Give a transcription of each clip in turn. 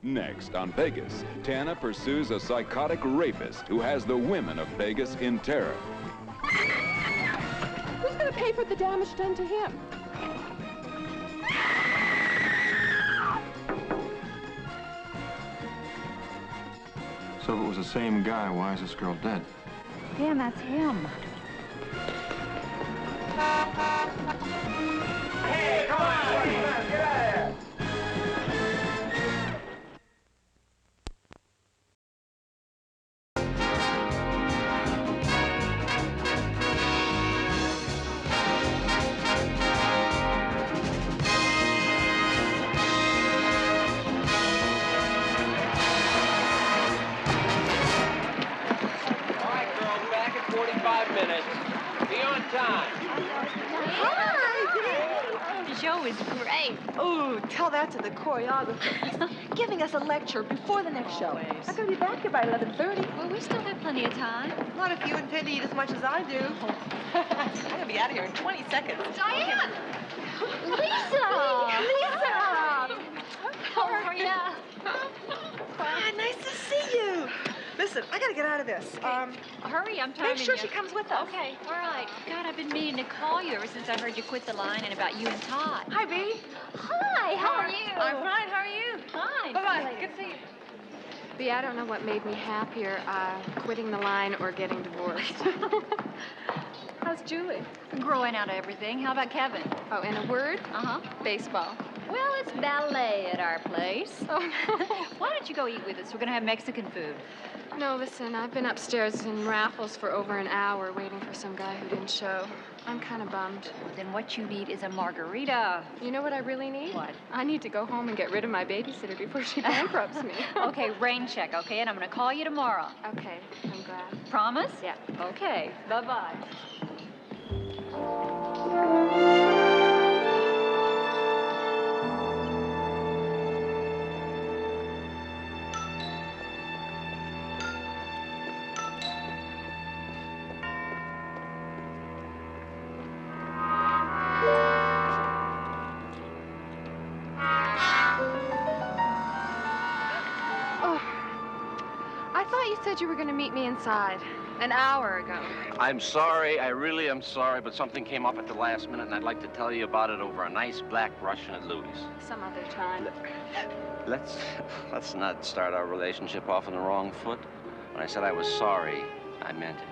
Next on Vegas, Tana pursues a psychotic rapist who has the women of Vegas in terror. Who's going to pay for the damage done to him? So if it was the same guy, why is this girl dead? Dan, that's him. Hey, come on! Get out of here! Oh, tell that to the choreographer. He's giving us a lecture before the next show. I'm going to be back here by 11:30. Well, we still have plenty of time. Not if you intend to eat as much as I do. I'm going to be out of here in 20 seconds. Diane! Lisa! How are you? Ah, nice to see you. Listen, I got to get out of this. Hurry, I'm timing Make sure you. she comes with us. Okay, all right. God, I've been meaning to call you ever since I heard you quit the line and about you and Todd. Hi, Bee. Hi, how are you? I'm fine. How are you? Fine. Bye-bye. Good to see you. Bea, I don't know what made me happier, quitting the line or getting divorced. How's Julie? Growing out of everything. How about Kevin? Oh, in a word? Uh-huh. Baseball. Well, it's ballet at our place. Oh, no. Why don't you go eat with us? We're going to have Mexican food. No, listen, I've been upstairs in Raffles for over an hour waiting for some guy who didn't show. I'm kind of bummed. Then what you need is a margarita. You know what I really need? What? I need to go home and get rid of my babysitter before she bankrupts me. Okay, rain check, okay? And I'm going to call you tomorrow. Okay, I'm glad. Promise? Yeah. Okay, bye-bye. You said you were going to meet me inside an hour ago. I'm sorry, I really am sorry, but something came up at the last minute, and I'd like to tell you about it over a nice black Russian at Louis. Some other time. Let's not start our relationship off on the wrong foot. When I said I was sorry, I meant it.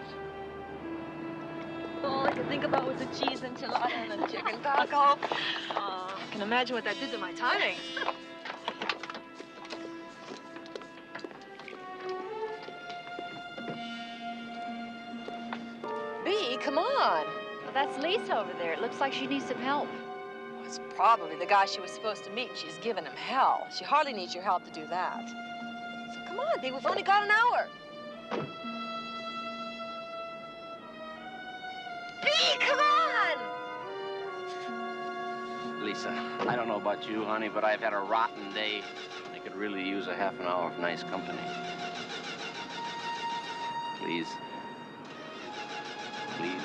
All I could think about was the cheese enchilada and the chicken taco. I can imagine what that did to my timing. Bee, come on. That's Lisa over there. It looks like she needs some help. Well, it's probably the guy she was supposed to meet, and she's given him hell. She hardly needs your help to do that. So come on, Bee, we've only got an hour. Bee, come on! Lisa, I don't know about you, honey, but I've had a rotten day. I could really use a half an hour of nice company. Please. Please.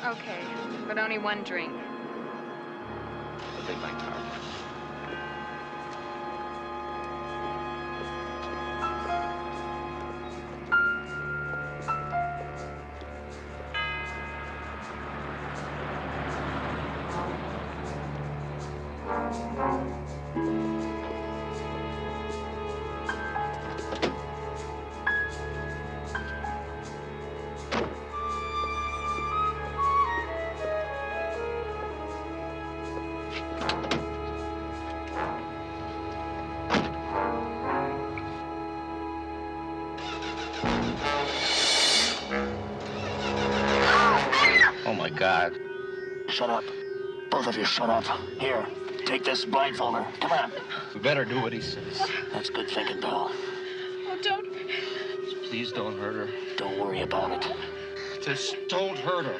Okay, but only one drink. I'll take my car. Oh, my God. Shut up. Both of you shut up. Here, take this blindfolder. Come on. We better do what he says. That's good thinking, pal. Oh, don't. Please don't hurt her. Don't worry about it. Just don't hurt her.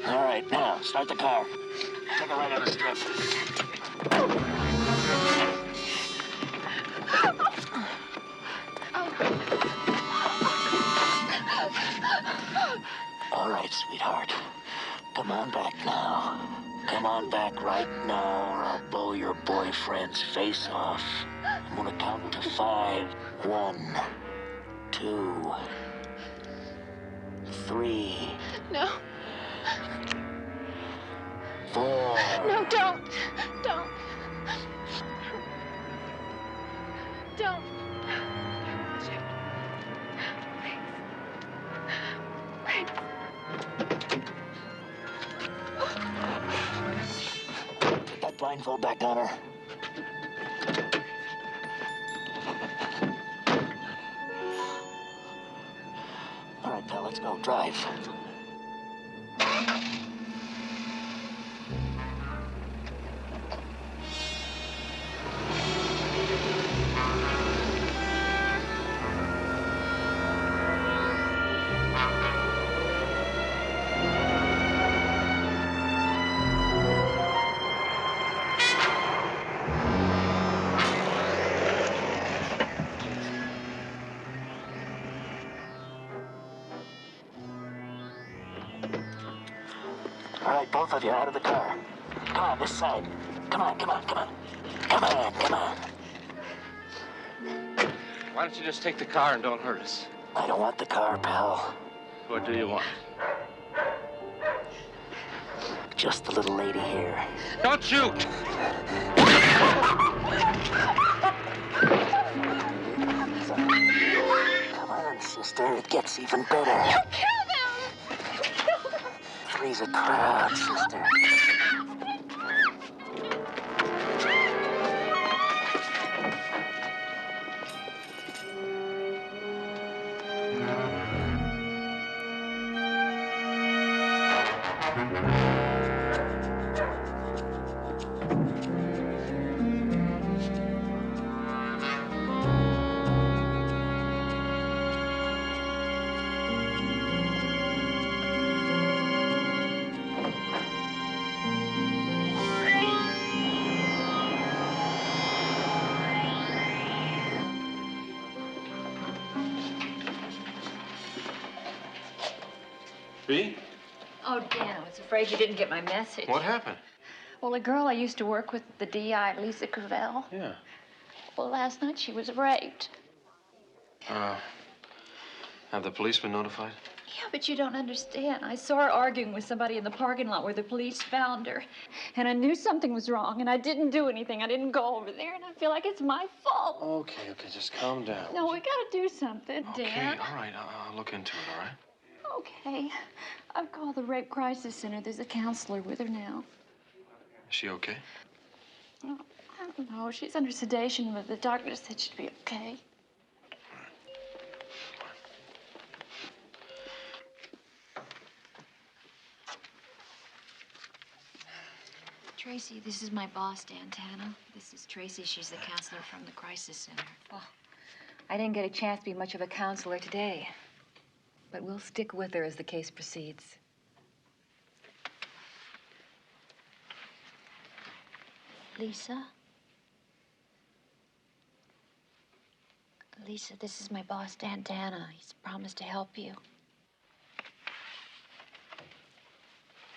All right, now, start the car. Take a right on the strip. All right, sweetheart. Come on back now. Come on back right now, or I'll blow your boyfriend's face off. I'm gonna count to 5. 1, 2, 3. No. 4. No, don't. Don't. Don't. Please. Put that blindfold back on her. All right, pal, let's go. Drive. All right, both of you out of the car. Come on, this side. Come on, come on, come on. Come on, come on. Why don't you just take the car and don't hurt us? I don't want the car, pal. What do you want? Just the little lady here. Don't shoot! Come on, sister. It gets even better. You killed him! Three's a crowd, sister. B? Oh, Dan, I was afraid you didn't get my message. What happened? Well, a girl I used to work with at the DI, Lisa Cavell. Yeah. Well, last night she was raped. Have the police been notified? Yeah, but you don't understand. I saw her arguing with somebody in the parking lot where the police found her. And I knew something was wrong, and I didn't do anything. I didn't go over there, and I feel like it's my fault. Okay, just calm down. No, we gotta do something, Okay, Dan. all right, I'll look into it, all right? Okay. I've called the Rape Crisis Center. There's a counselor with her now. Is she okay? Oh, I don't know. She's under sedation, but the doctor said she'd be okay. Tracy, this is my boss, Dan Tana. This is Tracy. She's the counselor from the Crisis Center. Well, I didn't get a chance to be much of a counselor today, but we'll stick with her as the case proceeds. Lisa? Lisa, this is my boss, Dan Tana. He's promised to help you.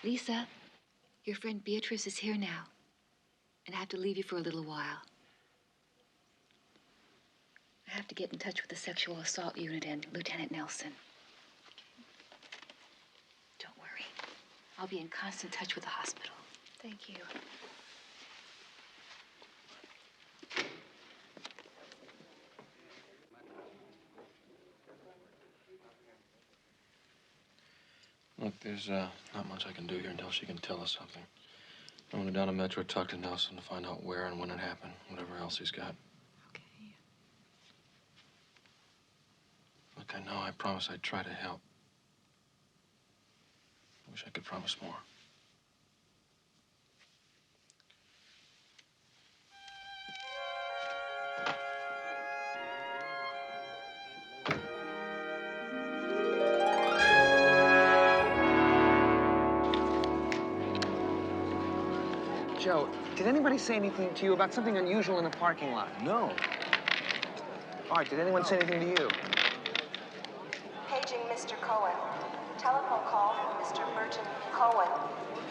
Lisa, your friend Beatrice is here now, and I have to leave you for a little while. I have to get in touch with the sexual assault unit and Lieutenant Nelson. Don't worry. I'll be in constant touch with the hospital. Thank you. Look, there's not much I can do here until she can tell us something. I'm going down to Metro, talk to Nelson to find out where and when it happened, whatever else he's got. Okay. Look, I know I promised I'd try to help. I wish I could promise more. Joe, did anybody say anything to you about something unusual in the parking lot? No. All right, did anyone say anything to you? Paging Mr. Cohen. Telephone call from Mr. Burton Cohen.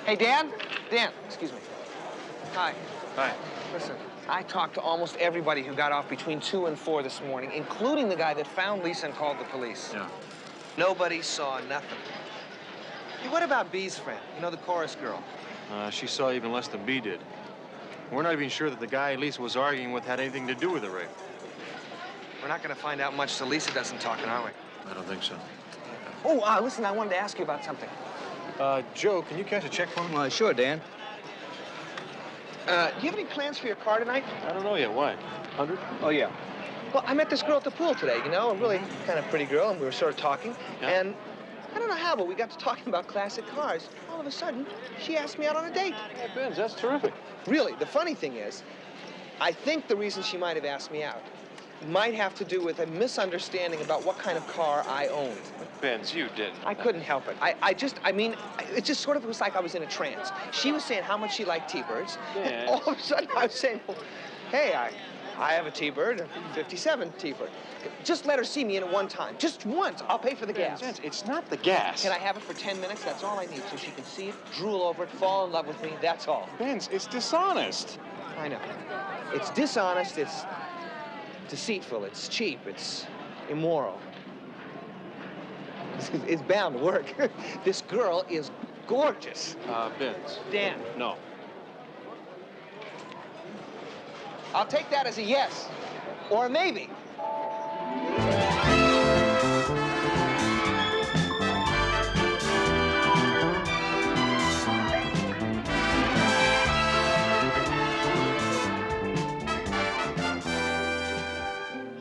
Hey, Dan? Dan, excuse me. Hi. Hi. Listen, I talked to almost everybody who got off between 2 and 4 this morning, including the guy that found Lisa and called the police. Yeah. Nobody saw nothing. Hey, what about Bee's friend? You know, the chorus girl? She saw even less than B did. We're not even sure that the guy Lisa was arguing with had anything to do with the rape. We're not going to find out much so Lisa doesn't talk, are we? I don't think so. Oh, listen, I wanted to ask you about something. Joe, can you cash a check for me? Sure, Dan. Do you have any plans for your car tonight? I don't know yet. Why? 100? Oh, yeah. Well, I met this girl at the pool today, you know, a really kind of pretty girl, and we were sort of talking. Yeah. And I don't know how, but we got to talking about classic cars. All of a sudden, she asked me out on a date. Hey, Benz, that's terrific. Really, the funny thing is, I think the reason she might have asked me out might have to do with a misunderstanding about what kind of car I owned. Benz, you didn't. I couldn't help it. It just sort of was like I was in a trance. She was saying how much she liked T-Birds. And all of a sudden, I was saying, well, hey, I have a T-Bird, a 57 T-Bird. Just let her see me in it one time. Just once. I'll pay for the gas. Benz, it's not the gas. Can I have it for 10 minutes? That's all I need, so she can see it, drool over it, fall in love with me. That's all. Benz, it's dishonest. I know. It's dishonest, it's deceitful, it's cheap, it's immoral. It's bound to work. This girl is gorgeous. Benz. Dan. No. I'll take that as a yes, or a maybe.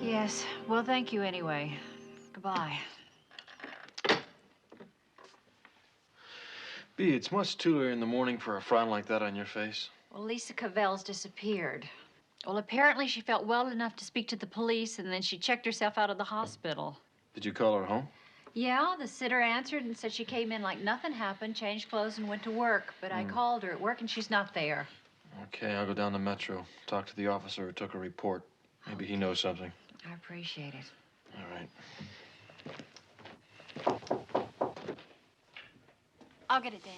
Yes. Well, thank you anyway. Goodbye. B, it's much too early in the morning for a frown like that on your face. Well, Lisa Cavell's disappeared. Well, apparently she felt well enough to speak to the police, and then she checked herself out of the hospital. Did you call her home? Yeah, the sitter answered and said she came in like nothing happened, changed clothes, and went to work. But I called her at work, and she's not there. Okay, I'll go down to Metro, talk to the officer who took her report. Maybe he knows something. I appreciate it. All right. I'll get it, Dan.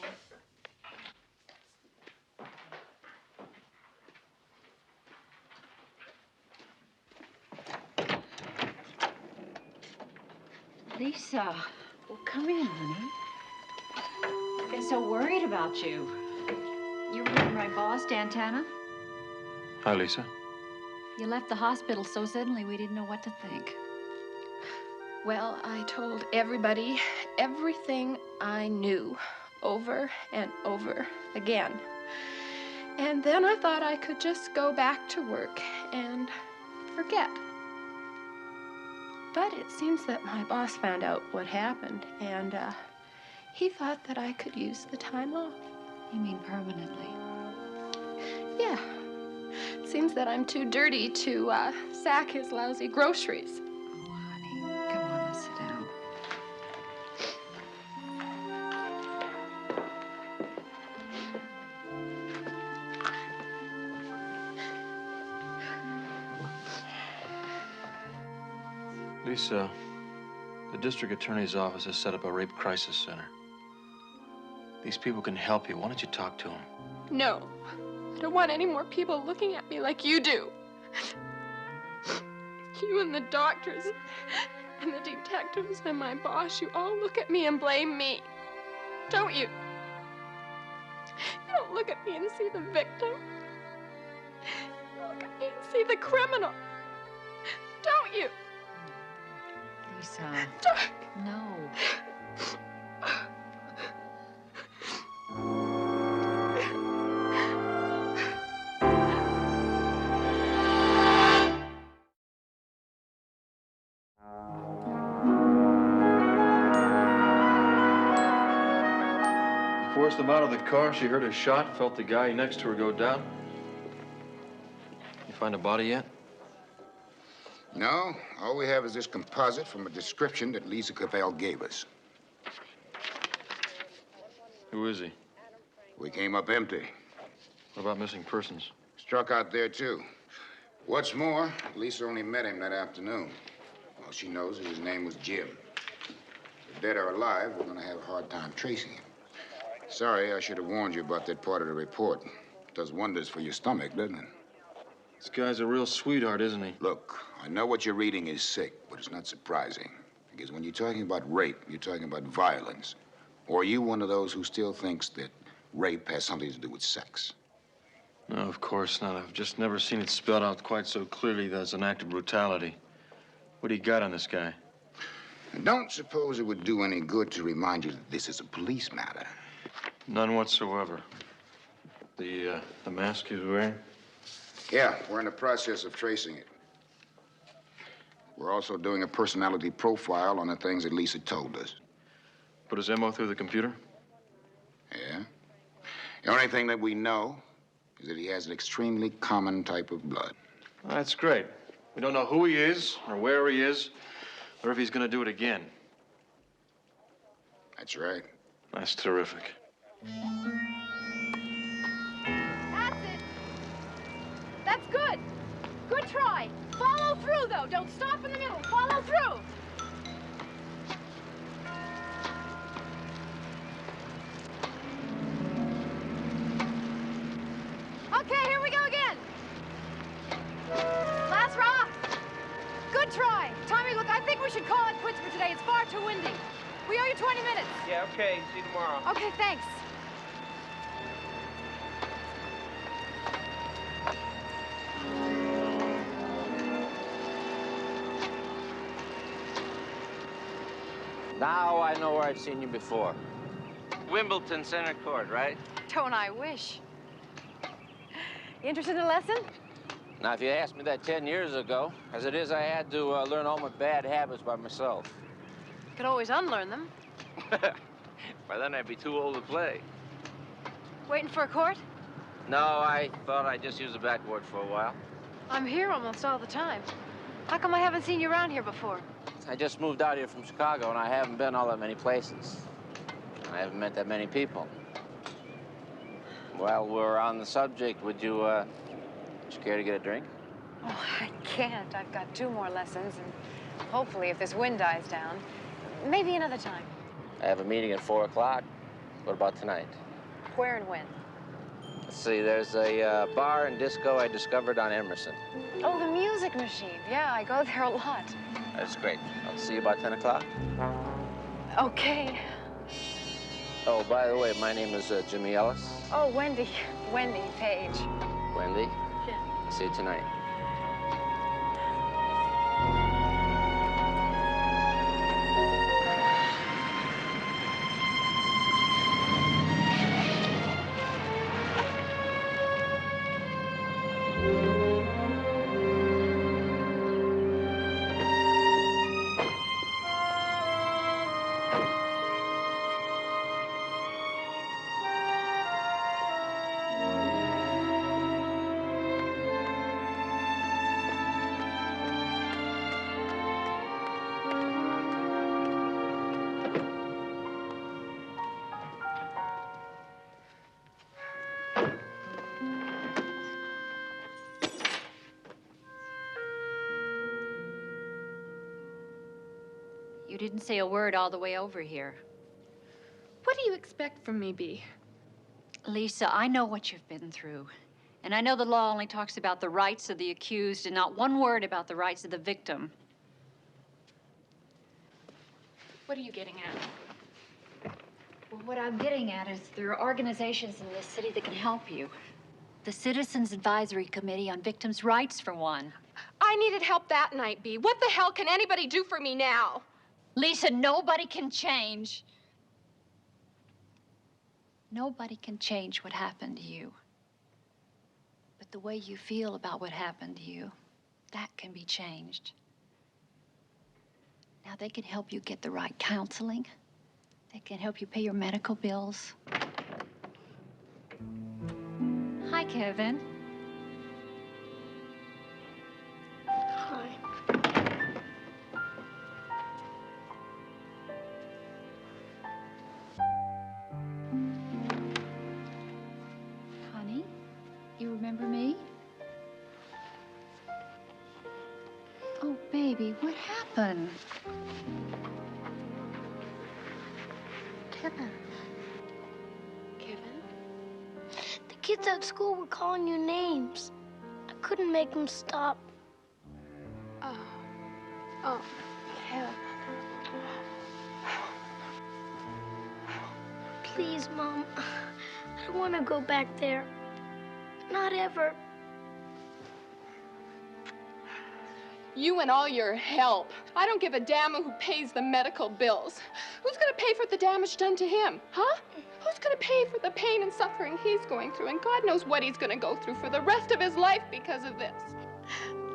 Lisa, well, come in, honey. I've been so worried about you. You remember my boss, Dantana? Hi, Lisa. You left the hospital so suddenly we didn't know what to think. Well, I told everybody everything I knew over and over again. And then I thought I could just go back to work and forget. But it seems that my boss found out what happened, and he thought that I could use the time off. You mean permanently? Yeah. It seems that I'm too dirty to sack his lousy groceries. Oh, honey, come on, let's sit down. Lisa, the district attorney's office has set up a rape crisis center. These people can help you. Why don't you talk to them? No. I don't want any more people looking at me like you do. You and the doctors and the detectives and my boss, you all look at me and blame me. Don't you? You don't look at me and see the victim. You look at me and see the criminal. Don't you? Lisa, Don't. no. Forced them out of the car. She heard a shot, felt the guy next to her go down. You find a body yet? No, all we have is this composite from a description that Lisa Cavell gave us. Who is he? We came up empty. What about missing persons? Struck out there, too. What's more, Lisa only met him that afternoon. All she knows is his name was Jim. If dead or alive, we're gonna have a hard time tracing him. Sorry, I should have warned you about that part of the report. It does wonders for your stomach, doesn't it? This guy's a real sweetheart, isn't he? Look, I know what you're reading is sick, but it's not surprising. Because when you're talking about rape, you're talking about violence. Or are you one of those who still thinks that rape has something to do with sex? No, of course not. I've just never seen it spelled out quite so clearly that it's an act of brutality. What do you got on this guy? And don't suppose it would do any good to remind you that this is a police matter. None whatsoever. The mask he's wearing? Yeah, we're in the process of tracing it. We're also doing a personality profile on the things that Lisa told us. Put his MO through the computer? Yeah. The only thing that we know is that he has an extremely common type of blood. That's great. We don't know who he is, or where he is, or if he's gonna do it again. That's right. That's terrific. That's it. That's good. Good try. Follow through, though. Don't stop in the middle. Follow through. Okay, here we go again. Last rock. Good try. Tommy, look, I think we should call it quits for today. It's far too windy. We owe you 20 minutes. Yeah, okay. See you tomorrow. Okay, thanks. Now I know where I've seen you before. Wimbledon Center Court, right? Don't I wish. You interested in a lesson? Now, if you asked me that 10 years ago, as it is, I had to learn all my bad habits by myself. You could always unlearn them. By then, I'd be too old to play. Waiting for a court? No, I thought I'd just use the backboard for a while. I'm here almost all the time. How come I haven't seen you around here before? I just moved out here from Chicago, and I haven't been all that many places. I haven't met that many people. While we're on the subject, would you care to get a drink? Oh, I can't. I've got 2 more lessons, and hopefully, if this wind dies down, maybe another time. I have a meeting at 4 o'clock. What about tonight? Where and when? Let's see, there's a bar and disco I discovered on Emerson. Oh, the music machine. Yeah, I go there a lot. That's great. I'll see you about 10 o'clock. Okay. Oh, by the way, my name is Jimmy Ellis. Oh, Wendy. Wendy Page. Wendy? Yeah. See you tonight. You didn't say a word all the way over here. What do you expect from me, Bea? Lisa, I know what you've been through. And I know the law only talks about the rights of the accused and not one word about the rights of the victim. What are you getting at? Well, what I'm getting at is there are organizations in this city that can help you. The Citizens Advisory Committee on Victims' Rights, for one. I needed help that night, Bea. What the hell can anybody do for me now? Lisa, nobody can change. Nobody can change what happened to you. But the way you feel about what happened to you, that can be changed. Now, they can help you get the right counseling. They can help you pay your medical bills. Hi, Kevin. Hi. Honey, you remember me? Oh, baby, what happened? Kevin. kids at school were calling you names. I couldn't make them stop. Oh, Ken. Please, Mom. I don't want to go back there. Not ever. You and all your help. I don't give a damn who pays the medical bills. Who's gonna pay for the damage done to him, huh? Who's gonna pay for the pain and suffering he's going through? And God knows what he's gonna go through for the rest of his life because of this.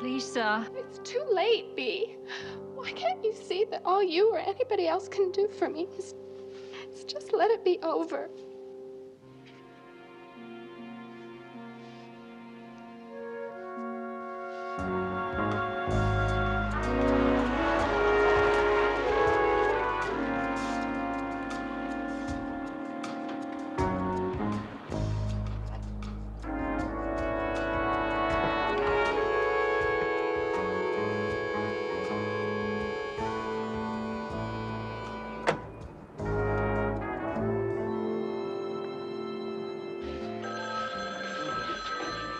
Lisa. It's too late, Bea. Why can't you see that all you or anybody else can do for me is just let it be over?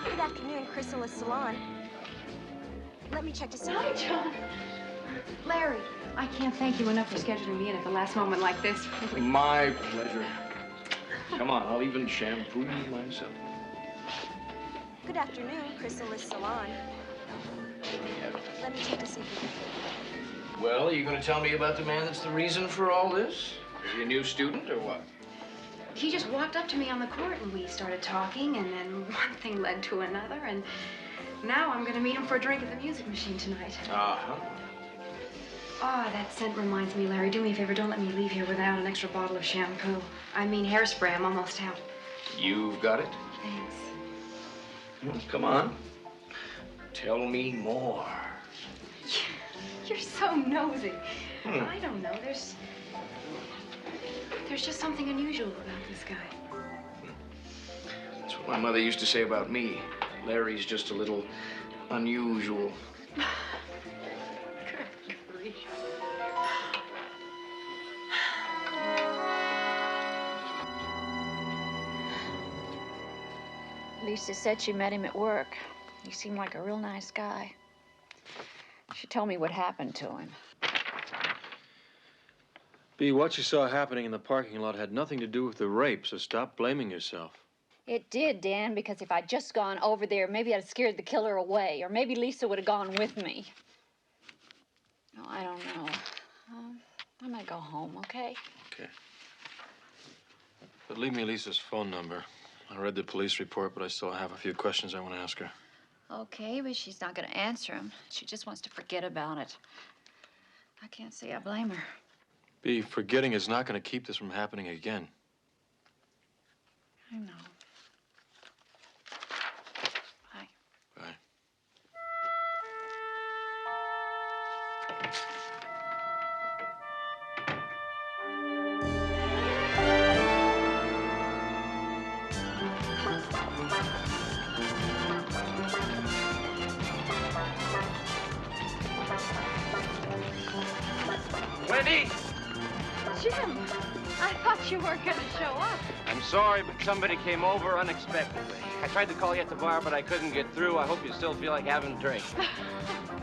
Good afternoon, Chrysalis Salon. Let me check to see. Hi, John. Larry, I can't thank you enough for scheduling me in at the last moment like this. My pleasure. Come on, I'll even shampoo you myself. Good afternoon, Chrysalis Salon. Let me check to see if you can. Well, are you going to tell me about the man that's the reason for all this? Is he a new student or what? He just walked up to me on the court and we started talking, and then one thing led to another, and now I'm gonna meet him for a drink at the music machine tonight. Uh-huh. Oh, that scent reminds me, Larry. Do me a favor, don't let me leave here without an extra bottle of shampoo. I mean hairspray, I'm almost out. You've got it? Thanks. Well, come on. Tell me more. You're so nosy. I don't know, there's just something unusual about this guy. That's what my mother used to say about me. Larry's just a little unusual. Good grief. Lisa said she met him at work. He seemed like a real nice guy. She told me what happened to him. Bea, what you saw happening in the parking lot had nothing to do with the rape, so stop blaming yourself. It did, Dan, because if I'd just gone over there, maybe I'd have scared the killer away, or maybe Lisa would have gone with me. Oh, I don't know. I'm gonna go home, okay? Okay. But leave me Lisa's phone number. I read the police report, but I still have a few questions I want to ask her. Okay, but she's not gonna answer them. She just wants to forget about it. I can't say I blame her. Bea, forgetting is not going to keep this from happening again. I know. Bye. Bye. Wendy! Jim, I thought you weren't gonna show up. I'm sorry, but somebody came over unexpectedly. I tried to call you at the bar, but I couldn't get through. I hope you still feel like having a drink.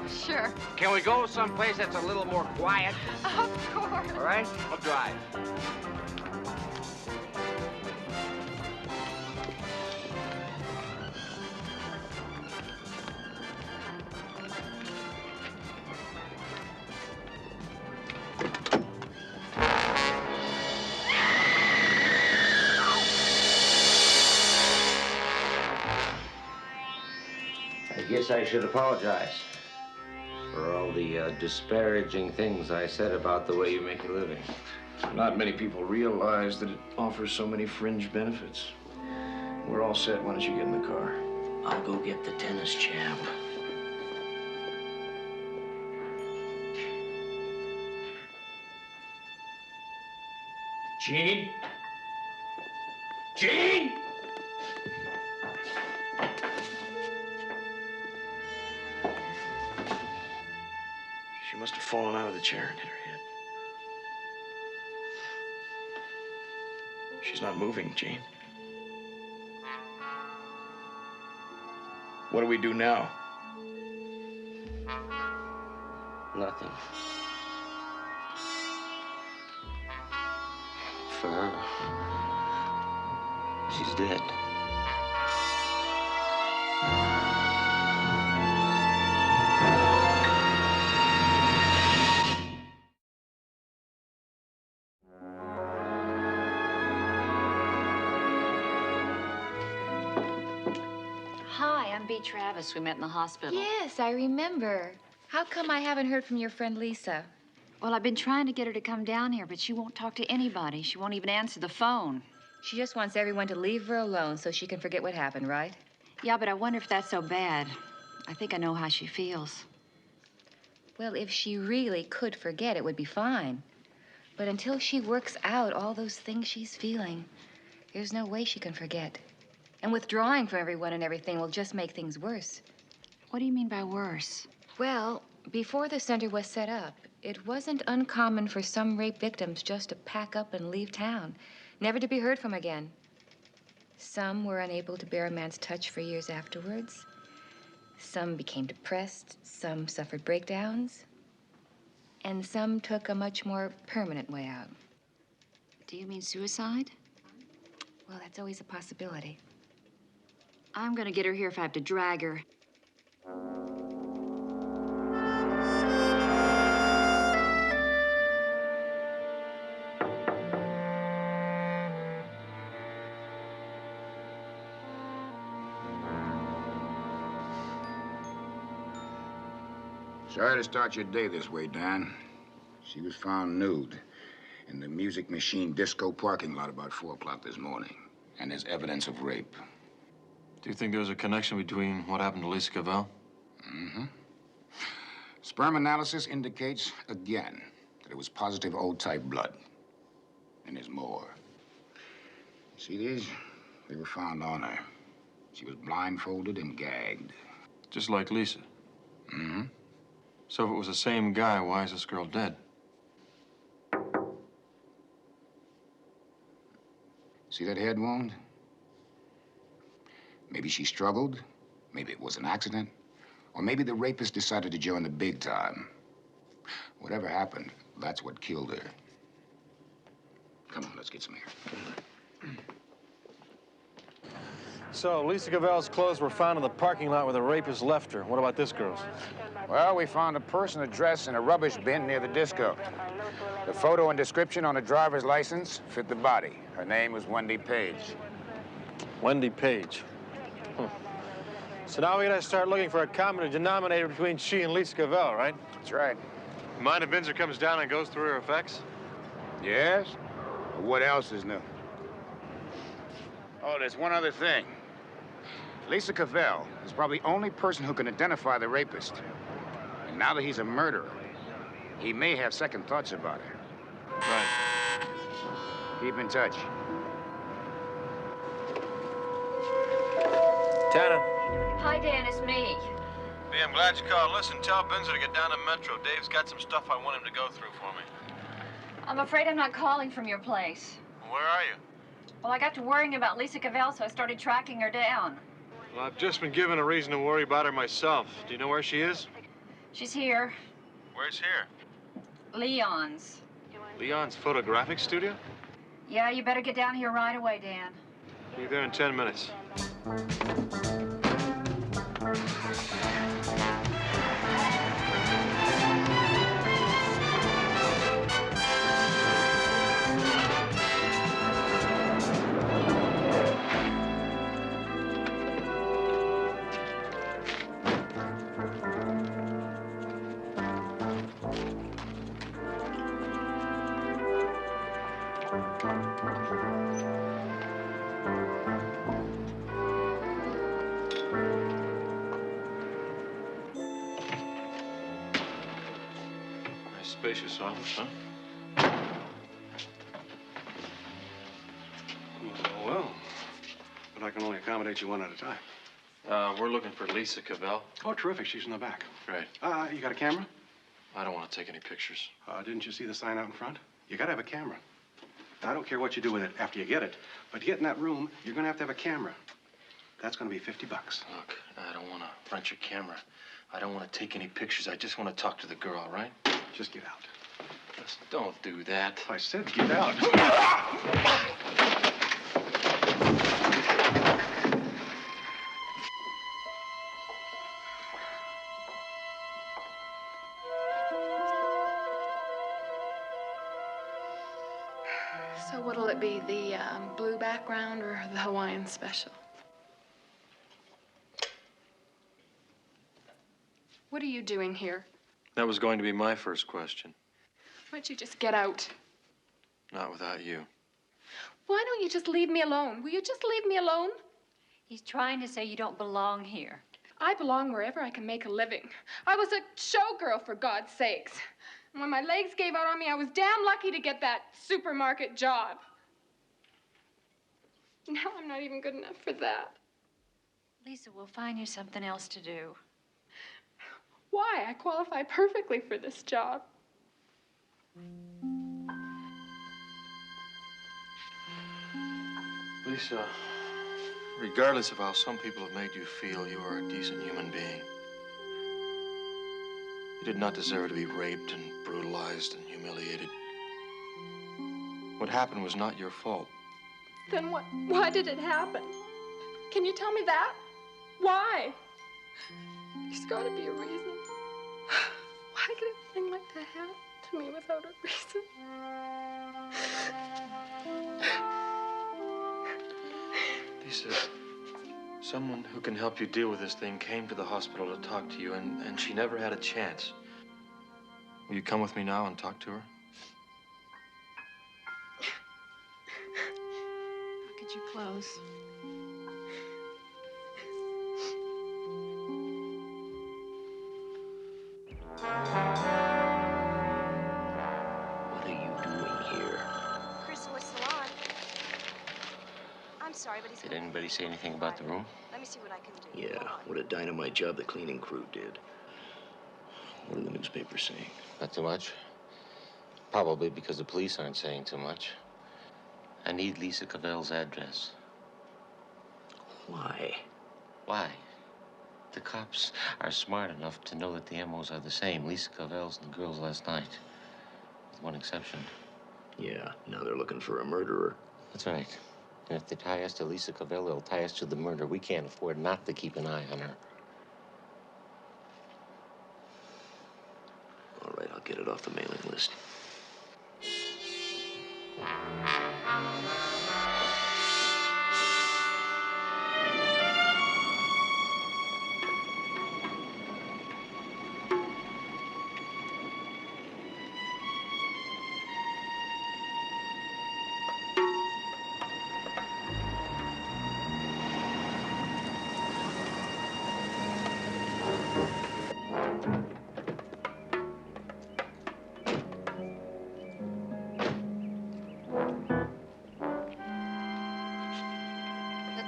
Sure. Can we go someplace that's a little more quiet? Of course. All right? I'll drive. I guess I should apologize for all the disparaging things I said about the way you make a living. Not many people realize that it offers so many fringe benefits. We're all set. Why don't you get in the car? I'll go get the tennis champ. Jean? Jean! She must have fallen out of the chair and hit her head. She's not moving, Jean. What do we do now? Nothing. For her, she's dead. Hi, I'm Bea Travis. We met in the hospital. Yes, I remember. How come I haven't heard from your friend Lisa? Well, I've been trying to get her to come down here, but she won't talk to anybody. She won't even answer the phone. She just wants everyone to leave her alone so she can forget what happened, right? Yeah, but I wonder if that's so bad. I think I know how she feels. Well, if she really could forget, it would be fine. But until she works out all those things she's feeling, there's no way she can forget. And withdrawing from everyone and everything will just make things worse. What do you mean by worse? Well, before the center was set up, it wasn't uncommon for some rape victims just to pack up and leave town, never to be heard from again. Some were unable to bear a man's touch for years afterwards. Some became depressed, some suffered breakdowns, and some took a much more permanent way out. Do you mean suicide? Well, that's always a possibility. I'm gonna get her here if I have to drag her. Sorry to start your day this way, Dan. She was found nude in the Music Machine Disco parking lot about 4 o'clock this morning. And there's evidence of rape. Do you think there's a connection between what happened to Lisa Cavell? Mm-hmm. Sperm analysis indicates, again, that it was positive O-type blood. And there's more. See these? They were found on her. She was blindfolded and gagged. Just like Lisa? Mm-hmm. So if it was the same guy, why is this girl dead? See that head wound? Maybe she struggled. Maybe it was an accident. Or maybe the rapist decided to join the big time. Whatever happened, that's what killed her. Come on, let's get some air. So, Lisa Cavell's clothes were found in the parking lot where the rapist left her. What about this girl's? Well, we found a personal address in a rubbish bin near the disco. The photo and description on the driver's license fit the body. Her name was Wendy Page. Wendy Page. So now we gotta start looking for a common denominator between she and Lisa Cavell, right? That's right. Mind if Binzer comes down and goes through her effects? Yes? What else is new? Oh, there's one other thing. Lisa Cavell is probably the only person who can identify the rapist. And now that he's a murderer, he may have second thoughts about her. Right. Keep in touch. Tana. Hi, Dan, it's me. Bea, I'm glad you called. Listen, tell Binzer to get down to Metro. Dave's got some stuff I want him to go through for me. I'm afraid I'm not calling from your place. Where are you? Well, I got to worrying about Lisa Cavell, so I started tracking her down. Well, I've just been given a reason to worry about her myself. Do you know where she is? She's here. Where's here? Leon's. Leon's photographic studio? Yeah, you better get down here right away, Dan. Be there in 10 minutes. Spacious office, huh? Well, but I can only accommodate you one at a time. We're looking for Lisa Cavell. Oh, terrific. She's in the back. Right. You got a camera? I don't want to take any pictures. Didn't you see the sign out in front? You gotta have a camera. I don't care what you do with it after you get it, but to get in that room, you're gonna have to have a camera. That's going to be $50. Look, I don't want to rent your camera. I don't want to take any pictures. I just want to talk to the girl, all right? Just get out. Just don't do that. I said get out. So what'll it be, the blue background or the Hawaiian special? What are you doing here? That was going to be my first question. Why don't you just get out? Not without you. Why don't you just leave me alone? Will you just leave me alone? He's trying to say you don't belong here. I belong wherever I can make a living. I was a showgirl, for God's sakes. And when my legs gave out on me, I was damn lucky to get that supermarket job. Now I'm not even good enough for that. Lisa, we'll find you something else to do. Why? I qualify perfectly for this job. Lisa, regardless of how some people have made you feel, you are a decent human being. You did not deserve to be raped and brutalized and humiliated. What happened was not your fault. Then what? Why did it happen? Can you tell me that? Why? There's got to be a reason. Why could a thing like that happen to me without a reason? Lisa, someone who can help you deal with this thing came to the hospital to talk to you, and she never had a chance. Will you come with me now and talk to her? Look at your clothes. What are you doing here? Chrysalis Salon. I'm sorry, but he's... Did anybody say anything about the room? Let me see what I can do. Yeah, what a dynamite job the cleaning crew did. What are the newspapers saying? Not too much. Probably because the police aren't saying too much. I need Lisa Cavell's address. Why? Why? The cops are smart enough to know that the MOs are the same. Lisa Cavell's and the girls last night. With one exception. Yeah, now they're looking for a murderer. That's right. And if they tie us to Lisa Cavell, they'll tie us to the murder. We can't afford not to keep an eye on her. All right, I'll get it off the mailing list.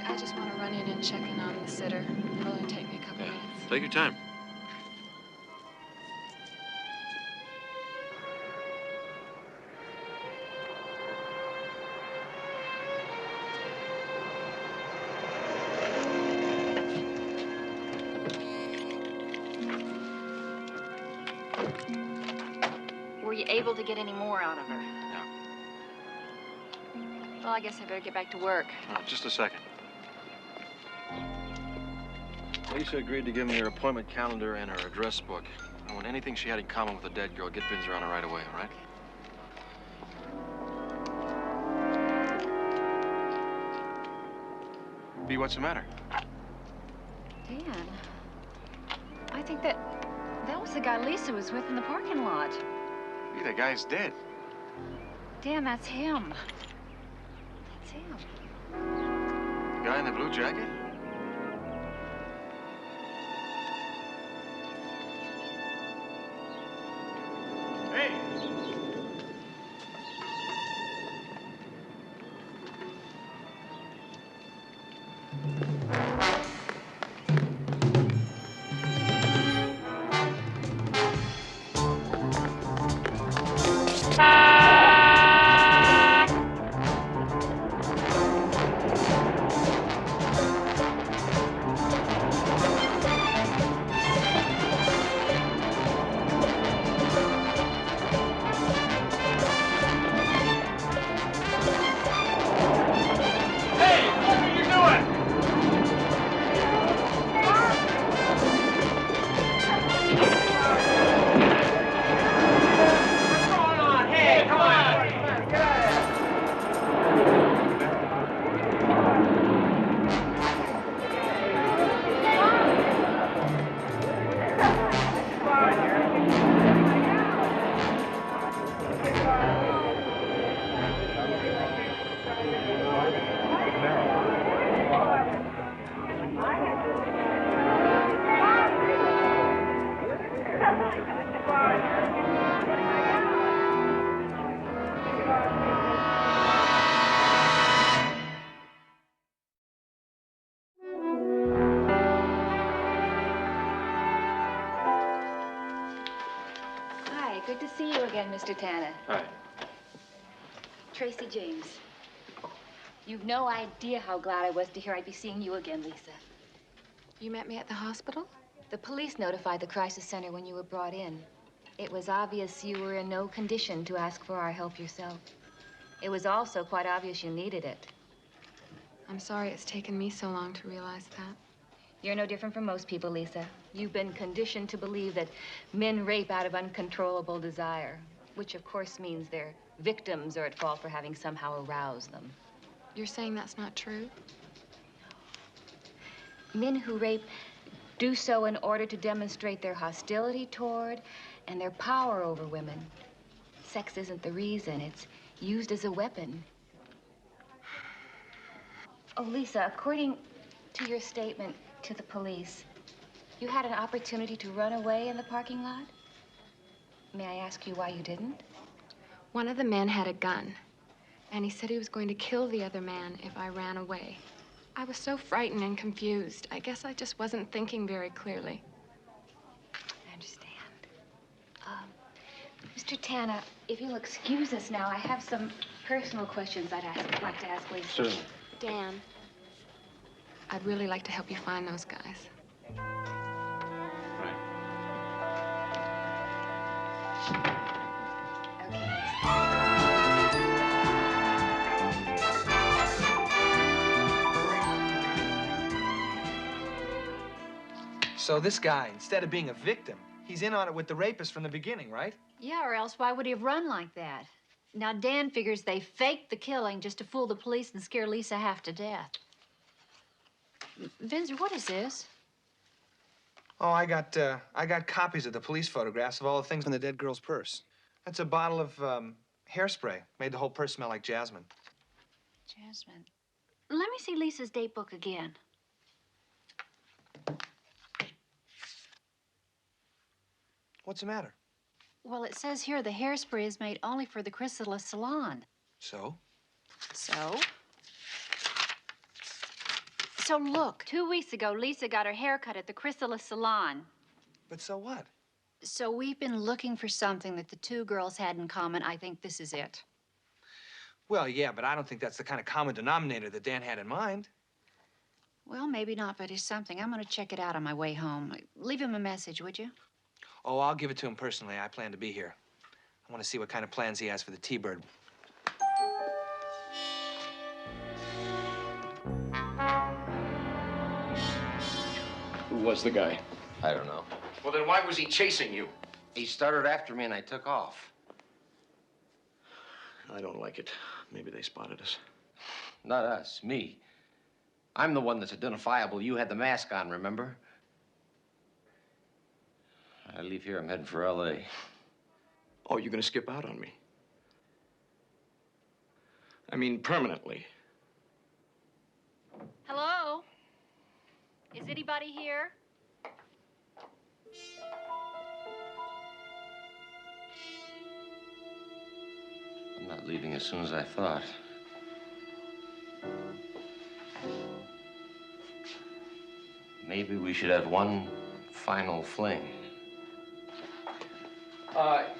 I just want to run in and check in on the sitter. It'll only take me a couple minutes. Take your time. Were you able to get any more out of her? No. Well, I guess I better get back to work. Just a second. Lisa agreed to give me her appointment calendar and her address book. I want anything she had in common with the dead girl. Get Binzer on her right away, all right? B, what's the matter? Dan, I think that was the guy Lisa was with in the parking lot. B, the guy's dead. Dan, that's him. That's him. The guy in the blue jacket? Hey! again, Mr. Tanner. Hi. Tracy James. You've no idea how glad I was to hear I'd be seeing you again, Lisa. You met me at the hospital? The police notified the crisis center when you were brought in. It was obvious you were in no condition to ask for our help yourself. It was also quite obvious you needed it. I'm sorry it's taken me so long to realize that. You're no different from most people, Lisa. You've been conditioned to believe that men rape out of uncontrollable desire, which of course means their victims are at fault for having somehow aroused them. You're saying that's not true? Men who rape do so in order to demonstrate their hostility toward and their power over women. Sex isn't the reason. It's used as a weapon. Oh, Lisa, according to your statement to the police, you had an opportunity to run away in the parking lot? May I ask you why you didn't? One of the men had a gun, and he said he was going to kill the other man if I ran away. I was so frightened and confused. I guess I just wasn't thinking very clearly. I understand. Mr. Tanner, if you'll excuse us now, I have some personal questions I'd like to ask Lisa. Certainly. Dan, I'd really like to help you find those guys. Right. So this guy, instead of being a victim, he's in on it with the rapist from the beginning, right? Yeah, or else why would he have run like that? Now, Dan figures they faked the killing just to fool the police and scare Lisa half to death. Vinzer, what is this? Oh, I got copies of the police photographs of all the things in the dead girl's purse. That's a bottle of hairspray. Made the whole purse smell like jasmine. Jasmine. Let me see Lisa's date book again. What's the matter? Well, it says here the hairspray is made only for the Chrysalis Salon. So? So? So look, 2 weeks ago, Lisa got her hair cut at the Chrysalis Salon. But so what? So we've been looking for something that the two girls had in common. I think this is it. Well, yeah, but I don't think that's the kind of common denominator that Dan had in mind. Well, maybe not, but it's something. I'm gonna check it out on my way home. Leave him a message, would you? Oh, I'll give it to him personally. I plan to be here. I want to see what kind of plans he has for the T-Bird. Who was the guy? I don't know. Well, then why was he chasing you? He started after me and I took off. I don't like it. Maybe they spotted us. Not us, me. I'm the one that's identifiable. You had the mask on, remember? I leave here, I'm heading for L.A. Oh, you're gonna skip out on me? I mean, permanently. Hello? Is anybody here? I'm not leaving as soon as I thought. Maybe we should have one final fling.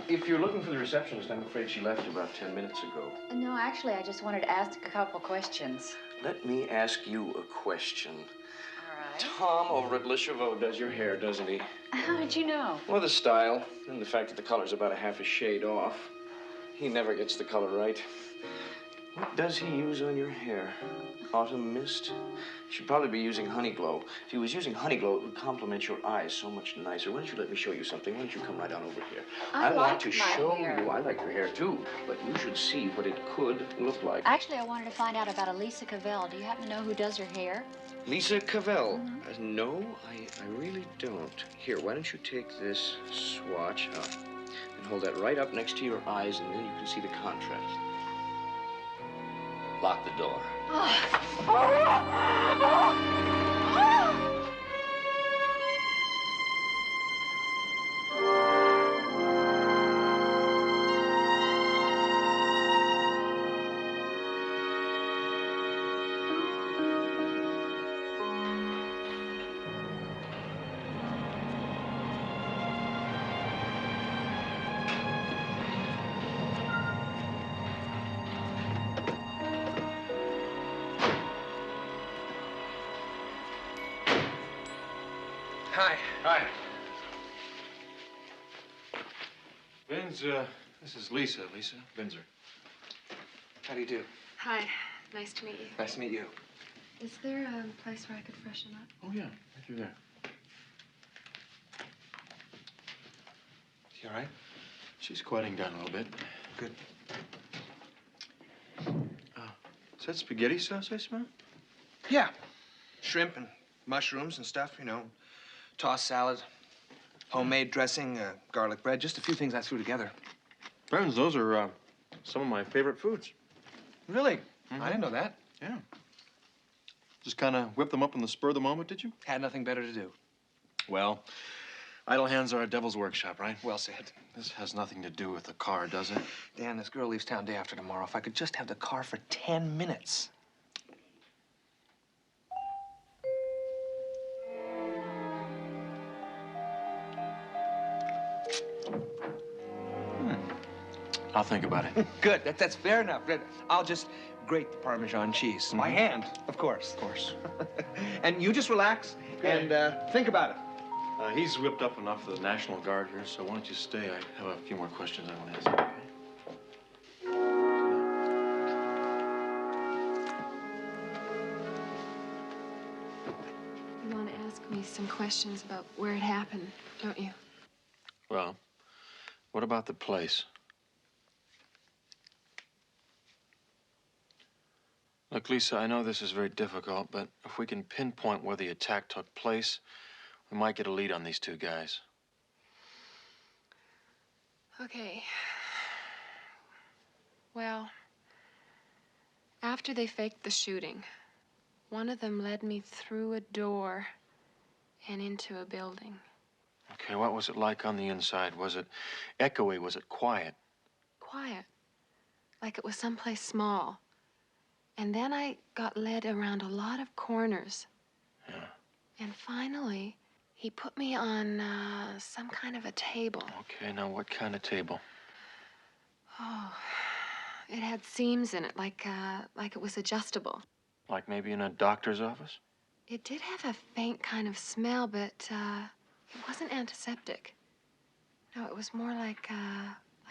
If you're looking for the receptionist, I'm afraid she left about 10 minutes ago. No, actually, I just wanted to ask a couple questions. Let me ask you a question. All right. Tom over at Le Chevaux does your hair, doesn't he? How did you know? Well, the style and the fact that the color's about a half a shade off. He never gets the color right. What does he use on your hair? Autumn mist? You should probably be using Honey Glow. If he was using Honey Glow, it would complement your eyes so much nicer. Why don't you let me show you something? Why don't you come right on over here? I want like to my show hair. you. I like your hair, too. But you should see what it could look like. Actually, I wanted to find out about Elisa Cavell. Do you happen to know who does her hair? Lisa Cavell. No, I really don't. Here, why don't you take this swatch up and hold that right up next to your eyes, and then you can see the contrast. Lock the door. Hi. Hi. Vince, this is Lisa. Lisa Binzer. How do you do? Hi. Nice to meet you. Nice to meet you. Is there a place where I could freshen up? Oh, yeah. Right through there. You all right? She's quieting down a little bit. Good. Is that spaghetti sauce I smell? Yeah. Shrimp and mushrooms and stuff, you know. Tossed salad, homemade dressing, garlic bread, just a few things I threw together. Friends, those are some of my favorite foods. Really? I didn't know that. Yeah. Just kind of whip them up on the spur of the moment, did you? Had nothing better to do. Well, idle hands are a devil's workshop, right? Well said. This has nothing to do with the car, does it? Dan, this girl leaves town day after tomorrow. If I could just have the car for 10 minutes. I'll think about it. Good. That's fair enough. I'll just grate the Parmesan cheese. By hand, of course. Of course. And you just relax and think about it. He's whipped up enough for the National Guard here, so why don't you stay? I have a few more questions I want to ask you. You want to ask me some questions about where it happened, don't you? Well, what about the place? Look, Lisa, I know this is very difficult, but if we can pinpoint where the attack took place, we might get a lead on these two guys. Okay. Well, after they faked the shooting, one of them led me through a door and into a building. Okay, what was it like on the inside? Was it echoey? Was it quiet? Quiet. Like it was someplace small. And then I got led around a lot of corners. Yeah. And finally, he put me on some kind of a table. Okay, now what kind of table? Oh, it had seams in it, like it was adjustable. Like maybe in a doctor's office? It did have a faint kind of smell, but it wasn't antiseptic. No, it was more like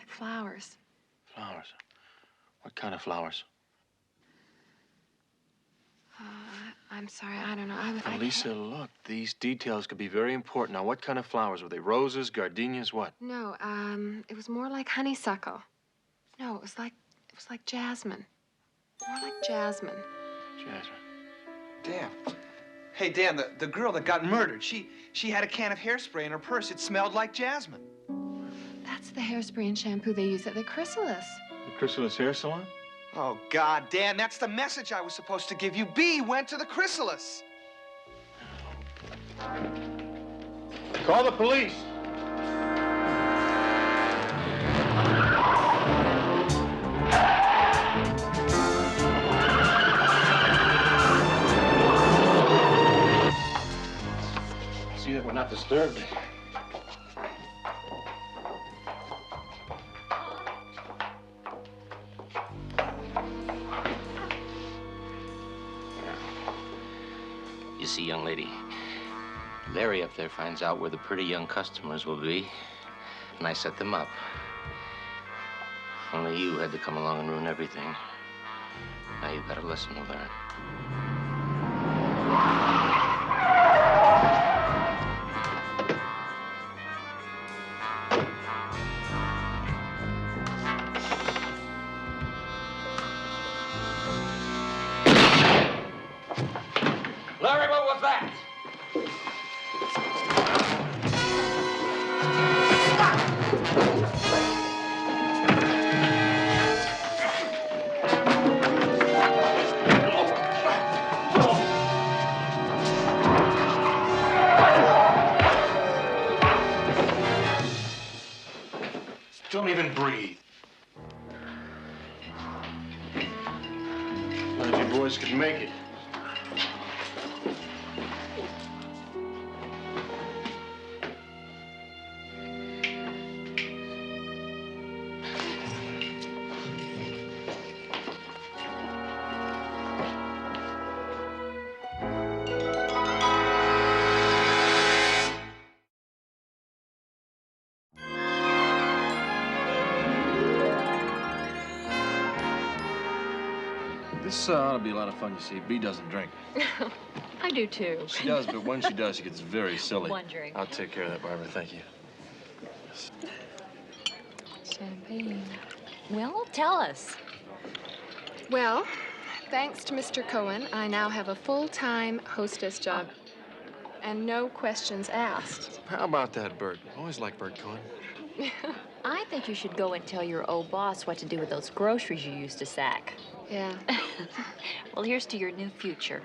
flowers. Flowers? What kind of flowers? I'm sorry, I don't know. I Lisa, look, these details could be very important. Now, what kind of flowers? Were they roses, gardenias, what? No, it was more like honeysuckle. No, it was like jasmine. More like jasmine. Jasmine. Dan. Hey, Dan, the girl that got murdered, she had a can of hairspray in her purse. It smelled like jasmine. That's the hairspray and shampoo they use at the Chrysalis. The Chrysalis Hair Salon? Oh, God, Dan, that's the message I was supposed to give you. B went to the Chrysalis. Call the police. See that we're not disturbed. You see, young lady, Larry up there finds out where the pretty young customers will be, and I set them up. Only you had to come along and ruin everything. Now you've got a lesson to learn. Larry, what was that? Don't even breathe. Glad you boys could make it. This ought to be a lot of fun, you see. Bea doesn't drink. I do too. She does, but when she does, she gets very silly. Wondering. I'll take care of that, Barbara. Thank you. Champagne. Well, tell us. Well, thanks to Mr. Cohen, I now have a full-time hostess job. And no questions asked. How about that, Bert? Always like Bert Cohen. I think you should go and tell your old boss what to do with those groceries you used to sack. Yeah. Well, here's to your new future.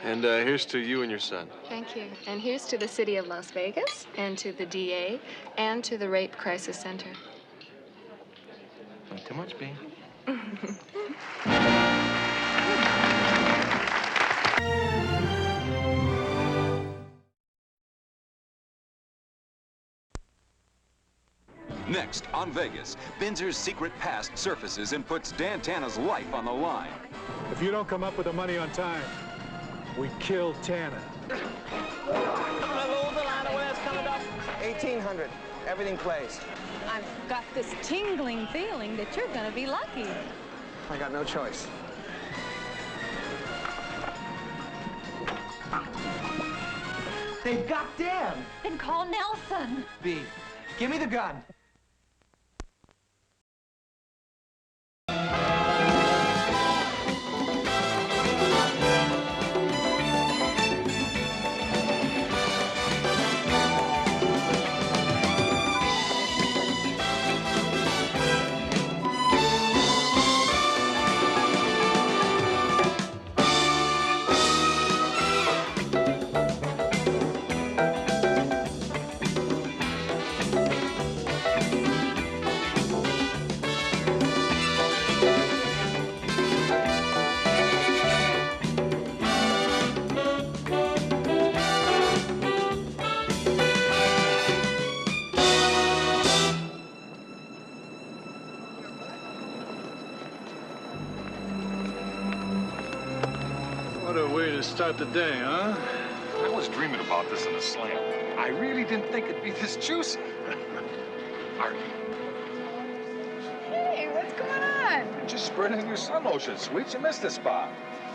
And here's to you and your son. Thank you. And here's to the city of Las Vegas, and to the DA, and to the Rape Crisis Center. Not too much, Bea. Next, on Vegas, Binzer's secret past surfaces and puts Dan Tana's life on the line. If you don't come up with the money on time, we kill Tana. 1,800. Everything plays. I've got this tingling feeling that you're gonna be lucky. I got no choice. They've got Dan. Then call Nelson. Bea, give me the gun. What a way to start the day, huh? I was dreaming about this in a slam. I really didn't think it'd be this juicy. Artie. Hey, what's going on? Just spreading your sun lotion, sweet. You missed the spot.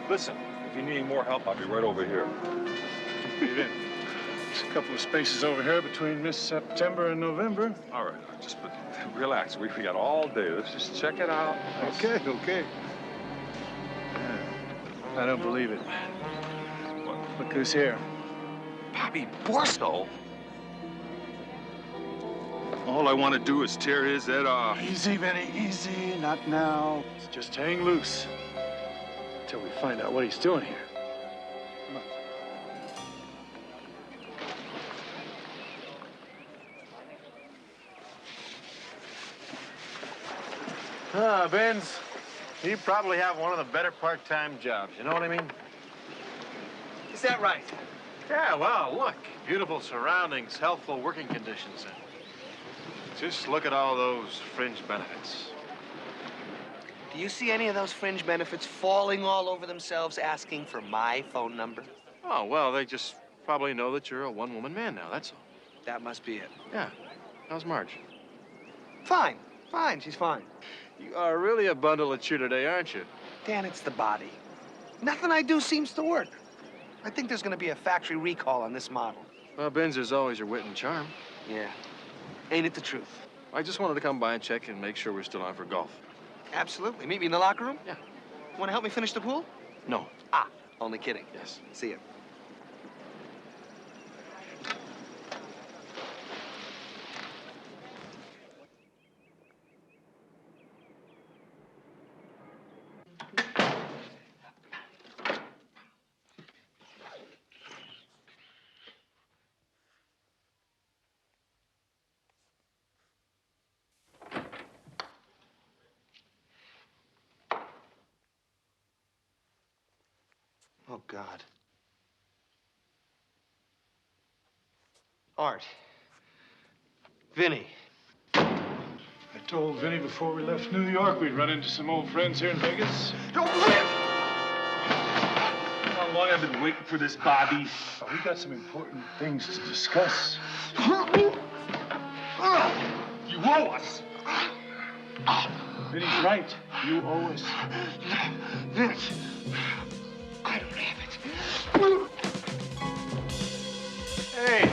Listen, if you need any more help, I'll be right over here. Get in. There's a couple of spaces over here between Miss September and November. All right, just relax. We got all day. Let's just check it out. Okay, okay. I don't believe it. Look who's here. Bobby Borsto? All I want to do is tear his head off. Easy, Vinny, easy. Not now. Just hang loose until we find out what he's doing here. Come on. Ah, Benz, you probably have one of the better part-time jobs. You know what I mean? Is that right? Yeah, well, look. Beautiful surroundings, healthful working conditions. And just look at all those fringe benefits. Do you see any of those fringe benefits falling all over themselves asking for my phone number? Oh, well, they just probably know that you're a one-woman man now, that's all. That must be it. Yeah. How's Marge? Fine. Fine. She's fine. You are really a bundle of cheer today, aren't you? Dan, it's the body. Nothing I do seems to work. I think there's going to be a factory recall on this model. Well, Benz, there's always your wit and charm. Yeah. Ain't it the truth? I just wanted to come by and check and make sure we're still on for golf. Absolutely. Meet me in the locker room? Yeah. Want to help me finish the pool? No. Ah, only kidding. Yes. See you. Oh, God. Art. Vinny. I told Vinny before we left New York we'd run into some old friends here in Vegas. Don't whip! How long I've been waiting for this, Bobby? Oh, we got some important things to discuss. You owe us. Vinny's right. You owe us. Vince, I don't have it. Hey!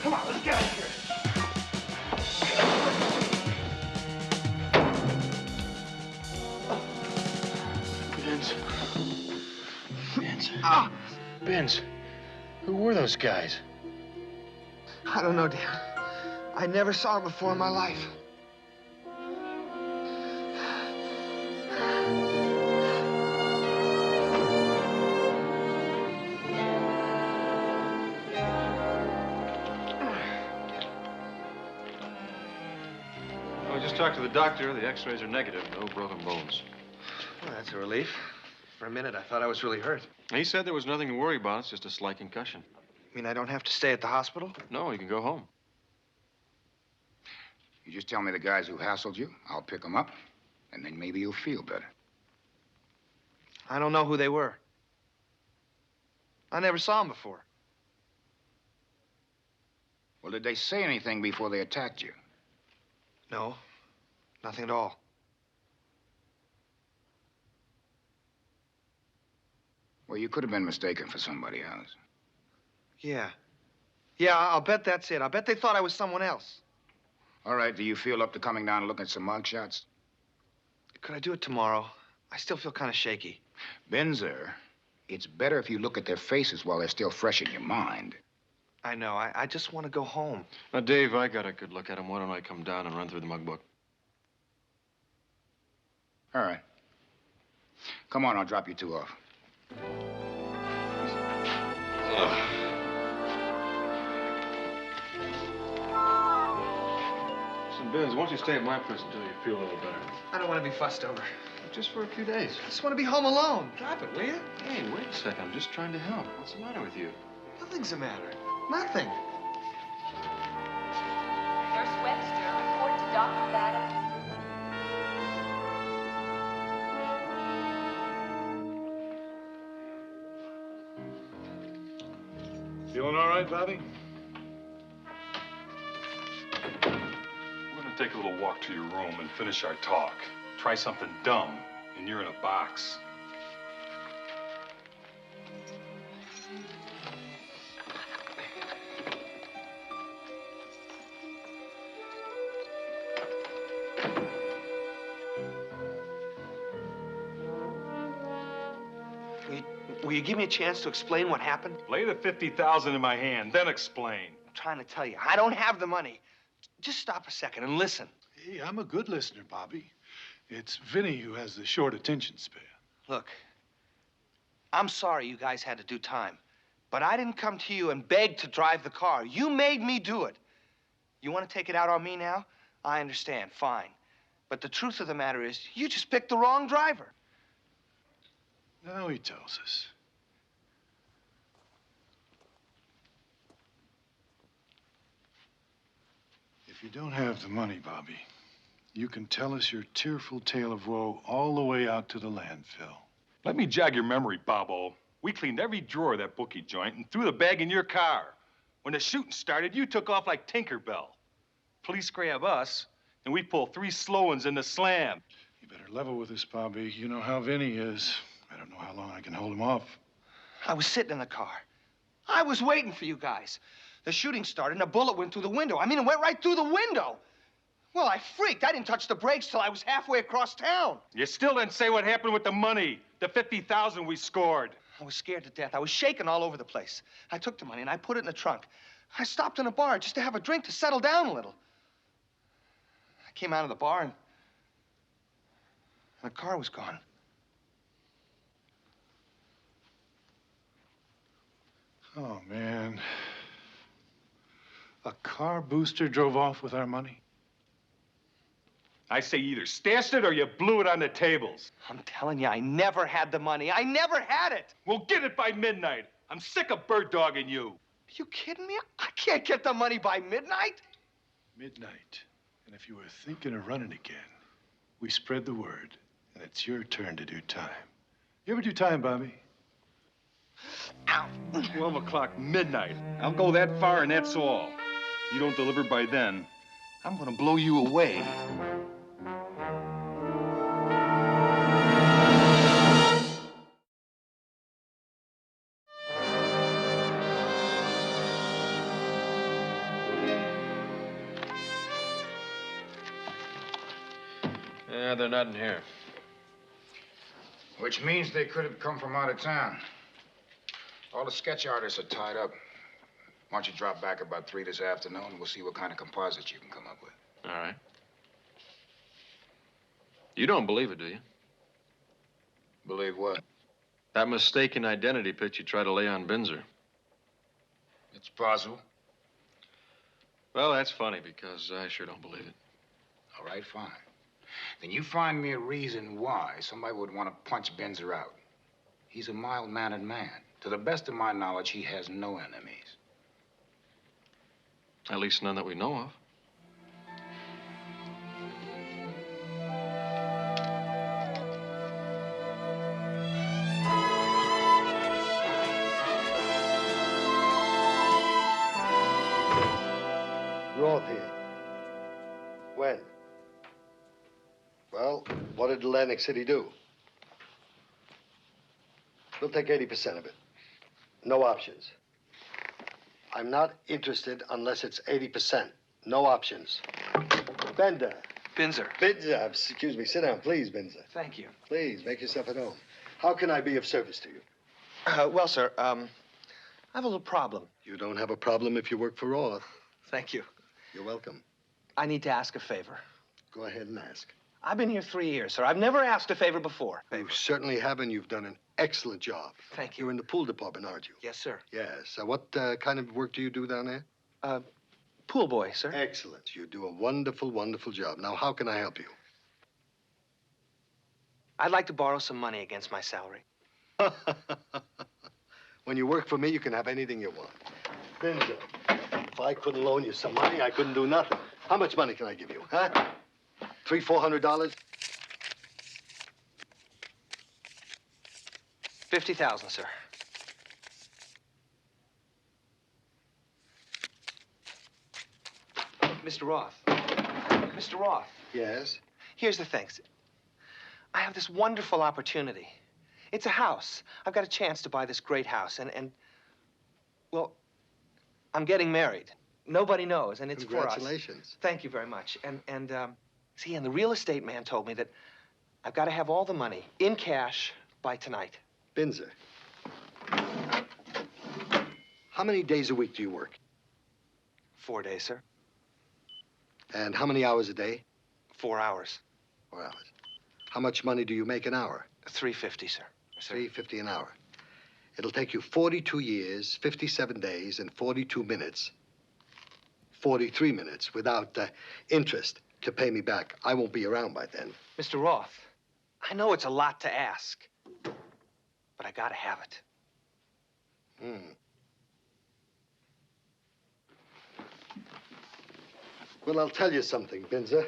Come on, let's get out of here. Vince, who were those guys? I don't know, Dan. I never saw him before in my life. I just talked to the doctor. The x-rays are negative. No broken bones. Well, that's a relief. For a minute, I thought I was really hurt. He said there was nothing to worry about. It's just a slight concussion. You mean I don't have to stay at the hospital? No, you can go home. You just tell me the guys who hassled you. I'll pick them up, and then maybe you'll feel better. I don't know who they were. I never saw them before. Well, did they say anything before they attacked you? No, nothing at all. Well, you could have been mistaken for somebody else. Yeah. Yeah, I'll bet that's it. I'll bet they thought I was someone else. All right, do you feel up to coming down and looking at some mug shots? Could I do it tomorrow? I still feel kind of shaky. Benzer, it's better if you look at their faces while they're still fresh in your mind. I know. I just want to go home. Now, Dave, I got a good look at him. Why don't I come down and run through the mug book? All right. Come on, I'll drop you two off. Listen, Benz, why don't you stay at my place until you feel a little better? I don't want to be fussed over. Just for a few days. I just want to be home alone. Drop it, will you? Hey, wait a second. I'm just trying to help. What's the matter with you? Nothing's the matter. Nothing. Nurse Webster, report to Dr. Adams. Feeling all right, Bobby? We're gonna take a little walk to your room and finish our talk. Try something dumb, and you're in a box. Will you give me a chance to explain what happened? Lay the $50,000 in my hand, then explain. I'm trying to tell you. I don't have the money. Just stop a second and listen. Hey, I'm a good listener, Bobby. It's Vinny who has the short attention span. Look, I'm sorry you guys had to do time, but I didn't come to you and beg to drive the car. You made me do it. You want to take it out on me now? I understand, fine. But the truth of the matter is, you just picked the wrong driver. Now he tells us. If you don't have the money, Bobby, you can tell us your tearful tale of woe all the way out to the landfill. Let me jog your memory, Bobo. We cleaned every drawer of that bookie joint and threw the bag in your car. When the shooting started, you took off like Tinkerbell. Police grab us, and we pull 3 slow ones in the slam. You better level with us, Bobby. You know how Vinny is. I don't know how long I can hold him off. I was sitting in the car. I was waiting for you guys. The shooting started and a bullet went through the window. I mean, it went right through the window. Well, I freaked. I didn't touch the brakes till I was halfway across town. You still didn't say what happened with the money, the $50,000 we scored. I was scared to death. I was shaking all over the place. I took the money and I put it in the trunk. I stopped in a bar just to have a drink to settle down a little. I came out of the bar and the car was gone. Oh, man. A car booster drove off with our money? I say you either stashed it or you blew it on the tables. I'm telling you, I never had the money. I never had it. We'll get it by midnight. I'm sick of bird dogging you. Are you kidding me? I can't get the money by midnight. Midnight. And if you were thinking of running again, we spread the word, and it's your turn to do time. You ever do time, Bobby? 12 o'clock midnight. I'll go that far, and that's all. You don't deliver by then, I'm gonna blow you away. Yeah, they're not in here. Which means they could have come from out of town. All the sketch artists are tied up. Why don't you drop back about 3 this afternoon, and we'll see what kind of composites you can come up with. All right. You don't believe it, do you? Believe what? That mistaken identity pitch you tried to lay on Binzer. It's possible. Well, that's funny, because I sure don't believe it. All right, fine. Then you find me a reason why somebody would want to punch Binzer out. He's a mild-mannered man. To the best of my knowledge, he has no enemies. At least none that we know of. Roth here. When? Well, what did Atlantic City do? We'll take 80% of it. No options. I'm not interested unless it's 80%. No options. Bender. Binzer. Binzer. Excuse me. Sit down, please, Binzer. Thank you. Please, make yourself at home. How can I be of service to you? Well, sir, I have a little problem. You don't have a problem if you work for Roth. Thank you. You're welcome. I need to ask a favor. Go ahead and ask. I've been here 3 years, sir. I've never asked a favor before. You certainly have, and you've done an excellent job. Thank you. You're in the pool department, aren't you? Yes, sir. Yes. What kind of work do you do down there? Pool boy, sir. Excellent. You do a wonderful, wonderful job. Now, how can I help you? I'd like to borrow some money against my salary. When you work for me, you can have anything you want. Binzer, if I couldn't loan you some money, I couldn't do nothing. How much money can I give you, huh? $300-400? 50,000, sir. Mr. Roth. Mr. Roth. Yes? Here's the thing. I have this wonderful opportunity. It's a house. I've got a chance to buy this great house, and well, I'm getting married. Nobody knows, and it's for us. Congratulations. Thank you very much. And see, and the real estate man told me that I've got to have all the money in cash by tonight. Binzer, how many days a week do you work? 4 days, sir. And how many hours a day? 4 hours. 4 hours. How much money do you make an hour? $3.50, sir. $3.50 an hour. It'll take you 42 years, 57 days, and 42 minutes. 43 minutes without interest to pay me back. I won't be around by then. Mr. Roth, I know it's a lot to ask, but I gotta have it. Well, I'll tell you something, Binzer.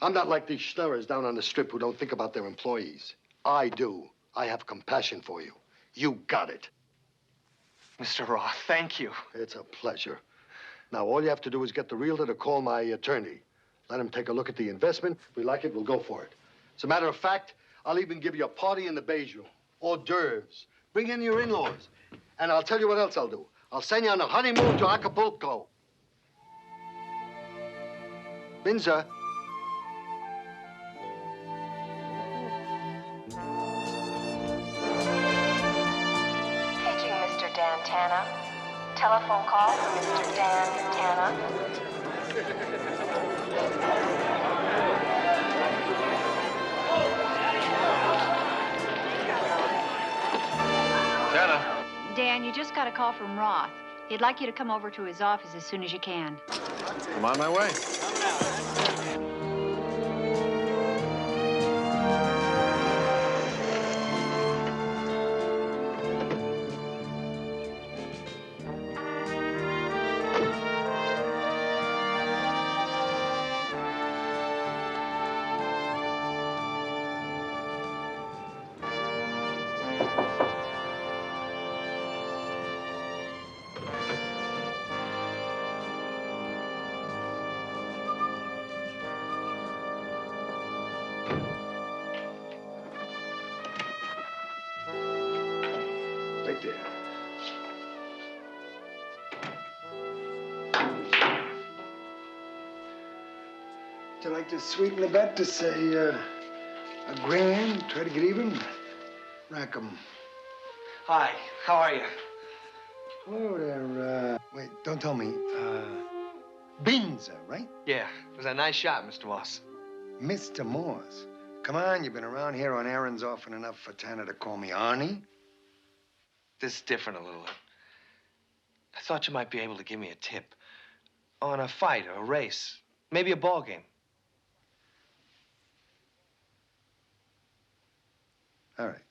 I'm not like these schnurrers down on the strip who don't think about their employees. I do. I have compassion for you. You got it. Mr. Roth, thank you. It's a pleasure. Now, all you have to do is get the realtor to call my attorney. Let him take a look at the investment. If we like it, we'll go for it. As a matter of fact, I'll even give you a party in the beige room. Hors d'oeuvres. Bring in your in-laws. And I'll tell you what else I'll do. I'll send you on a honeymoon to Acapulco. Binzer. Paging Mr. Dan Tana. Telephone call for Mr. Dan Tana. Tana. Dan, you just got a call from Roth. He'd like you to come over to his office as soon as you can. I'm on my way. Would you like to sweeten the bet to say $1 grand, try to get even? Rack 'em. Hi, how are you? Hello there, wait, don't tell me. Binza, right? Yeah, it was a nice shot, Mr. Moss. Mr. Morse. Come on, you've been around here on errands often enough for Tanner to call me Arnie. This is different a little. I thought you might be able to give me a tip on a fight or a race, maybe a ball game. All right.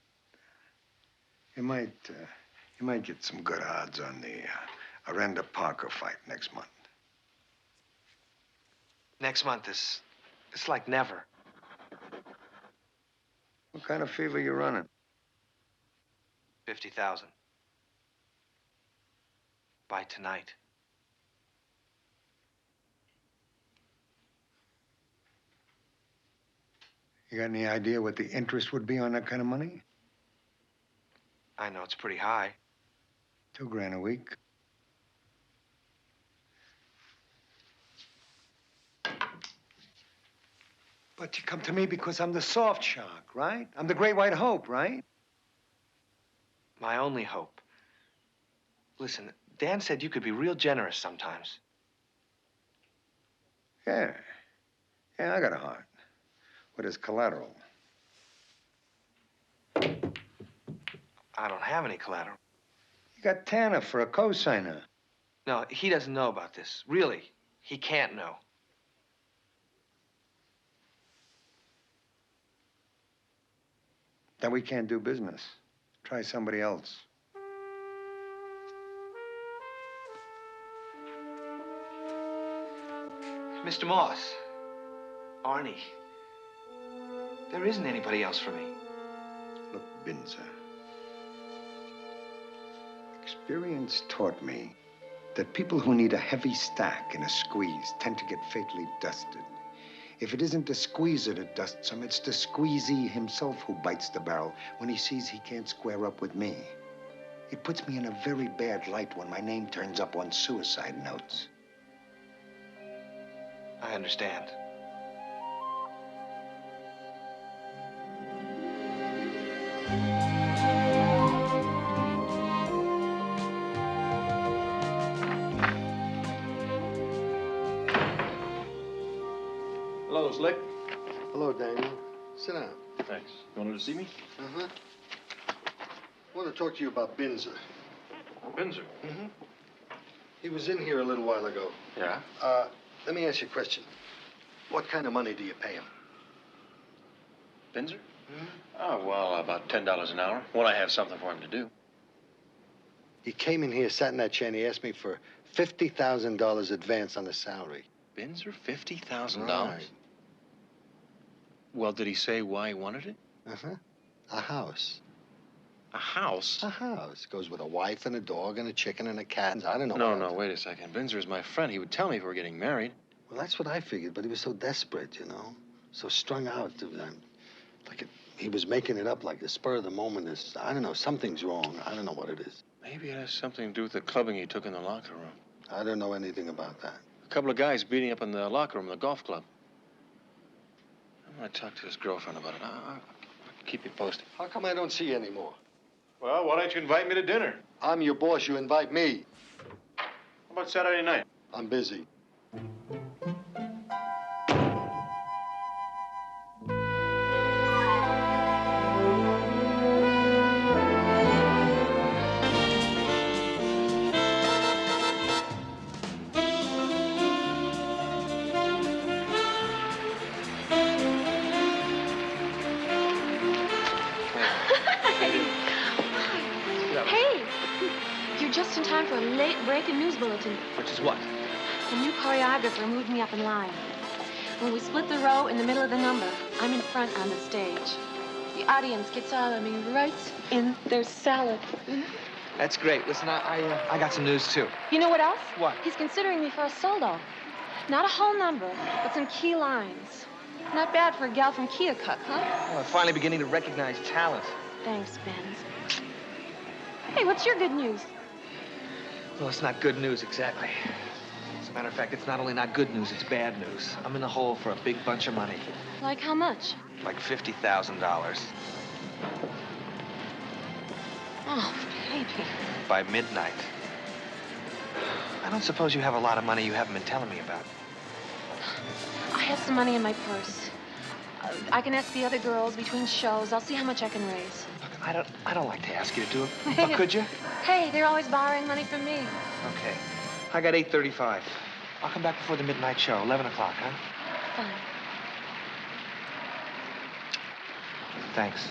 You might get some good odds on the Arenda Parker fight next month. Next month is, it's like never. What kind of fever you running? 50,000. By tonight. You got any idea what the interest would be on that kind of money? I know it's pretty high. $2 grand a week. But you come to me because I'm the soft shark, right? I'm the great white hope, right? My only hope. Listen, Dan said you could be real generous sometimes. Yeah. Yeah, I got a heart. What is collateral? I don't have any collateral. You got Tanner for a cosigner. No, he doesn't know about this. Really, he can't know. Then we can't do business. Try somebody else. Mr. Moss, Arnie, there isn't anybody else for me. Look, Binza. Experience taught me that people who need a heavy stack in a squeeze tend to get fatally dusted. If it isn't the squeezer that dusts him, it's the squeezee himself who bites the barrel when he sees he can't square up with me. It puts me in a very bad light when my name turns up on suicide notes. I understand. Hello, Slick. Hello, Daniel. Sit down. Thanks. You wanted to see me? Uh-huh. I want to talk to you about Binza. Binzer? Mm-hmm. He was in here a little while ago. Yeah? Let me ask you a question. What kind of money do you pay him? Binzer? Oh, well, about $10 an hour when I have something for him to do. He came in here, sat in that chair, and he asked me for $50,000 advance on the salary. Binzer, $50,000? Right. Well, did he say why he wanted it? Uh-huh. A house. A house? A house. Goes with a wife and a dog and a chicken and a cat. I don't know. No, wait a second. Binzer is my friend. He would tell me if we were getting married. Well, that's what I figured, but he was so desperate, you know? So strung out. He was making it up like the spur of the moment is, I don't know, something's wrong. I don't know what it is. Maybe it has something to do with the clubbing he took in the locker room. I don't know anything about that. A couple of guys beating up in the locker room of the golf club. I'm going to talk to his girlfriend about it. I'll keep you posted. How come I don't see you anymore? Well, why don't you invite me to dinner? I'm your boss. You invite me. How about Saturday night? I'm busy. Hey, you're just in time for a late breaking news bulletin. Which is what? The new choreographer moved me up in line. When we split the row in the middle of the number, I'm in front on the stage. The audience gets all of me right in their salad. That's great. Listen, I got some news, too. You know what else? What? He's considering me for a solo. Not a whole number, but some key lines. Not bad for a gal from Keokuk, huh? Well, I'm finally beginning to recognize talent. Thanks, Benz. Hey, what's your good news? Well, it's not good news exactly. As a matter of fact, it's not only not good news, it's bad news. I'm in the hole for a big bunch of money. Like how much? Like $50,000. Oh, baby. By midnight. I don't suppose you have a lot of money you haven't been telling me about. I have some money in my purse. I can ask the other girls between shows. I'll see how much I can raise. Look, I don't like to ask you to do it, but could you? Hey, they're always borrowing money from me. Okay. I got $8.35. I'll come back before the midnight show, 11 o'clock, huh? Fine. Thanks.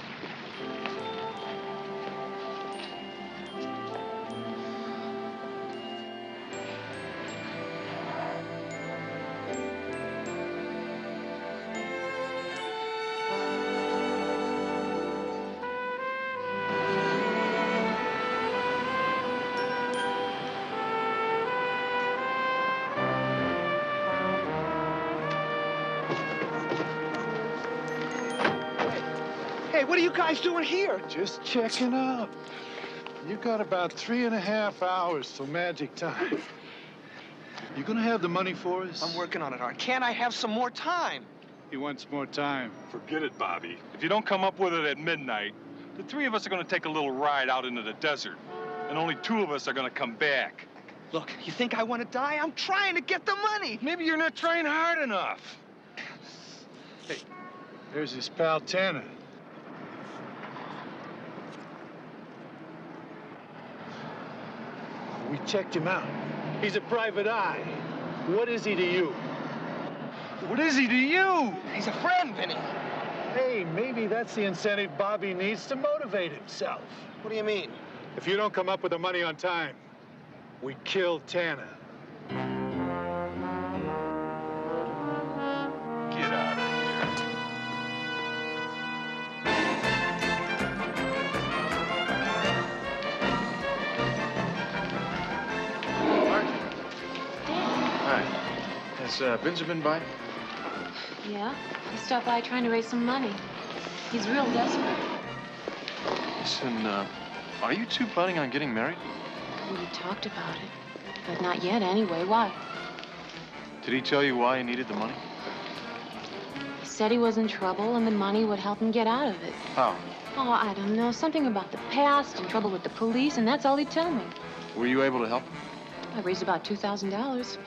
Hey, what are you guys doing here? Just checking up. You got about 3.5 hours till magic time. You gonna have the money for us? I'm working on it, Art. Can't I have some more time? He wants more time. Forget it, Bobby. If you don't come up with it at midnight, the three of us are going to take a little ride out into the desert, and only 2 of us are going to come back. Look, you think I want to die? I'm trying to get the money. Maybe you're not trying hard enough. Hey, there's his pal Tanner. We checked him out. He's a private eye. What is he to you? What is he to you? He's a friend, Vinny. Hey, maybe that's the incentive Bobby needs to motivate himself. What do you mean? If you don't come up with the money on time, we kill Tanner. Get out of here. Hi. Has Binzer been by? Yeah? He stopped by trying to raise some money. He's real desperate. Listen, are you two planning on getting married? We talked about it. But not yet, anyway. Why? Did he tell you why he needed the money? He said he was in trouble and the money would help him get out of it. How? Oh, I don't know. Something about the past and trouble with the police, and that's all he'd tell me. Were you able to help him? I raised about $2,000.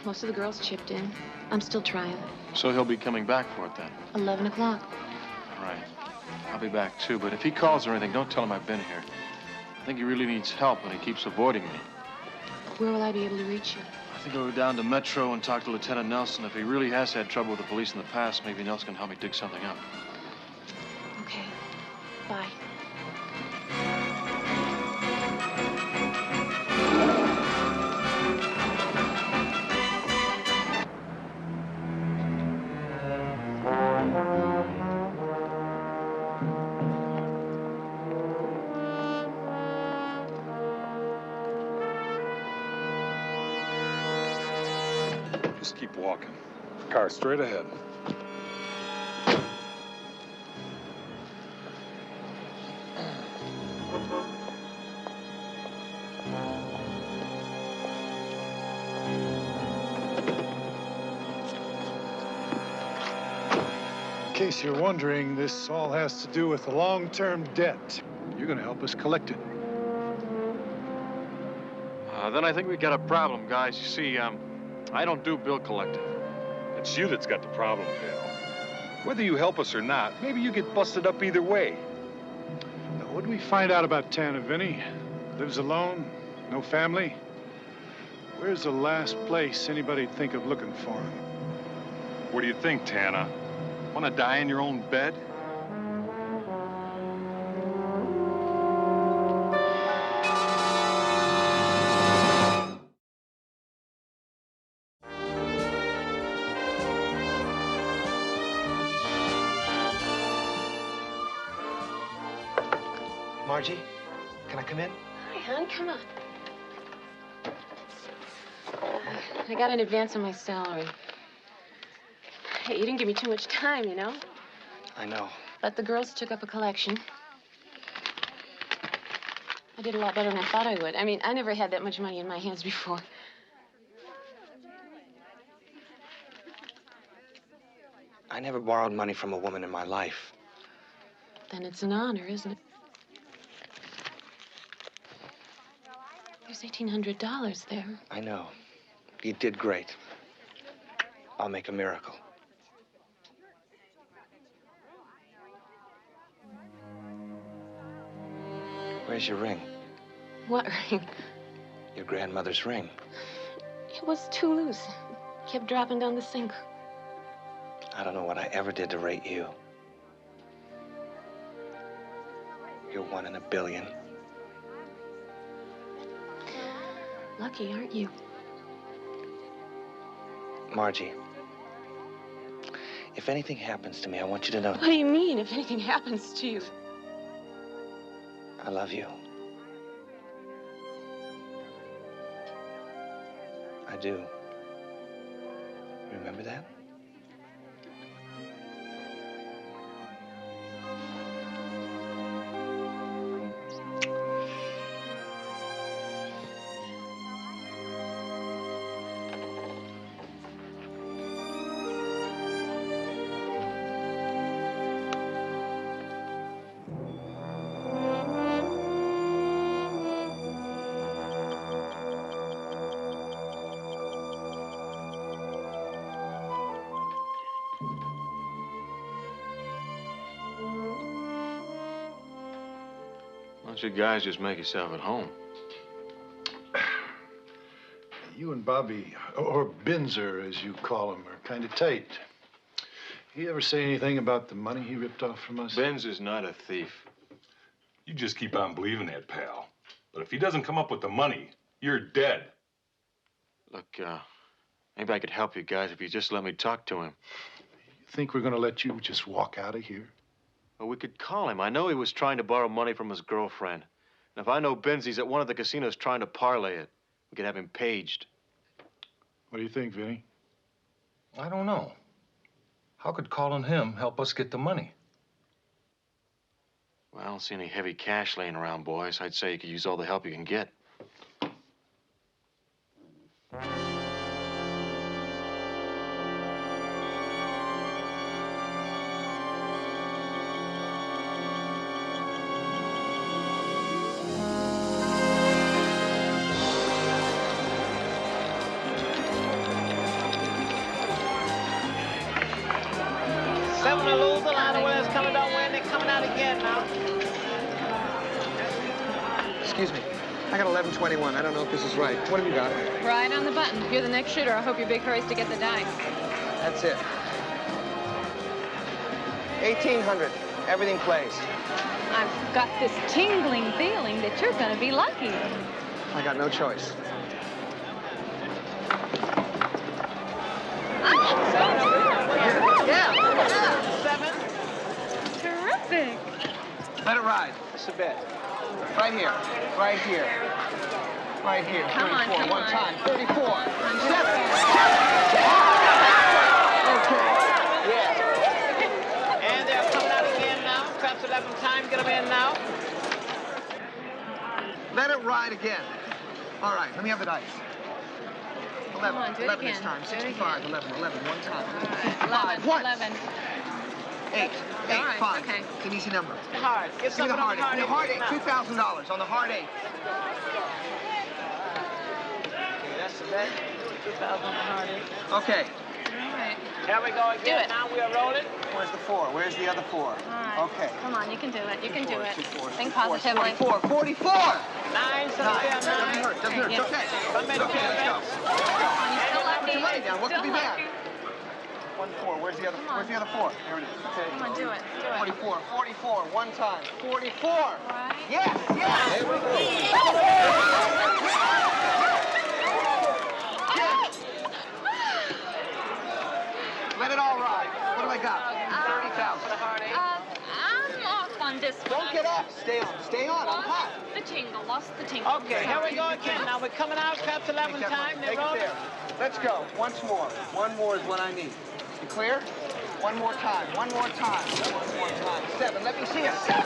Most of the girls chipped in. I'm still trying. So he'll be coming back for it then? 11 o'clock. Right. I'll be back too, but if he calls or anything, don't tell him I've been here. I think he really needs help and he keeps avoiding me. Where will I be able to reach you? I think I'll go down to Metro and talk to Lieutenant Nelson. If he really has had trouble with the police in the past, maybe Nelson can help me dig something up. Okay. Bye. Just keep walking. Car straight ahead. In case you're wondering, this all has to do with a long-term debt. You're gonna help us collect it. Then I think we got a problem, guys. You see, I don't do bill collecting. It's you that's got the problem, pal. Whether you help us or not, maybe you get busted up either way. Now, what did we find out about Tanner, Vinny? Lives alone, no family. Where's the last place anybody'd think of looking for him? What do you think, Tanner? Want to die in your own bed? Margie, can I come in? Hi, hon. Come on. I got an advance on my salary. Hey, you didn't give me too much time, you know? I know. But the girls took up a collection. I did a lot better than I thought I would. I mean, I never had that much money in my hands before. I never borrowed money from a woman in my life. Then it's an honor, isn't it? There's $1,800 there. I know. You did great. I'll make a miracle. Where's your ring? What ring? Your grandmother's ring. It was too loose. Kept dropping down the sink. I don't know what I ever did to rate you. You're 1 in a billion. Lucky, aren't you? Margie, if anything happens to me, I want you to know What do you mean, if anything happens to you? I love you. I do. Remember that? Why don't you guys just make yourself at home? You and Bobby, or Binzer, as you call him, are kind of tight. He ever say anything about the money he ripped off from us? Benz is not a thief. You just keep on believing that, pal. But if he doesn't come up with the money, you're dead. Look, maybe I could help you guys if you just let me talk to him. You think we're going to let you just walk out of here? Well, we could call him. I know he was trying to borrow money from his girlfriend. And if I know Benzi's at one of the casinos trying to parlay it, we could have him paged. What do you think, Vinny? I don't know. How could calling him help us get the money? Well, I don't see any heavy cash laying around, boys. I'd say you could use all the help you can get. Seven to lose, the line of winners coming, don't win. They're coming out again now. Excuse me. I got 1121. I don't know if this is right. What have you got? Right on the button. You're the next shooter. I hope your big hurry's to get the dice. That's it. 1800. Everything plays. I've got this tingling feeling that you're going to be lucky. I got no choice. Seven. Terrific. Let it ride. It's a bet. Right here. Right here. Right here. Come on, 34. come One on. time. 34. 7. And they're coming out again now. Perhaps 11 times. Get them in now. Let it ride again. All right. Let me have the dice. 11. Come on, do it 11 this again. time. Do it 65. 11. 11. One time. All right, 5. Once. 11. 8. 8. All right, 5. okay. It's an easy number. Hard. Get Give me something the on hard 8. Give me the hard 8. now. $2,000 on the hard 8. Okay, that's the bet. 2,000 on the hard eight. Okay. All right. Here we go again. Do it. Now we are rolling. Where's the 4? Where's the other 4? All right. Okay. Come on, you can do it. You can do it. 2 4s, Think 2 4s, positively. 44. 44. 9, 7, 9. Doesn't hurt. Doesn't hurt. It's okay. It's okay. Let's go. You still lucky. Put your money down. What could be Still bad? lucky. 1 4. Where's the other? Where's the other 4? There it is. Okay. Come on, do it. Do it. 44. 44. One time. 44. Right. Yes. Yes. Here we go. Let it all ride. What do I got? 30,000. I'm off on this one. Don't get up. Stay on. Stay on. I'm hot. The tingle. Lost the tingle. Okay, here we go again. Now we're coming out. Perhaps 11 times. They're Take it rolling. there. Let's go. Once more. One more is what I need. You clear? One more time. One more time. One more time. 7. Let me see it. 7.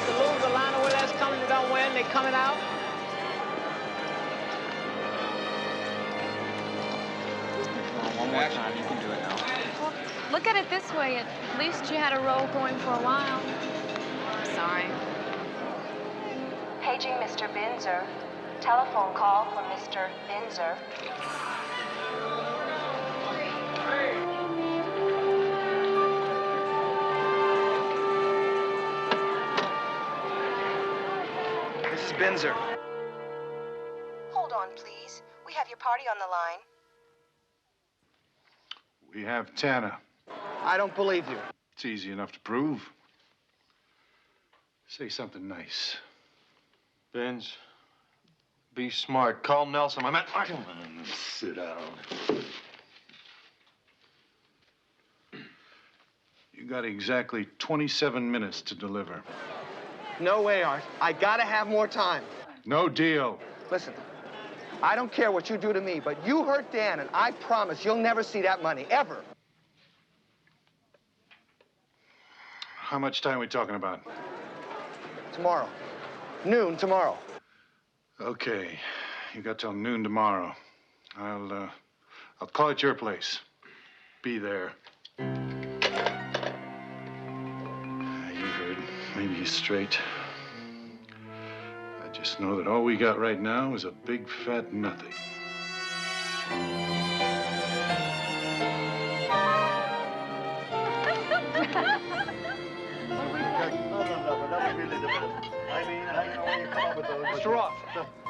The lose, the line of winners coming, they don't win. They're coming out. One more time. You can do it now. Well, look at it this way. At least you had a role going for a while. I'm sorry. Paging Mr. Binzer. Telephone call for Mr. Binzer. This is Binzer. Hold on, please. We have your party on the line. We have Tana. I don't believe you. It's easy enough to prove. Say something nice. Benz, be smart. Call Nelson. I meant. Come on, sit down. You got exactly 27 minutes to deliver. No way, Art. I gotta have more time. No deal. Listen, I don't care what you do to me, but you hurt Dan, and I promise you'll never see that money, ever. How much time are we talking about? Tomorrow. Noon tomorrow. Okay. You got till noon tomorrow. I'll call at your place. Be there. You heard. Maybe he's straight. I just know that all we got right now is a big fat nothing. Mr. Roth.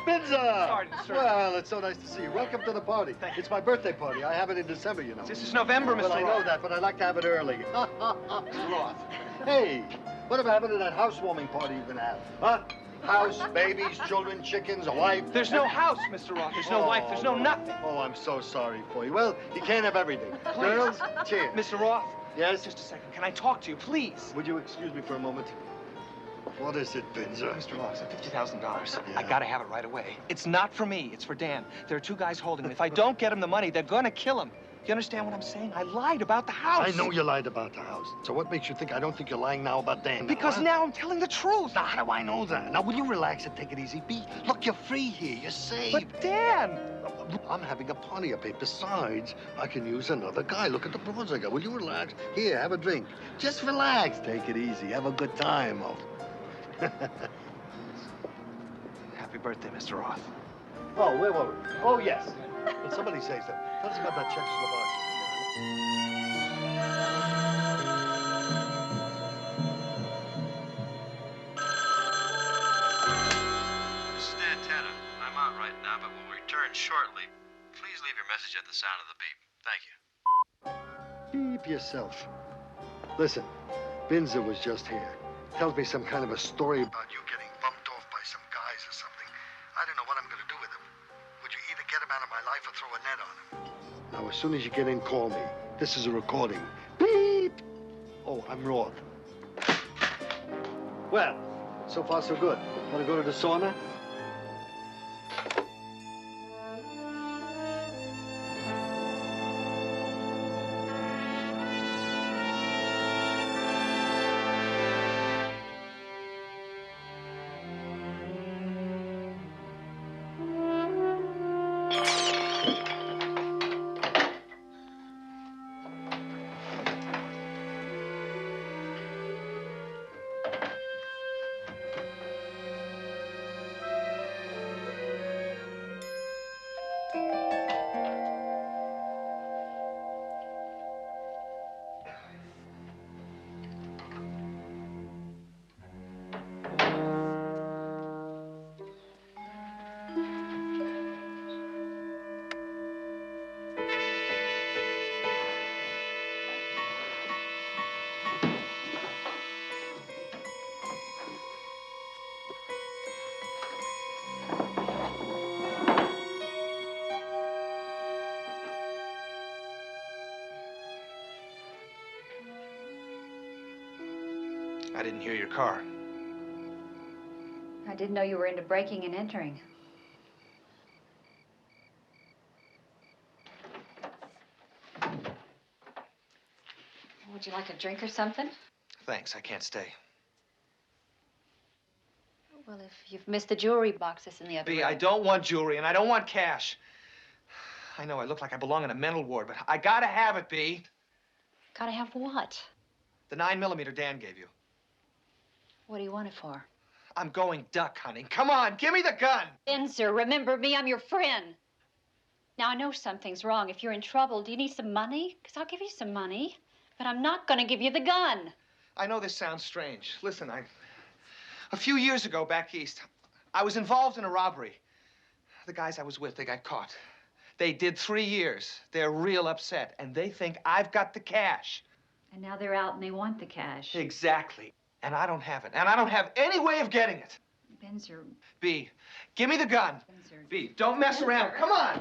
Binzer! Sir. Well, it's so nice to see you. Welcome to the party. It's my birthday party. I have it in December, you know. This is November, Mr. Well, I know Roth. that, but I'd like to have it early. Mr. Roth. Hey, whatever happened to that housewarming party you're gonna have? Huh? House, babies, children, chickens, a wife. There's no house, Mr. Roth. There's no wife. There's no nothing. Oh, I'm so sorry for you. Well, you can't have everything. Girls, cheers. Mr. Roth. Yes? Just a second. Can I talk to you, please? Would you excuse me for a moment? What is it, Binzer? Mr. Roth, it's $50,000. I gotta have it right away. It's not for me. It's for Dan. There are two guys holding it. If I don't get him the money, they're gonna kill him. You understand what I'm saying? I lied about the house. I know you lied about the house. So what makes you think I don't think you're lying now about Dan? Because now I'm telling the truth. Now, how do I know that? Now, will you relax and take it easy, B? Look, you're free here. You're safe. But Dan! I'm having a party up here. Besides, I can use another guy. Look at the bronze I got. Will you relax? Here, have a drink. Just relax. Take it easy. Have a good time. Happy birthday, Mr. Roth. Oh, where were we? Oh, yes. Did somebody say so? Tell us about that Czechoslovakia. This is Dan Tana. I'm out right now, but will return shortly. Please leave your message at the sound of the beep. Thank you. Beep yourself. Listen, Binzer was just here. Tells me some kind of a story about you getting bumped off by some guys or something. I don't know what I'm going to do with him. Would you either get him out of my life or throw a net on him? Now, as soon as you get in, call me. This is a recording. Beep! Oh, I'm Roth. Well, so far so good. Want to go to the sauna? I didn't hear your car. I didn't know you were into breaking and entering. Would you like a drink or something? Thanks, I can't stay. Well, if you've missed the jewelry box that's in the other B, room. I don't want jewelry and I don't want cash. I know I look like I belong in a mental ward, but I gotta have it, B. Gotta have what? The 9mm Dan gave you. What do you want it for? I'm going duck hunting. Come on, give me the gun. Spencer, remember me, I'm your friend. Now, I know something's wrong. If you're in trouble, do you need some money? Because I'll give you some money, but I'm not gonna give you the gun. I know this sounds strange. Listen, a few years ago back east, I was involved in a robbery. The guys I was with, they got caught. They did 3 years. They're real upset, and they think I've got the cash. And now they're out and they want the cash. Exactly. And I don't have it. And I don't have any way of getting it. Spencer. B, give me the gun. Spencer. B, don't mess around. Come on.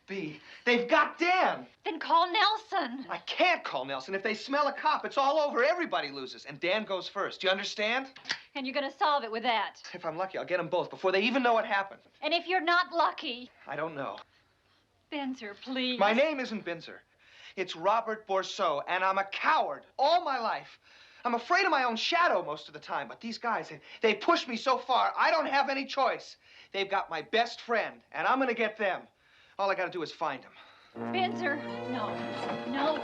B, they've got Dan. Then call Nelson. I can't call Nelson. If they smell a cop, it's all over. Everybody loses. And Dan goes first. Do you understand? And you're gonna solve it with that. If I'm lucky, I'll get them both before they even know what happened. And if you're not lucky. I don't know. Spencer, please. My name isn't Binzer. It's Robert Bourseau, and I'm a coward all my life. I'm afraid of my own shadow most of the time, but these guys, they push me so far, I don't have any choice. They've got my best friend, and I'm gonna get them. All I gotta do is find him. Spencer, no, no.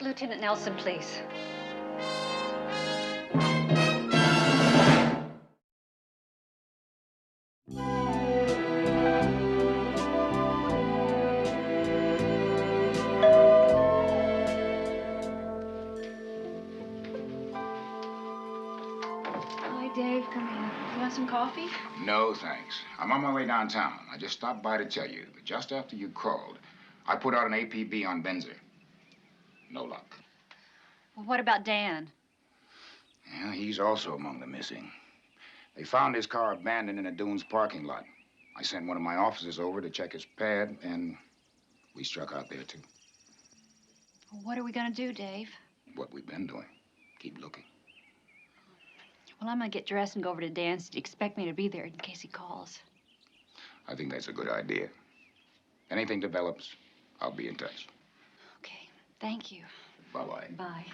Lieutenant Nelson, please. Some coffee? No, thanks. I'm on my way downtown. I just stopped by to tell you that just after you called, I put out an APB on Binzer. No luck. Well, what about Dan? Yeah, he's also among the missing. They found his car abandoned in a Dunes parking lot. I sent one of my officers over to check his pad, and we struck out there, too. Well, what are we gonna do, Dave? What we've been doing. Keep looking. Well, I'm gonna get dressed and go over to Dan's. Expect me to be there in case he calls. I think that's a good idea. Anything develops, I'll be in touch. Okay, thank you. Bye-bye. Bye.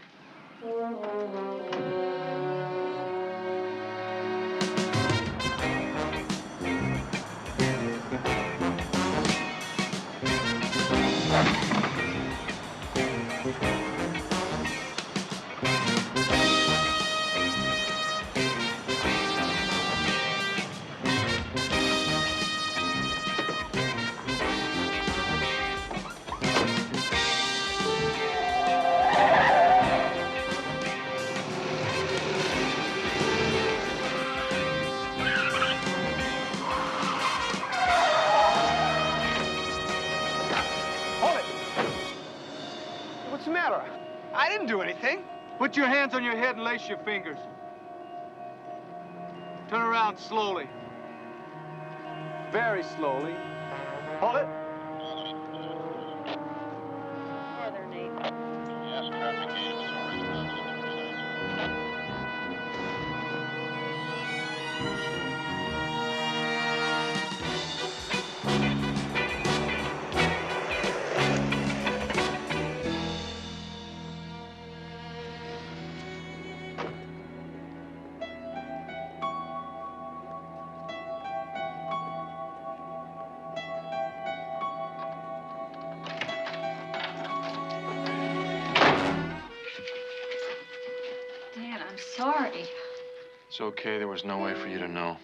I didn't do anything. Put your hands on your head and lace your fingers. Turn around slowly. Very slowly. Hold it. Further, Nate. Yes, traffic Sorry. It's okay. There was no way for you to know.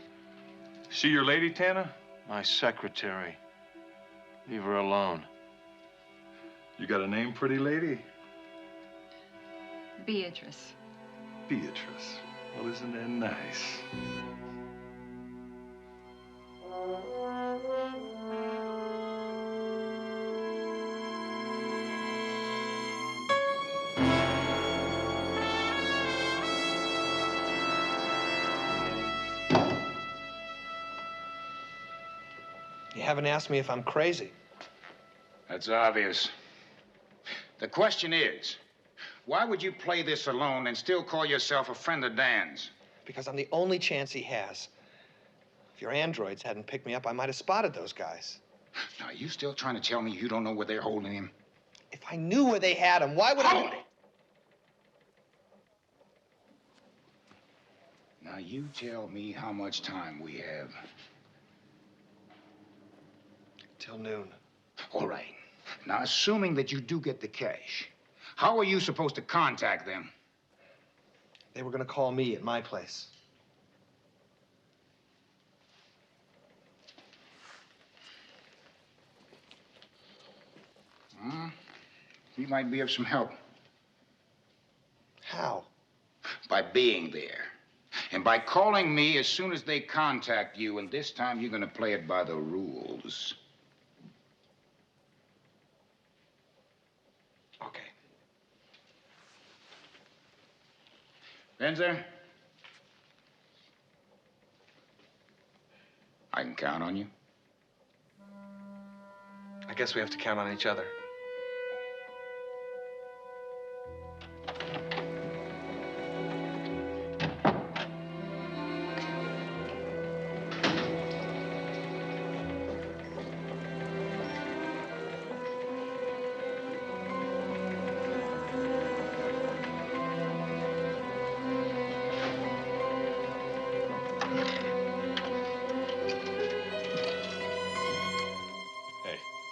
She your lady, Tana? My secretary. Leave her alone. You got a name, pretty lady? Beatrice. Beatrice. Well, isn't that nice? You haven't asked me if I'm crazy. That's obvious. The question is, why would you play this alone and still call yourself a friend of Dan's? Because I'm the only chance he has. If your androids hadn't picked me up, I might have spotted those guys. Now, are you still trying to tell me you don't know where they're holding him? I knew where they had him. Why would I? Now, you tell me how much time we have. Till noon. All right. Now, assuming that you do get the cash, how are you supposed to contact them? They were gonna call me at my place. He might be of some help. How? By being there. And by calling me as soon as they contact you, and this time you're gonna play it by the rules. Okay. Benzer? I can count on you? I guess we have to count on each other.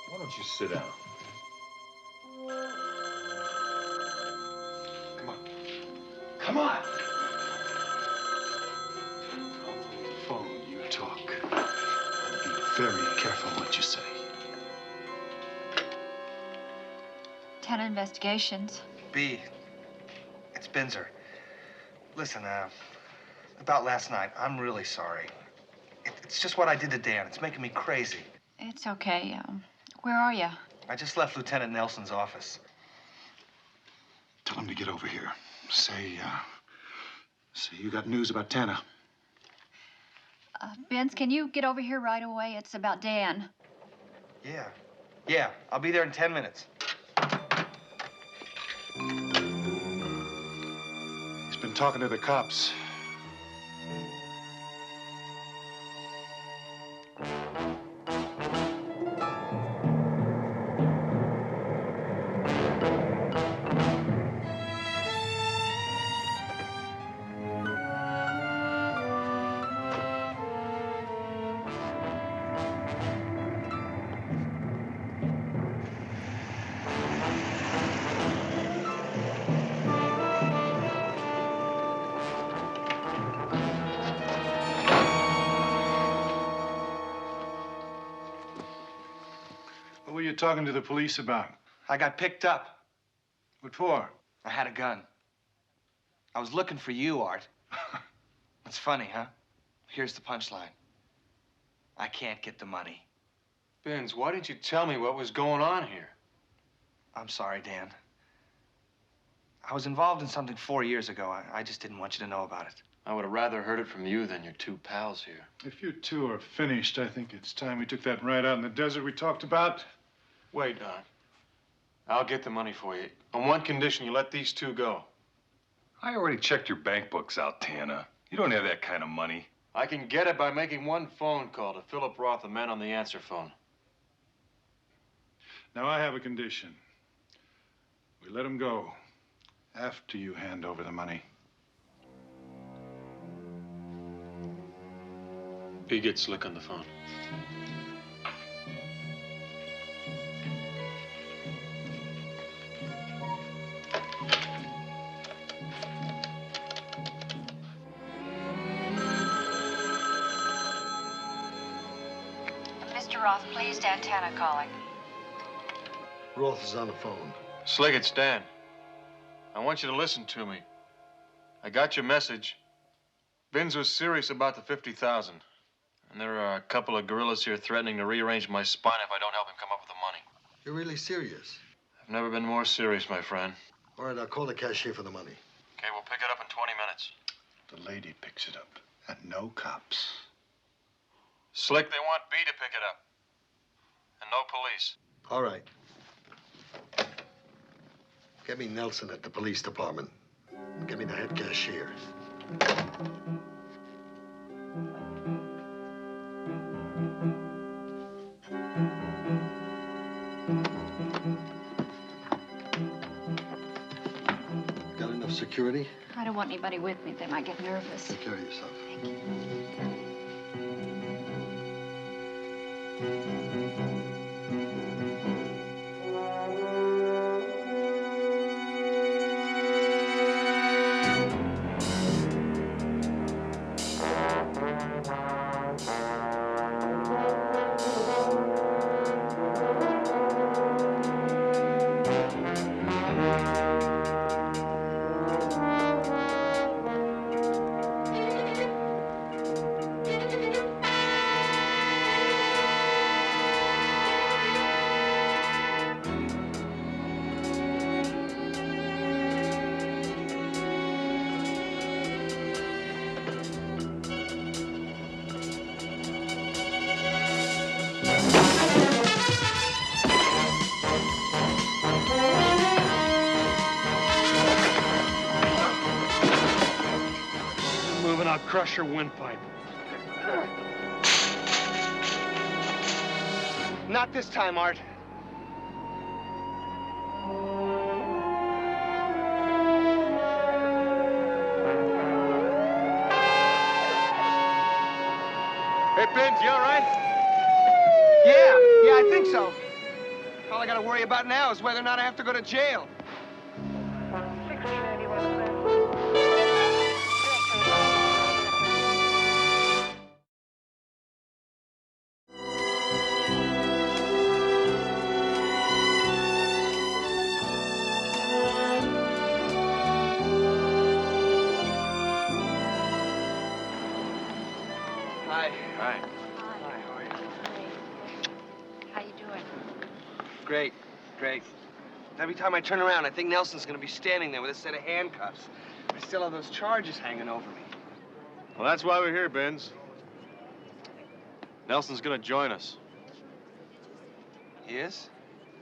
Why don't you sit down? Come on. Come on! On the phone, you talk. And be very careful what you say. Ten investigations. B, it's Binzer. Listen, about last night, I'm really sorry. It's just what I did to Dan. It's making me crazy. It's okay. Where are you? I just left Lieutenant Nelson's office. Tell him to get over here. Say you got news about Tana. Vince, can you get over here right away? It's about Dan. Yeah, I'll be there in 10 minutes. He's been talking to the cops. What were you talking to the police about? I got picked up. What for? I had a gun. I was looking for you, Art. It's funny, huh? Here's the punchline. I can't get the money. Benz, why didn't you tell me what was going on here? I'm sorry, Dan. I was involved in something 4 years ago. I just didn't want you to know about it. I would have rather heard it from you than your two pals here. If you two are finished, I think it's time we took that ride out in the desert we talked about. Wait, Don. I'll get the money for you. On one condition, you let these two go. I already checked your bank books out, Tana. You don't have that kind of money. I can get it by making one phone call to Philip Roth, the man on the answer phone. Now, I have a condition. We let him go after you hand over the money. B, get Slick on the phone. Mr. Roth, please, Dan Tana calling. Roth is on the phone. Slick, it's Dan. I want you to listen to me. I got your message. Vince was serious about the 50,000. And there are a couple of guerrillas here threatening to rearrange my spine if I don't help him come up with the money. You're really serious? I've never been more serious, my friend. All right, I'll call the cashier for the money. Okay, we'll pick it up in 20 minutes. The lady picks it up, and no cops. Slick, they want B to pick it up. And no police. All right. Get me Nelson at the police department. Get me the head cashier. security? I don't want anybody with me. They might get nervous. Take care of yourself. Thank you. I'll crush your windpipe. Not this time, Art. Hey, Benz, you all right? Yeah, I think so. All I gotta worry about now is whether or not I have to go to jail. Hi. Hi. Hi, how are you? How you doing? Great, great. Every time I turn around, I think Nelson's gonna be standing there with a set of handcuffs. I still have those charges hanging over me. Well, that's why we're here, Benz. Nelson's gonna join us. He is?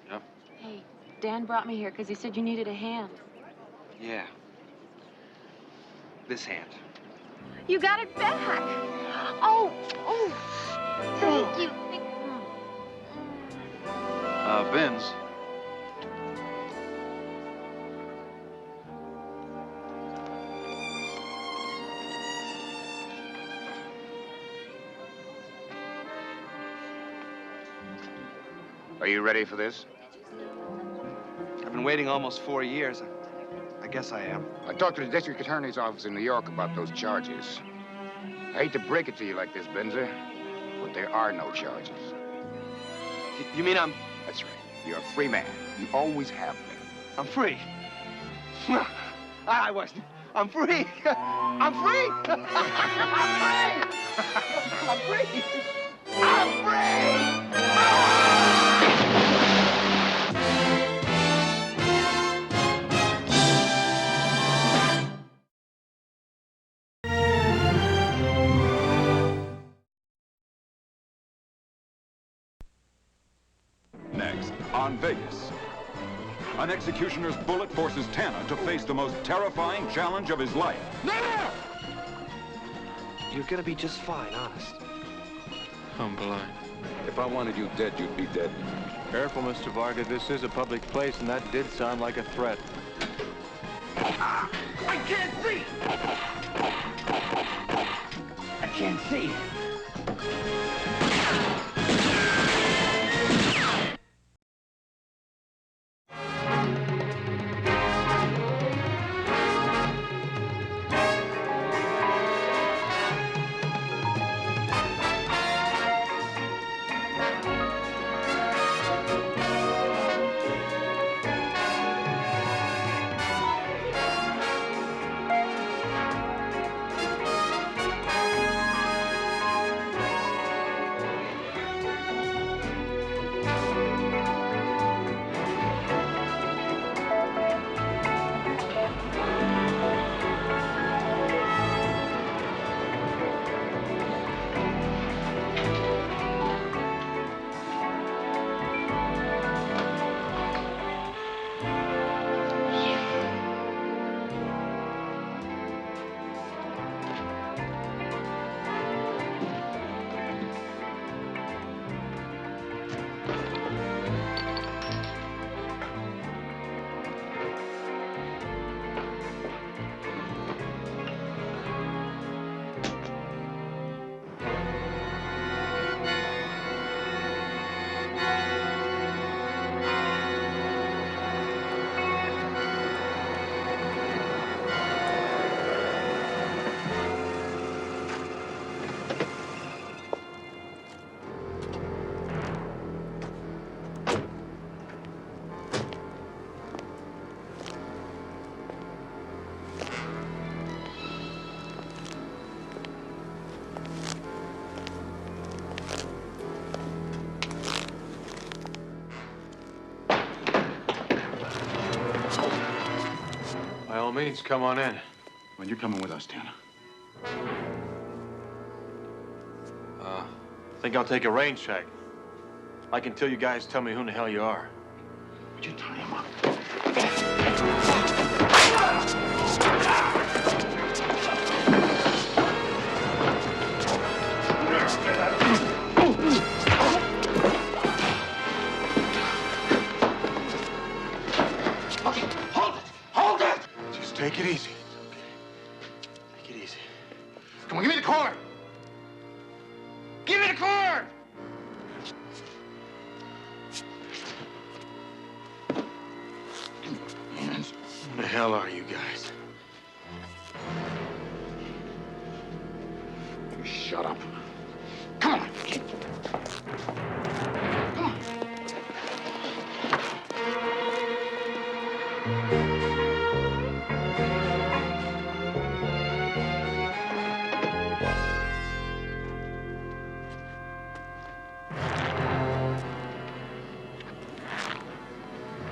Yep. Hey, Dan brought me here because he said you needed a hand. Yeah. This hand. You got it back. Oh, thank you. Benz. Are you ready for this? I've been waiting almost 4 years. I guess I am. I talked to the district attorney's office in New York about those charges. I hate to break it to you like this, Benzer, but there are no charges. You mean I'm... That's right. You're a free man. You always have been. I'm free. I wasn't. I'm free. I'm free. I'm free. I'm free. Next, on Vegas. An executioner's bullet forces Tana to face the most terrifying challenge of his life. No! You're gonna be just fine, honest. I'm blind. If I wanted you dead, you'd be dead. Careful, Mr. Varga. This is a public place, and that did sound like a threat. I can't see! I can't see. means, come on in. When you're coming with us, Tanner. I think I'll take a range check. Like until you guys tell me who in the hell you are. Would you tie him up? Hold it! Just take it easy. Okay. Take it easy. Come on, give me the cord! Give me the cord! Who the hell are you guys? Shut up. Come on. Come on.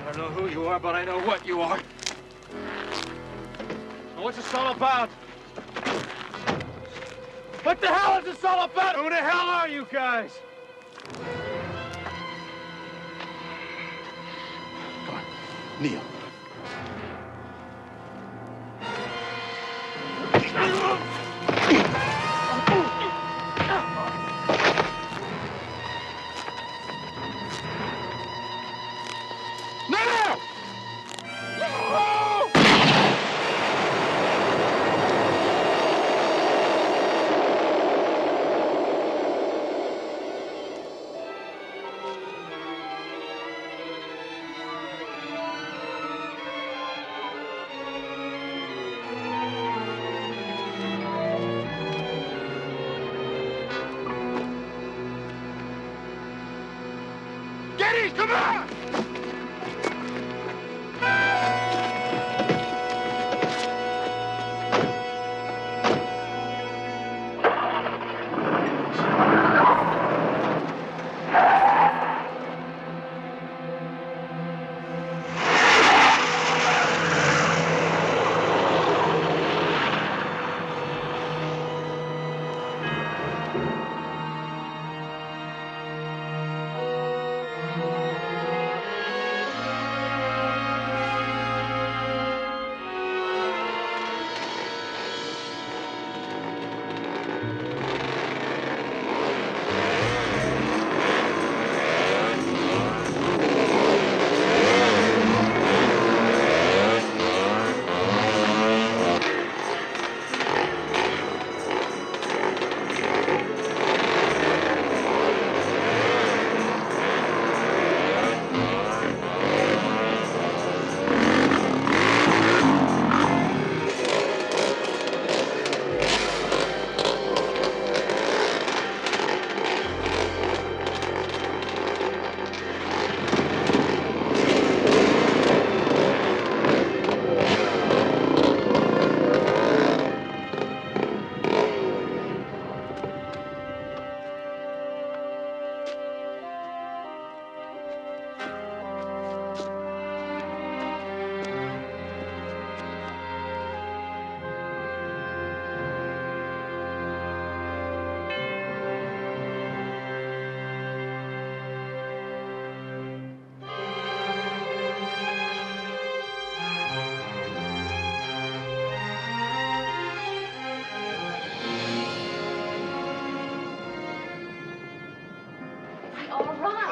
I don't know who you are, but I know what you are. Now, what's this all about? What the hell is this all about? Who the hell are you guys? Come on. Kneel. Geddes, come on!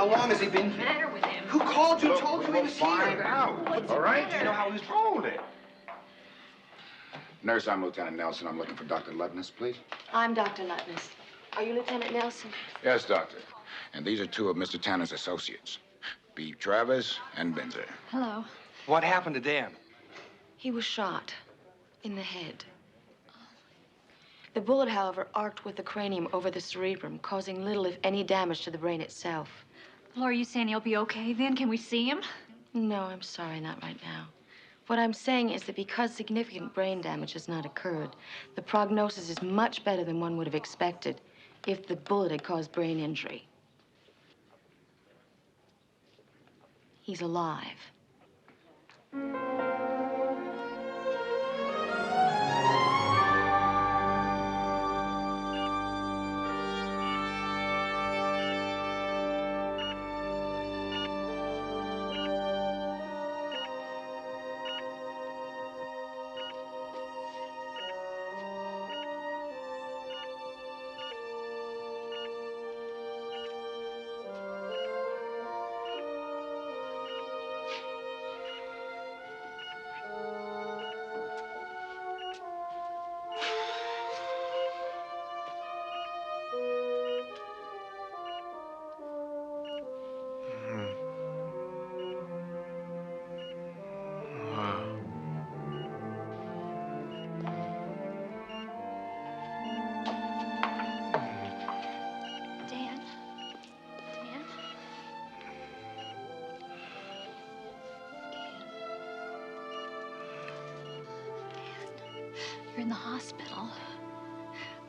How long has he been here? Matter with him? Who called you? Told you he was Find here? out. All right? Do you know how he's hold it? Nurse, I'm Lieutenant Nelson. I'm looking for Dr. Lutness, please. I'm Dr. Lutness. Are you Lieutenant Nelson? Yes, doctor. And these are two of Mr. Tanner's associates, B. Travers and Benzer. Hello. What happened to Dan? He was shot in the head. The bullet, however, arced with the cranium over the cerebrum, causing little, if any, damage to the brain itself. Well, are you saying he'll be okay then? Can we see him? No, I'm sorry, not right now. What I'm saying is that because significant brain damage has not occurred, the prognosis is much better than one would have expected if the bullet had caused brain injury. He's alive. the hospital.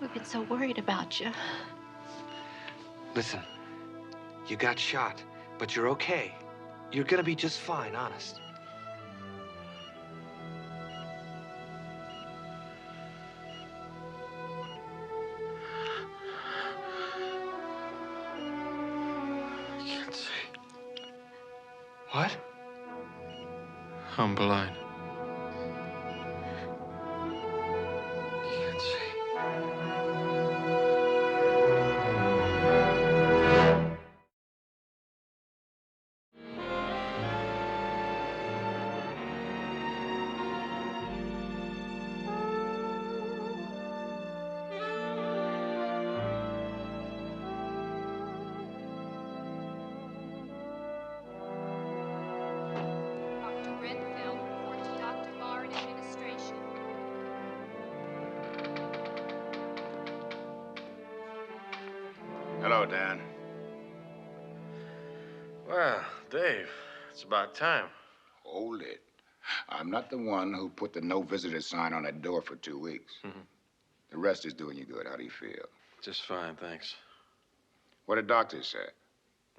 We've been so worried about you. Listen, you got shot, but you're okay. You're gonna be just fine, honest. I can't see. What? I'm blind. Can't see. Dr. Renfeld, report to Dr. Lahr in administration. Hello, Dan. Well, Dave, it's about time. Hold it. I'm not the one who put the no visitor sign on that door for 2 weeks. The rest is doing you good. How do you feel? Just fine, thanks. What did doctors say?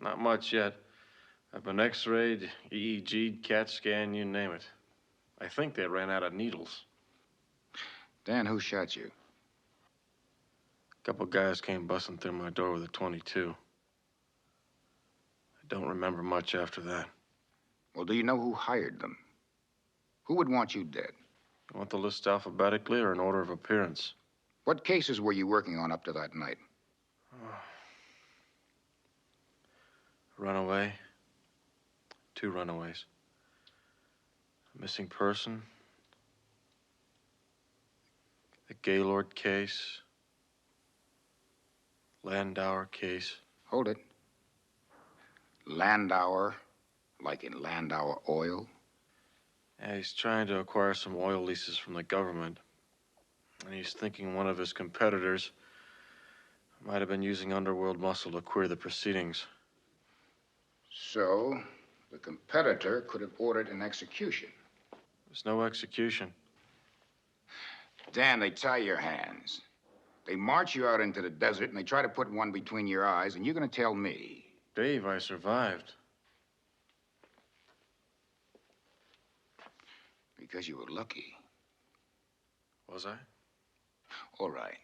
Not much yet. I've been x-rayed, EEG'd, CAT scan, you name it. I think they ran out of needles. Dan, who shot you? A couple guys came busting through my door with a .22. I don't remember much after that. Well, do you know who hired them? Who would want you dead? You want the list alphabetically or in order of appearance? What cases were you working on up to that night? Runaway. 2 runaways. A missing person. The Gaylord case. Landauer case. Hold it. Landauer, like in Landauer Oil? Yeah, he's trying to acquire some oil leases from the government. And he's thinking one of his competitors might have been using underworld muscle to queer the proceedings. So, the competitor could have ordered an execution. There's no execution. Dan, they tie your hands. They march you out into the desert and they try to put one between your eyes, and you're gonna tell me. Dave, I survived. Because you were lucky. Was I? All right.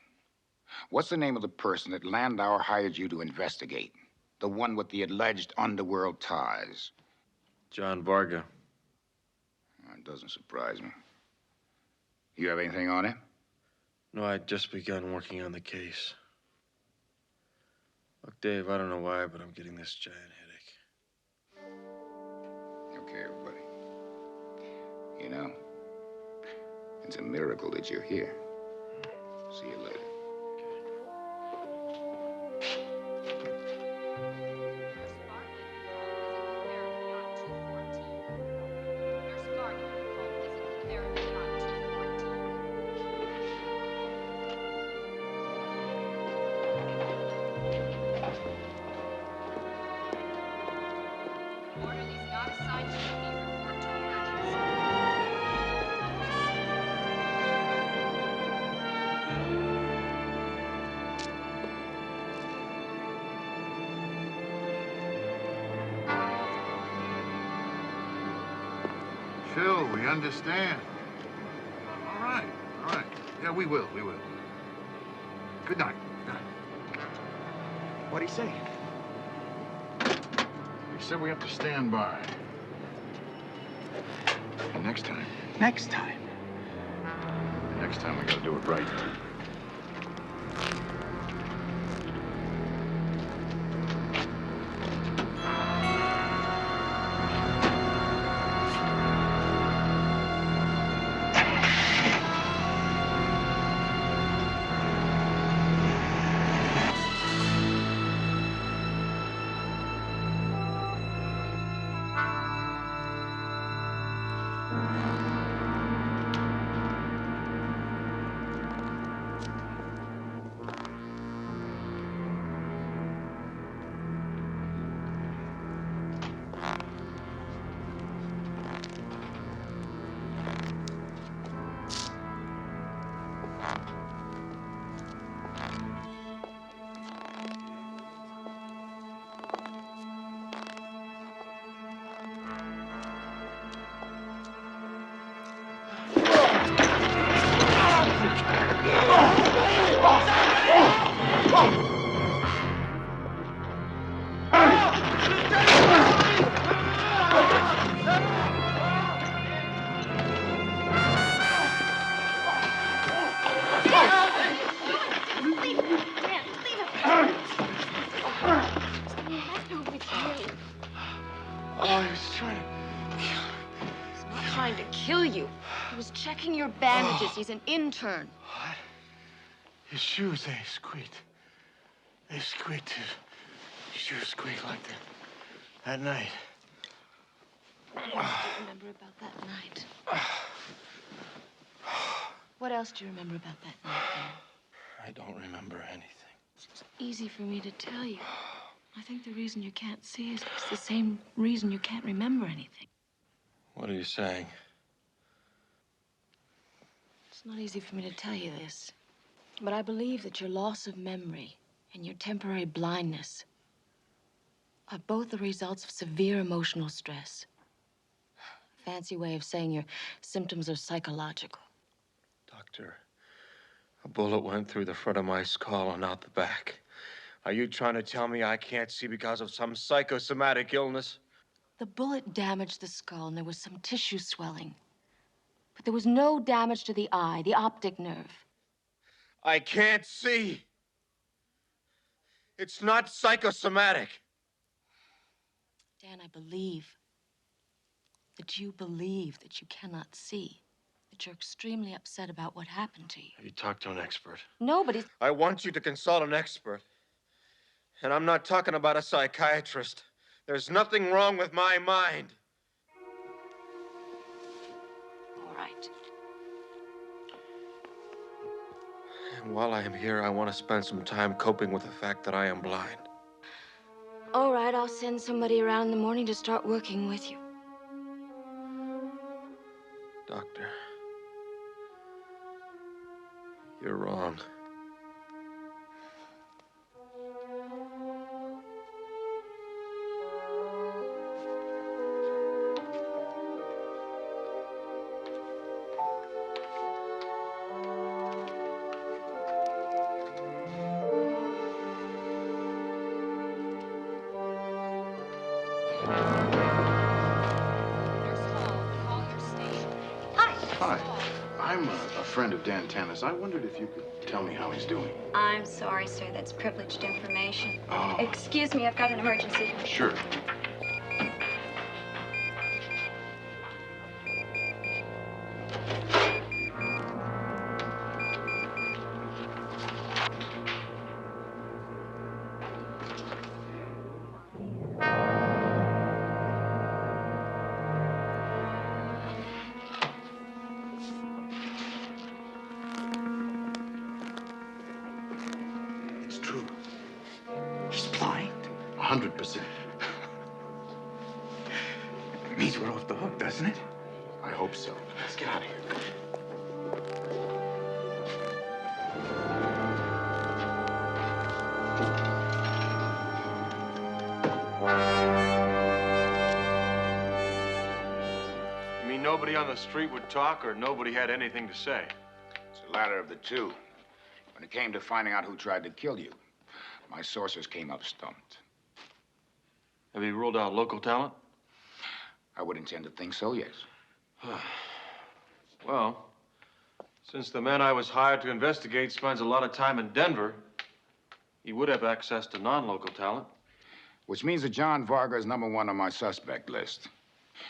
What's the name of the person that Landauer hired you to investigate? The one with the alleged underworld ties? John Varga. It doesn't surprise me. You have anything on him? No, I'd just begun working on the case. Look, Dave, I don't know why, but I'm getting this giant headache. Okay, everybody. You know, it's a miracle that you're here. See you later. Phil, we understand. All right, all right. Yeah, we will, we will. Good night. Good night. What'd he say? He said we have to stand by. And next time. Next time. Next time we gotta do it right. Oh, he was trying to... He's not trying to kill you. He was checking your bandages. He's an intern. What? His shoes, they squeaked. They squeaked. His shoes squeaked like that night. What else do you remember about that night? What else do you remember about that night, Dan? I don't remember anything. It's easy for me to tell you. I think the reason you can't see is it's the same reason you can't remember anything. What are you saying? It's not easy for me to tell you this, but I believe that your loss of memory and your temporary blindness are both the results of severe emotional stress. A fancy way of saying your symptoms are psychological. Doctor, a bullet went through the front of my skull and out the back. Are you trying to tell me I can't see because of some psychosomatic illness? The bullet damaged the skull and there was some tissue swelling. But there was no damage to the eye, the optic nerve. I can't see. It's not psychosomatic. Dan, I believe that you cannot see, that you're extremely upset about what happened to you. Have you talked to an expert? Nobody's... I want you to consult an expert. And I'm not talking about a psychiatrist. There's nothing wrong with my mind. All right. And while I am here, I want to spend some time coping with the fact that I am blind. All right, I'll send somebody around in the morning to start working with you. Doctor, you're wrong. Hi, I'm a friend of Dan Tana's. I wondered if you could tell me how he's doing. I'm sorry, sir. That's privileged information. Oh. Excuse me, I've got an emergency. Sure. It's true. He's blind. 100%. It means we're off the hook, doesn't it? I hope so. Let's get out of here. You mean nobody on the street would talk or nobody had anything to say? It's the latter of the two. When it came to finding out who tried to kill you, my sources came up stumped. Have you ruled out local talent? I would intend to think so, yes. Well, since the man I was hired to investigate spends a lot of time in Denver, he would have access to non-local talent. Which means that John Varga is #1 on my suspect list.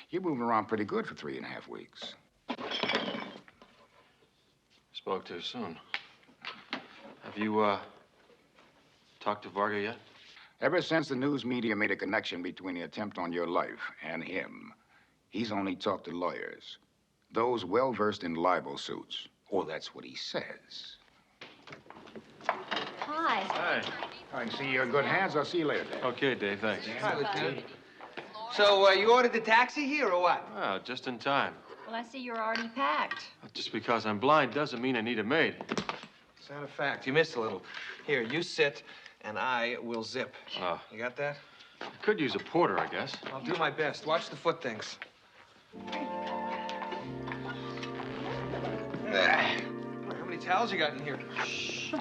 You're moving around pretty good for 3.5 weeks. Spoke too soon. Have you, talked to Varga yet? Ever since the news media made a connection between the attempt on your life and him, he's only talked to lawyers. Those well-versed in libel suits. Or that's what he says. Hi. Hi. I can see you're in good hands. I'll see you later, Dave. Okay, Dave, thanks. Hi, Lieutenant. So, you ordered the taxi here, or what? Well, just in time. Well, I see you're already packed. Just because I'm blind doesn't mean I need a maid. It's not a fact. You missed a little. Here, you sit, and I will zip. You got that? I could use a porter, I guess. I'll do my best. Watch the foot things. How many towels you got in here? Shh.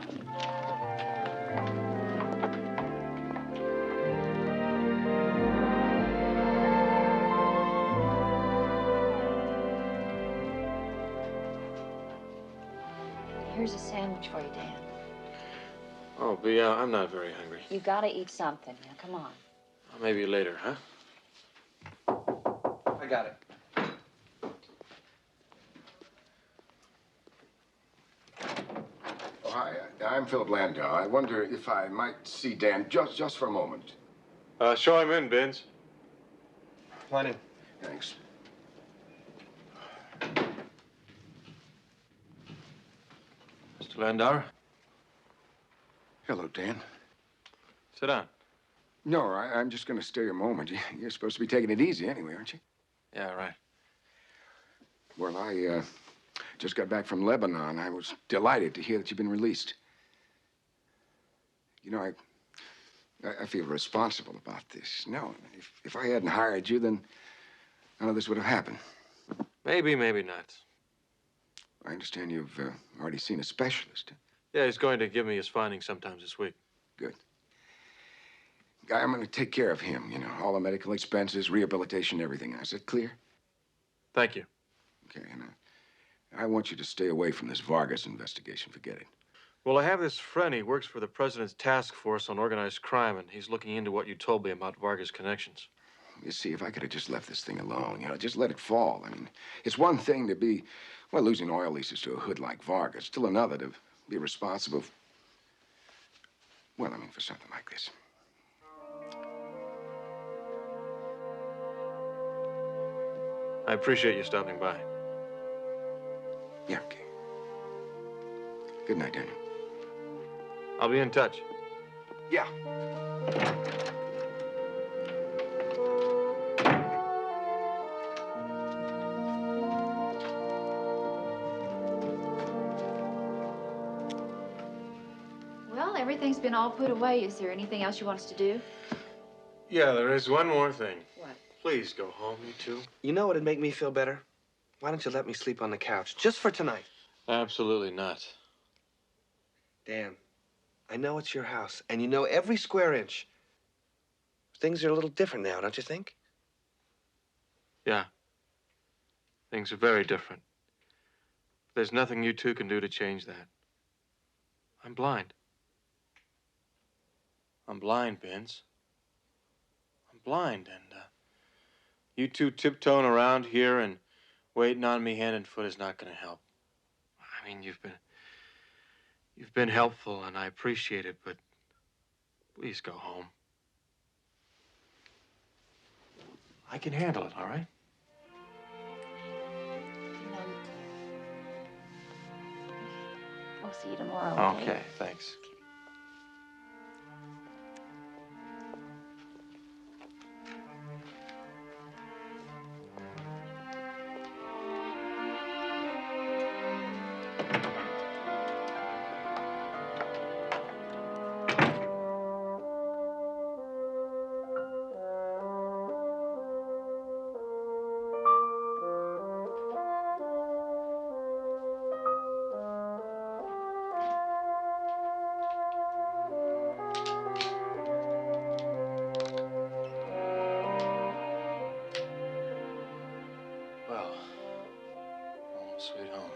Here's a sandwich for you, Dan. Oh, Bea, I'm not very hungry. You gotta eat something. Now, come on. Maybe later, huh? got it. Oh, hi. I'm Philip Landau. I wonder if I might see Dan just for a moment. Show him in, Binns. Come on in. Thanks. Mr. Landauer? Hello, Dan. Sit down. No, I'm just going to stay a moment. You're supposed to be taking it easy anyway, aren't you? Yeah, right. Well, I just got back from Lebanon. I was delighted to hear that you've been released. You know, I feel responsible about this. No, if I hadn't hired you, then none of this would have happened. Maybe, maybe not. I understand you've already seen a specialist. Yeah, he's going to give me his findings sometime this week. Good. I'm going to take care of him, you know, all the medical expenses, rehabilitation, everything. Is it clear? Thank you. Okay, and I want you to stay away from this Vargas investigation. Forget it. Well, I have this friend. He works for the president's task force on organized crime, and he's looking into what you told me about Vargas' connections. You see, if I could have just left this thing alone, you know, just let it fall. I mean, it's one thing to be, well, losing oil leases to a hood like Vargas. Still another to be responsible for, well, I mean, for something like this. I appreciate you stopping by. Yeah, okay. Good night, Daniel. I'll be in touch. Yeah. Well, everything's been all put away. Is there anything else you want us to do? Yeah, there is one more thing. What? Please go home, you two. You know what'd make me feel better? Why don't you let me sleep on the couch, just for tonight? Absolutely not. Dan, I know it's your house, and you know every square inch. Things are a little different now, don't you think? Yeah. Things are very different. There's nothing you two can do to change that. I'm blind. I'm blind, Binns. I'm blind, and you two tiptoeing around here and waiting on me hand and foot is not going to help. I mean, you've been helpful, and I appreciate it, but please go home. I can handle it, all right? We'll see you tomorrow. Okay, thanks. Well, home sweet home.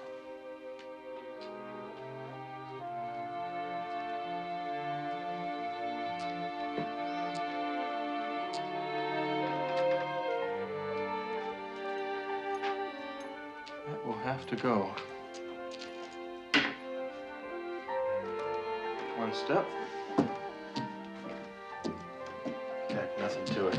That will have to go. One step. Got nothing to it.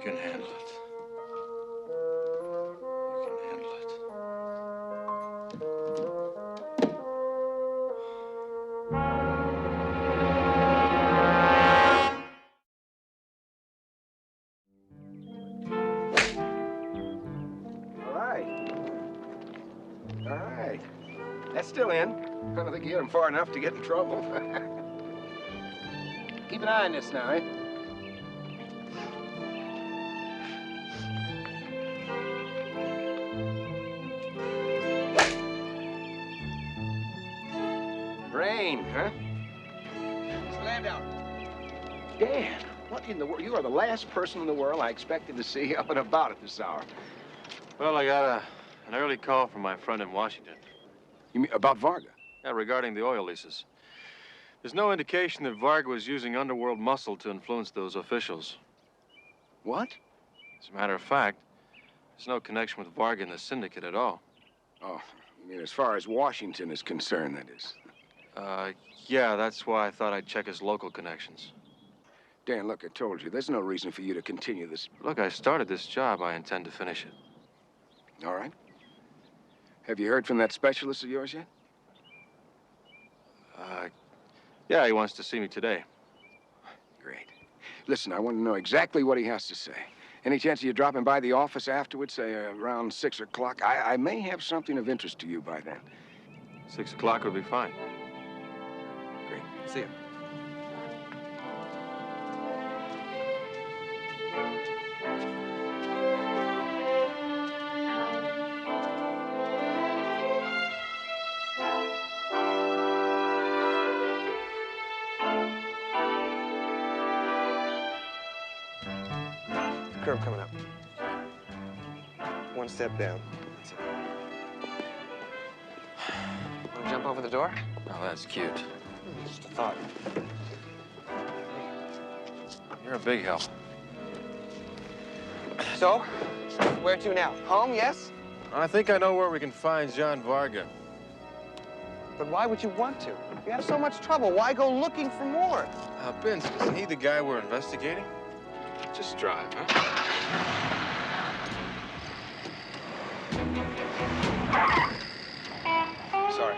can handle it. You can handle it. All right. That's still in. I don't think you hit him far enough to get in trouble. Keep an eye on this now, eh? Brain, huh? Miss Landau. Dan, what in the world? You are the last person in the world I expected to see up and about at this hour. Well, I got an early call from my friend in Washington. You mean about Varga? Yeah, regarding the oil leases. There's no indication that Varga was using underworld muscle to influence those officials. What? As a matter of fact, there's no connection with Varga and the syndicate at all. Oh, you mean as far as Washington is concerned, that is? Yeah, that's why I thought I'd check his local connections. Dan, look, I told you, there's no reason for you to continue this. Look, I started this job. I intend to finish it. All right. Have you heard from that specialist of yours yet? Yeah, he wants to see me today. Great. Listen, I want to know exactly what he has to say. Any chance of you dropping by the office afterwards, say around 6 o'clock? I may have something of interest to you by then. 6 o'clock would be fine. Great. See you. Curve coming up. One step down. That's it. Want to jump over the door? Oh, that's cute. Just a thought. You're a big help. So, where to now? Home, yes? I think I know where we can find John Varga. But why would you want to? You have so much trouble. Why go looking for more? Vince, isn't he the guy we're investigating? Just drive, huh? Sorry.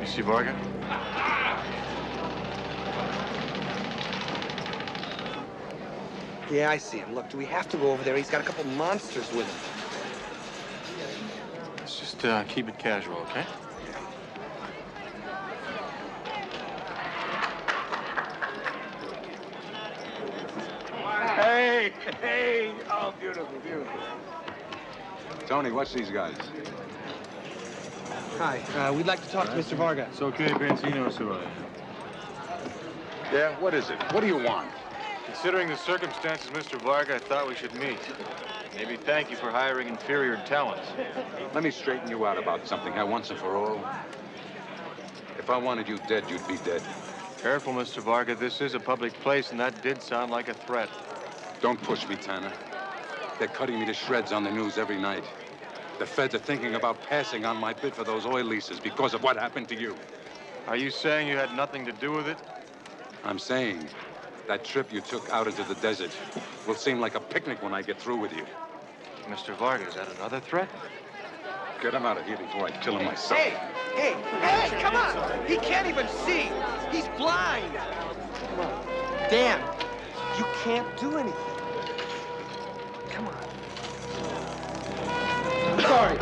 You see Varga? Yeah, I see him. Look, do we have to go over there? He's got a couple monsters with him. Let's just keep it casual, okay? Hey! Oh, beautiful, beautiful. Tony, what's these guys? Hi, we'd like to talk to Mr. Varga. It's okay, Vince. He knows who I am. Yeah, what is it? What do you want? Considering the circumstances, Mr. Varga, I thought we should meet. Maybe thank you for hiring inferior talent. Let me straighten you out about something, once and for all. If I wanted you dead, you'd be dead. Careful, Mr. Varga. This is a public place, and that did sound like a threat. Don't push me, Tanner. They're cutting me to shreds on the news every night. The feds are thinking about passing on my bid for those oil leases because of what happened to you. Are you saying you had nothing to do with it? I'm saying that trip you took out into the desert will seem like a picnic when I get through with you. Mr. Varga, is that another threat? Get him out of here before I kill him myself. Hey, come on! He can't even see! He's blind! Come on. Dan, you can't do anything. Come on. I'm sorry.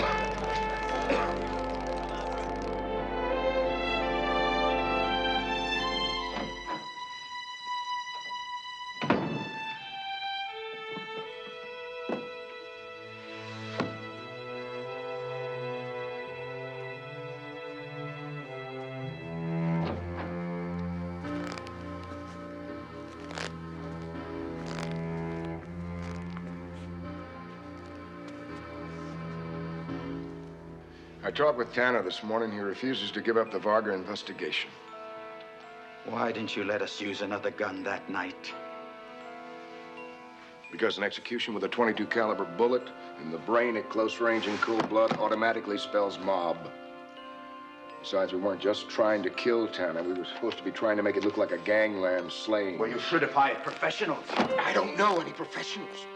I talked with Tanner this morning. He refuses to give up the Varga investigation. Why didn't you let us use another gun that night? Because an execution with a .22 caliber bullet in the brain at close range in cool blood automatically spells mob. Besides, we weren't just trying to kill Tanner. We were supposed to be trying to make it look like a gangland slaying. Well, you should have hired professionals. I don't know any professionals.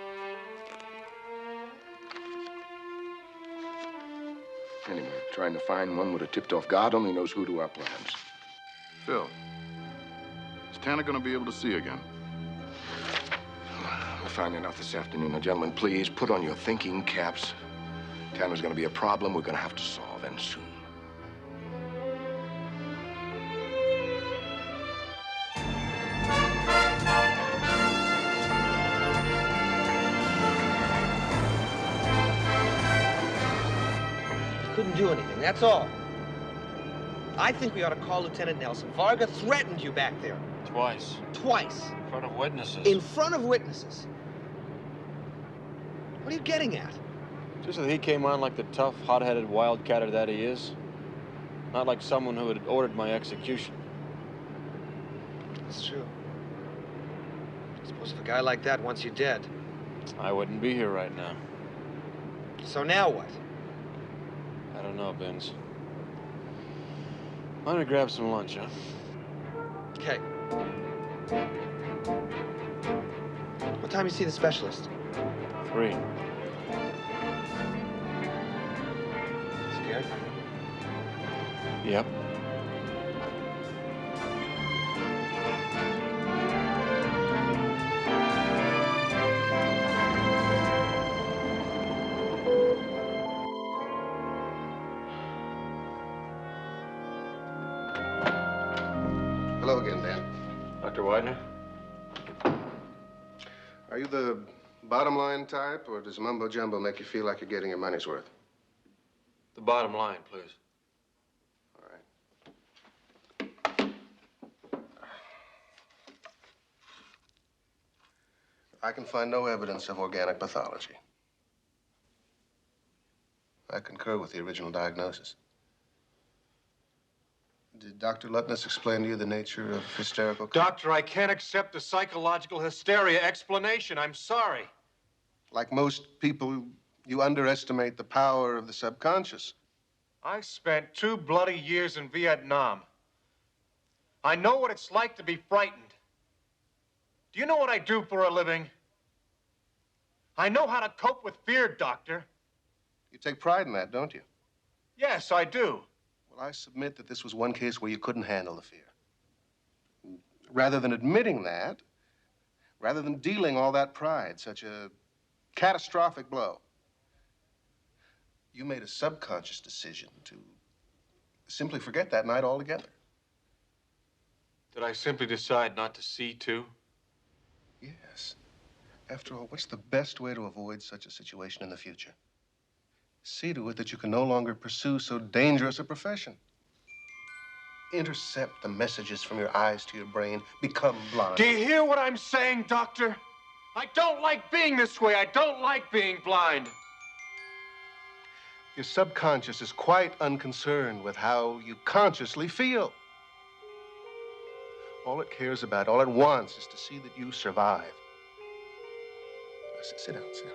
Anyway, trying to find one would have tipped off God only knows who to our plans. Phil, is Tanner going to be able to see again? We'll find out this afternoon. Now, gentlemen, please put on your thinking caps. Tanner's going to be a problem we're going to have to solve, and soon. Couldn't do anything, that's all. I think we ought to call Lieutenant Nelson. Varga threatened you back there. Twice. Twice. In front of witnesses. In front of witnesses. What are you getting at? Just that he came on like the tough, hot-headed wildcatter that he is. Not like someone who had ordered my execution. It's true. I suppose if a guy like that wants you dead. I wouldn't be here right now. So now what? I don't know, Benz. Why don't we grab some lunch, huh? Okay. What time you see the specialist? 3. Scared? Yep. Hello again, Dan. Dr. Widener? Are you the bottom line type, or does mumbo jumbo make you feel like you're getting your money's worth? The bottom line, please. All right. I can find no evidence of organic pathology. I concur with the original diagnosis. Did Dr. Lutness explain to you the nature of hysterical... Doctor, I can't accept the psychological hysteria explanation. I'm sorry. Like most people, you underestimate the power of the subconscious. I spent 2 bloody years in Vietnam. I know what it's like to be frightened. Do you know what I do for a living? I know how to cope with fear, Doctor. You take pride in that, don't you? Yes, I do. Well, I submit that this was one case where you couldn't handle the fear. Rather than admitting that, rather than dealing all that pride, such a catastrophic blow, you made a subconscious decision to simply forget that night altogether. Did I simply decide not to see, too? Yes. After all, what's the best way to avoid such a situation in the future? See to it that you can no longer pursue so dangerous a profession. Intercept the messages from your eyes to your brain. Become blind. Do you hear what I'm saying, Doctor? I don't like being this way. I don't like being blind. Your subconscious is quite unconcerned with how you consciously feel. All it cares about, all it wants, is to see that you survive. Sit down, sit down.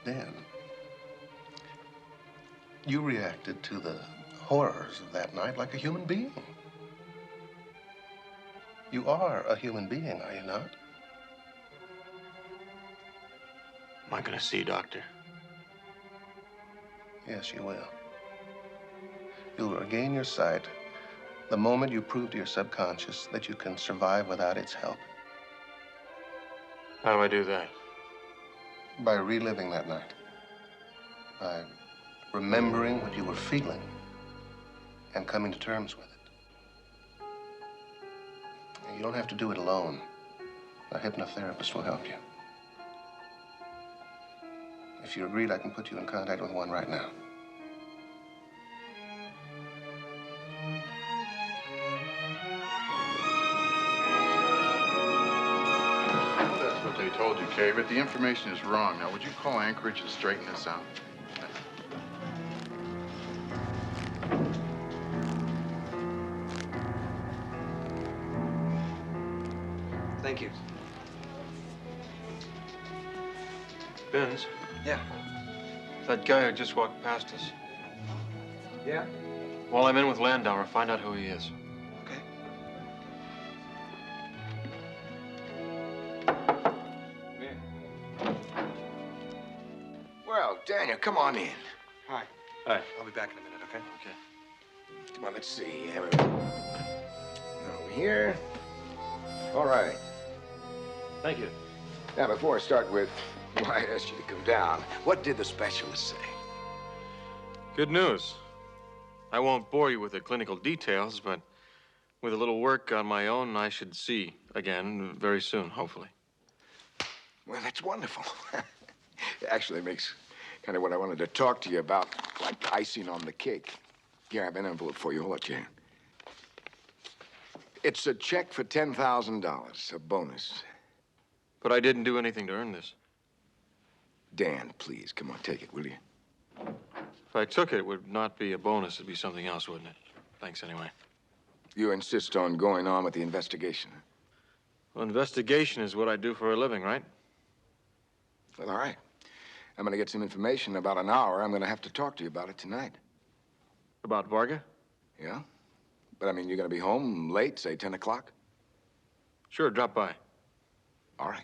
Dan, you reacted to the horrors of that night like a human being. You are a human being, are you not? Am I gonna see, Doctor? Yes, you will. You'll regain your sight the moment you prove to your subconscious that you can survive without its help. How do I do that? By reliving that night. By remembering what you were feeling and coming to terms with it. You don't have to do it alone. A hypnotherapist will help you. If you're agreed, I can put you in contact with one right now. That's what they told you, Kay, but the information is wrong. Now, would you call Anchorage and straighten this out? Thank you. Benz? Yeah. That guy who just walked past us. Yeah? While I'm in with Landauer, find out who he is. Okay. Well, Daniel, come on in. Hi. Hi. I'll be back in a minute, okay? Okay. Come on, let's see. Over here. All right. Thank you. Now, before I start with why I asked you to come down, what did the specialist say? Good news. I won't bore you with the clinical details, but with a little work on my own, I should see again very soon, hopefully. Well, that's wonderful. Actually, it makes kind of what I wanted to talk to you about, like icing on the cake. Here, I have an envelope for you. Hold up, Jan. It's a check for $10,000, a bonus. But I didn't do anything to earn this. Dan, please, come on, take it, will you? If I took it, it would not be a bonus. It'd be something else, wouldn't it? Thanks anyway. You insist on going on with the investigation? Well, investigation is what I do for a living, right? Well, all right. I'm going to get some information in about an hour. I'm going to have to talk to you about it tonight. About Varga? Yeah? But, I mean, you're going to be home late, say 10 o'clock? Sure, drop by. All right.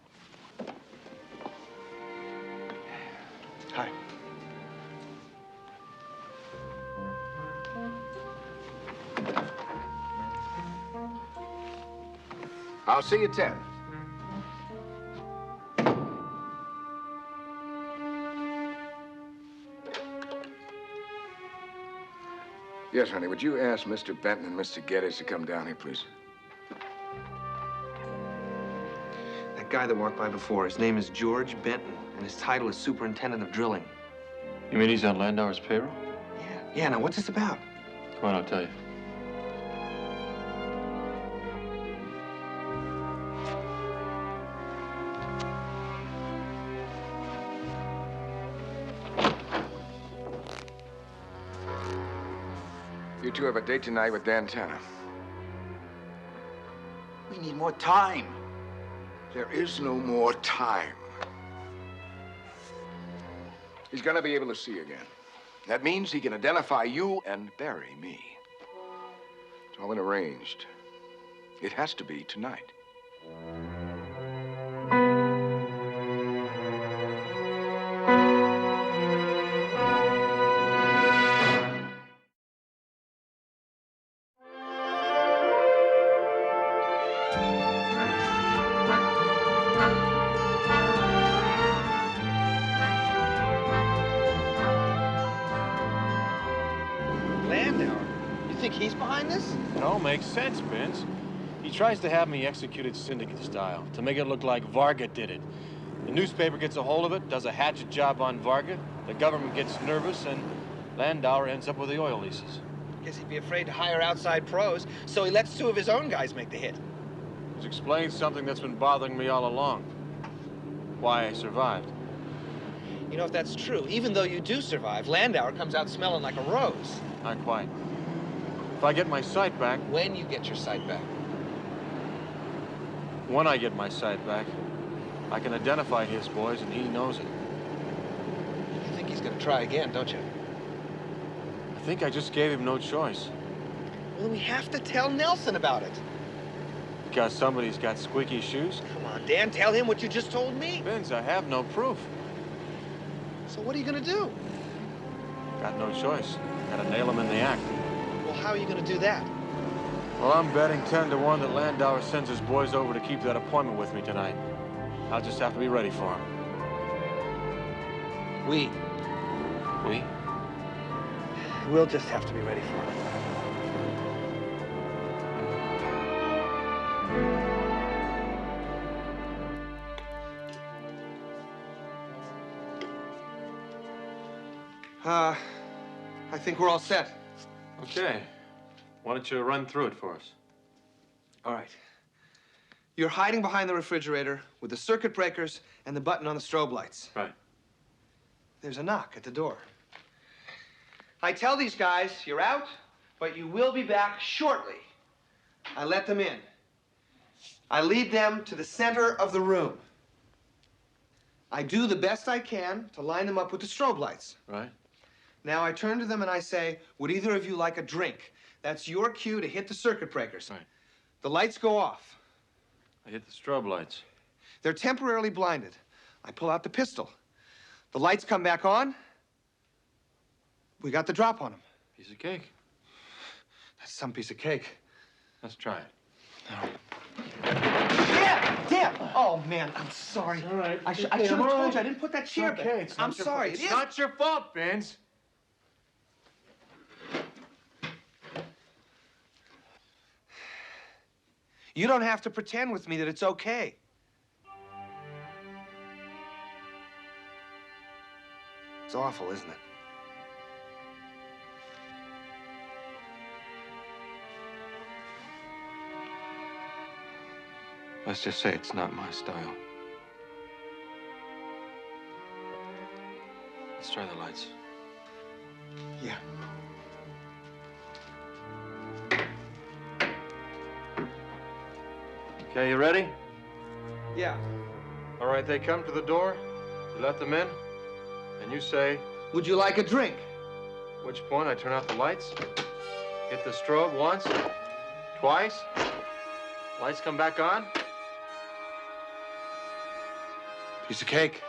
Hi. I'll see you at 10. Yes, honey, would you ask Mr. Benton and Mr. Geddes to come down here, please? That guy that walked by before, his name is George Benton, and his title is Superintendent of Drilling. You mean he's on Landauer's payroll? Yeah, now what's this about? Come on, I'll tell you. You two have a date tonight with Dan Tanner. We need more time. There is no more time. He's gonna be able to see again. That means he can identify you and bury me. It's all been arranged. It has to be tonight. He's behind this? It all makes sense, Vince. He tries to have me executed syndicate style, to make it look like Varga did it. The newspaper gets a hold of it, does a hatchet job on Varga, the government gets nervous, and Landauer ends up with the oil leases. Guess he'd be afraid to hire outside pros, so he lets two of his own guys make the hit. Which explains something that's been bothering me all along. Why I survived. You know, if that's true, even though you do survive, Landauer comes out smelling like a rose. Not quite. If I get my sight back... When you get your sight back? When I get my sight back, I can identify his boys, and he knows it. You think he's gonna try again, don't you? I think I just gave him no choice. Well, we have to tell Nelson about it. Because somebody's got squeaky shoes? Come on, Dan, tell him what you just told me. Vince, I have no proof. So what are you going to do? Got no choice. Gotta nail him in the act. Well, how are you going to do that? Well, I'm betting 10 to 1 that Landauer sends his boys over to keep that appointment with me tonight. I'll just have to be ready for him. We? We'll just have to be ready for it. I think we're all set. Okay. Why don't you run through it for us? All right. You're hiding behind the refrigerator with the circuit breakers and the button on the strobe lights. Right. There's a knock at the door. I tell these guys you're out, but you will be back shortly. I let them in. I lead them to the center of the room. I do the best I can to line them up with the strobe lights. Right. Now I turn to them and I say, would either of you like a drink? That's your cue to hit the circuit breakers. Right. The lights go off. I hit the strobe lights. They're temporarily blinded. I pull out the pistol. The lights come back on. We got the drop on them. Piece of cake. That's some piece of cake. Let's try it. Damn! Oh, man, I'm sorry. All right. I should have told you. I didn't put that chair back. Okay, I'm sorry. It's not your fault, Vince. You don't have to pretend with me that it's okay. It's awful, isn't it? Let's just say it's not my style. Let's try the lights. Yeah. Okay, you ready? Yeah. All right, they come to the door. You let them in, and you say, would you like a drink? At which point I turn out the lights, hit the strobe once, twice, lights come back on. Piece of cake.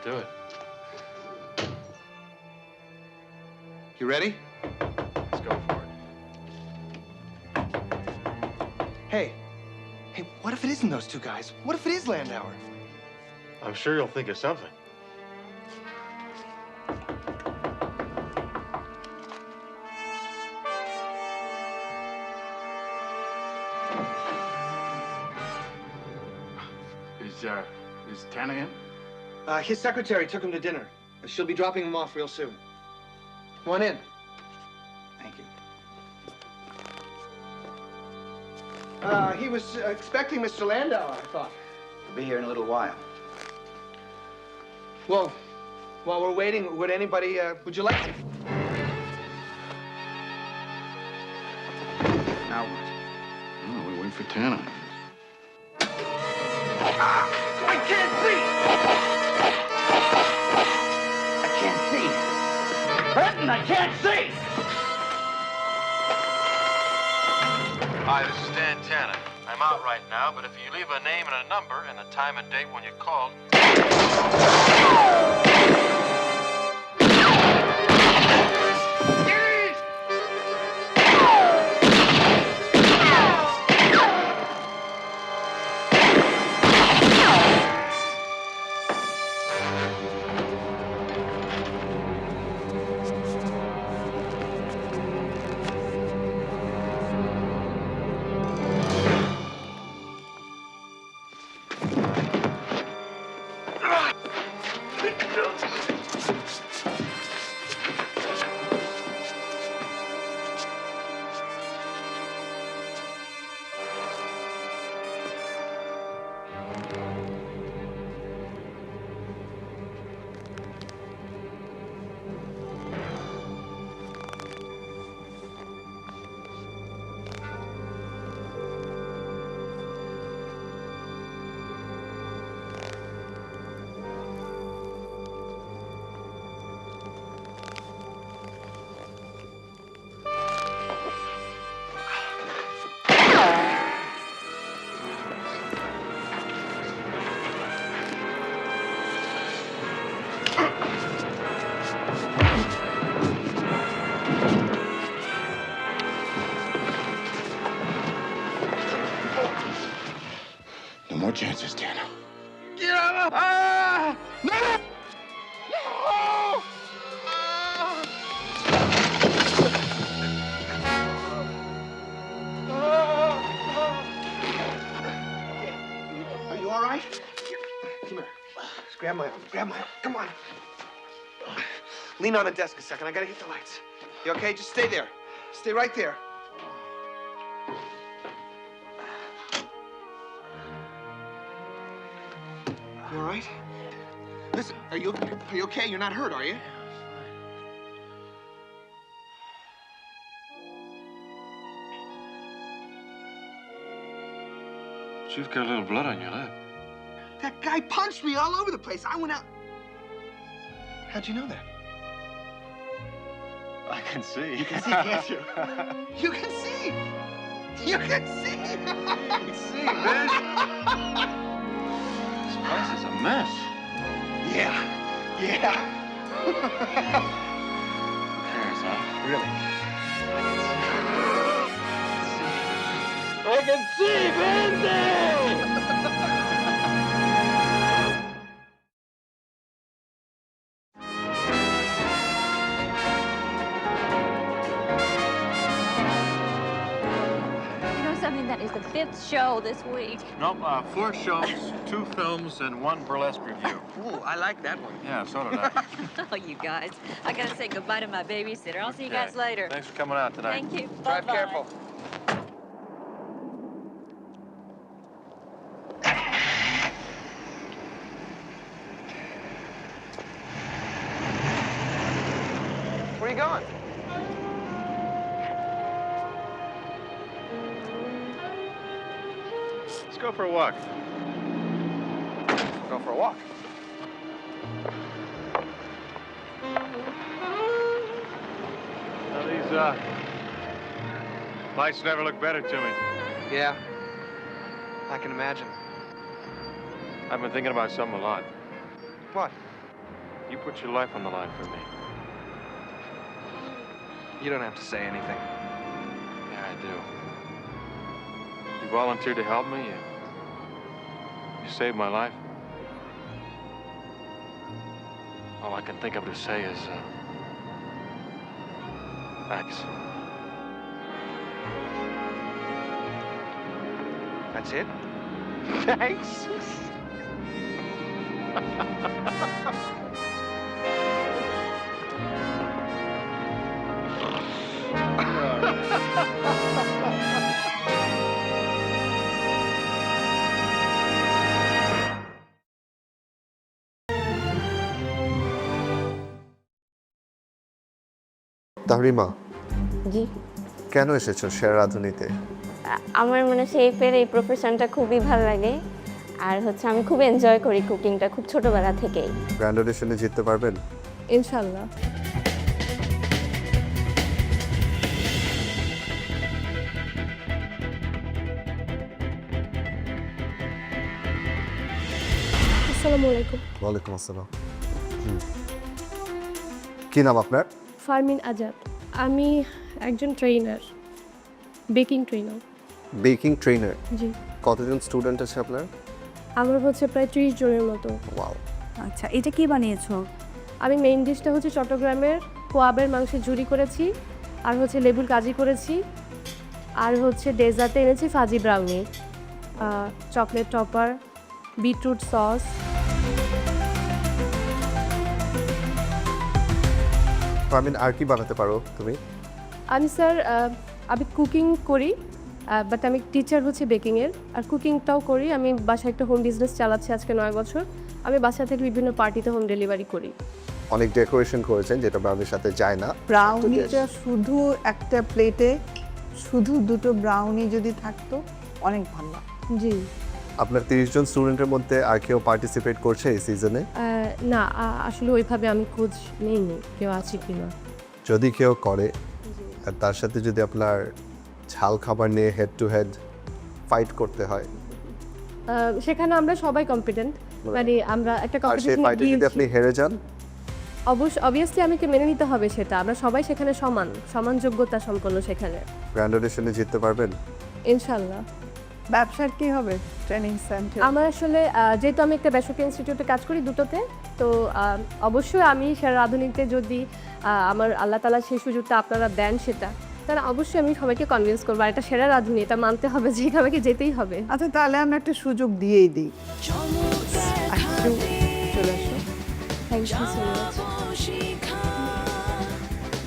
Do it. You ready? Let's go for it. Hey, what if it isn't those two guys? What if it is Landauer? I'm sure you'll think of something. Is Tanner in? His secretary took him to dinner. She'll be dropping him off real soon. Come on in. Thank you. He was expecting Mr. Landauer, I thought. He'll be here in a little while. Well, while we're waiting, would anybody, would you like to? Now what? Oh, we're waiting for Tanner. I can't see! I can't see! Burton, I can't see! Hi, this is Dan Tanner. I'm out right now, but if you leave a name and a number and the time and date when you called... more chances, Tanner. Get up! Ah! No! No! Are you all right? Here, come here. Just grab my arm. Grab my arm. Come on. Lean on the desk a second. I gotta hit the lights. You okay? Just stay there. Stay right there. You all right? Listen, are you okay? You're not hurt, are you? You've got a little blood on your lip. That guy punched me all over the place. I went out. How'd you know that? I can see. You can see, can't you? You can see. You can see. You can see, bitch. This place is a mess. Yeah. Yeah. Who cares, huh? Really? I can see Vinny! That is the 5th show this week. Nope, 4 shows, 2 films, and 1 burlesque review. Ooh, I like that one. Yeah, so did I. Oh, you guys. I gotta say goodbye to my babysitter. I'll see you guys later. Thanks for coming out tonight. Thank you. Drive Bye-bye. careful. Where are you going? Let's go for a walk. Go for a walk. Now, these, lights never look better to me. Yeah. I can imagine. I've been thinking about something a lot. What? You put your life on the line for me. You don't have to say anything. Yeah, I do. You volunteered to help me. You saved my life. All I can think of to say is, thanks. That's it? Thanks. তাহরিমা, জি কেন এসেছো শের রাধুনীতে? আমার মানে শেফের এই প্রফেশনটা খুবই ভালো লাগে আর হচ্ছে আমি খুব এনজয় করি কুকিংটা খুব ছোটবেলা থেকেই। গ্র্যান্ড অডিশনে জিততে পারবেন? ইনশাআল্লাহ। আসসালামু আলাইকুম। ওয়ালাইকুম আসসালাম। কি নাম আপনার? ফারমিন আজাদ। আমি একজন trainer, baking trainer. Baking trainer? জি। কতজন স্টুডেন্ট আছে আপনার? আমার হচ্ছে প্রায় 30 জনের মতো। ওয়াও। আচ্ছা, এটা কি বানিয়েছো? আমি মেইন ডিশটা হচ্ছে চট্টগ্রামের কোয়াবের মাংসের ঝুরি করেছি, আর হচ্ছে লেবুর কাজি করেছি, আর হচ্ছে ডেজার্টে এনেছি fuzzy brownie, chocolate topper, beetroot sauce. Farmin, আর কি বানাতে পারো তুমি? আমি স্যার আমি কুকিং করি, বাট আমি টিচার হচ্ছে বেকিংয়ের, আর কুকিংটাও করি। আমি বাসায় একটা হোম বিজনেস চালাচ্ছি আজকে 9 বছর। আমি বাসা থেকে বিভিন্ন পার্টিতে হোম ডেলিভারি করি। অনেক ডেকোরেশন করেছেন যেটা ব্রাউনির সাথে যায় না। ব্রাউনিটা শুধু একটা প্লেটে শুধু 2টো ব্রাউনি যদি থাকতো অনেক ভালো। জি। আপনার 30 জন স্টুডেন্টের মধ্যে আর কেউ পার্টিসিপেট করছে এই সিজনে? না, আসলে ওইভাবে আমি খোঁজ নেইনি কেউ আছে কিনা। যদি কেউ করে, আর তার সাথে যদি আপনার ঝাল খাবার নিয়ে হেড টু হেড ফাইট করতে হয়, সেখানে আমরা সবাই কম্পিটেন্ট, মানে আমরা একটা আর সেই কম্পিটিশনে ফাইটে যদি আপনি হেরে যান, অবভিয়াসলি আমাকে মেনে নিতে হবে সেটা। আমরা সবাই সেখানে সমান যোগ্যতা সম্পন্ন সেখানে। গ্র্যান্ড অডিশনে জিততে পারবেন? ইনশাআল্লাহ। ব্যবসার কি হবে ট্রেনিং সেন্টার? আমার আসলে যেহেতু আমি একটা বেসরকারি ইনস্টিটিউটে কাজ করি দুটোতে, তো অবশ্যই আমি সেরা রাঁধুনিতে যদি আমার আল্লাহ তাআলা সেই সুযোগটা আপনারা দেন সেটা, তাহলে অবশ্যই আমি সবাইকে কনভিন্স করবো। আর এটা সেরা রাঁধুনি, এটা মানতে হবে যে আমাকে যেতেই হবে। আচ্ছা তাহলে আমরা একটা সুযোগ দিয়েই দিই। চলে আসো। Thank you so much.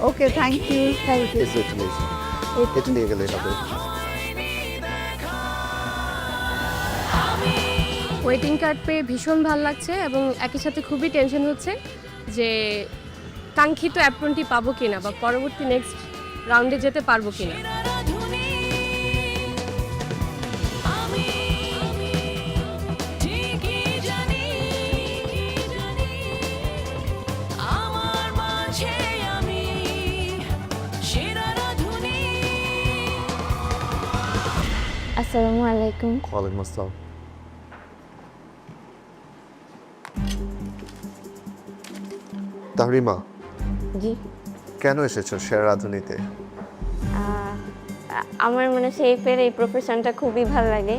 Okay, thank you. Thank you. এটা নিয়ে গেলে হবে। ওয়েটিং কার্ড পেয়ে ভীষণ ভালো লাগছে এবং একই সাথে খুবই টেনশন হচ্ছে যে কাঙ্ক্ষিত অ্যাপ্রনটি পাবো কিনা বা পরবর্তী নেক্সট রাউন্ডে যেতে পারবো কিনা। আসসালামু আলাইকুম। ওয়ালাইকুম আসসালাম। তাহরিমা, জি, কেন এসেছো সেরা রাঁধুনিতে? আমার মানে শেফের এই প্রফেশনটা খুবই ভালো লাগে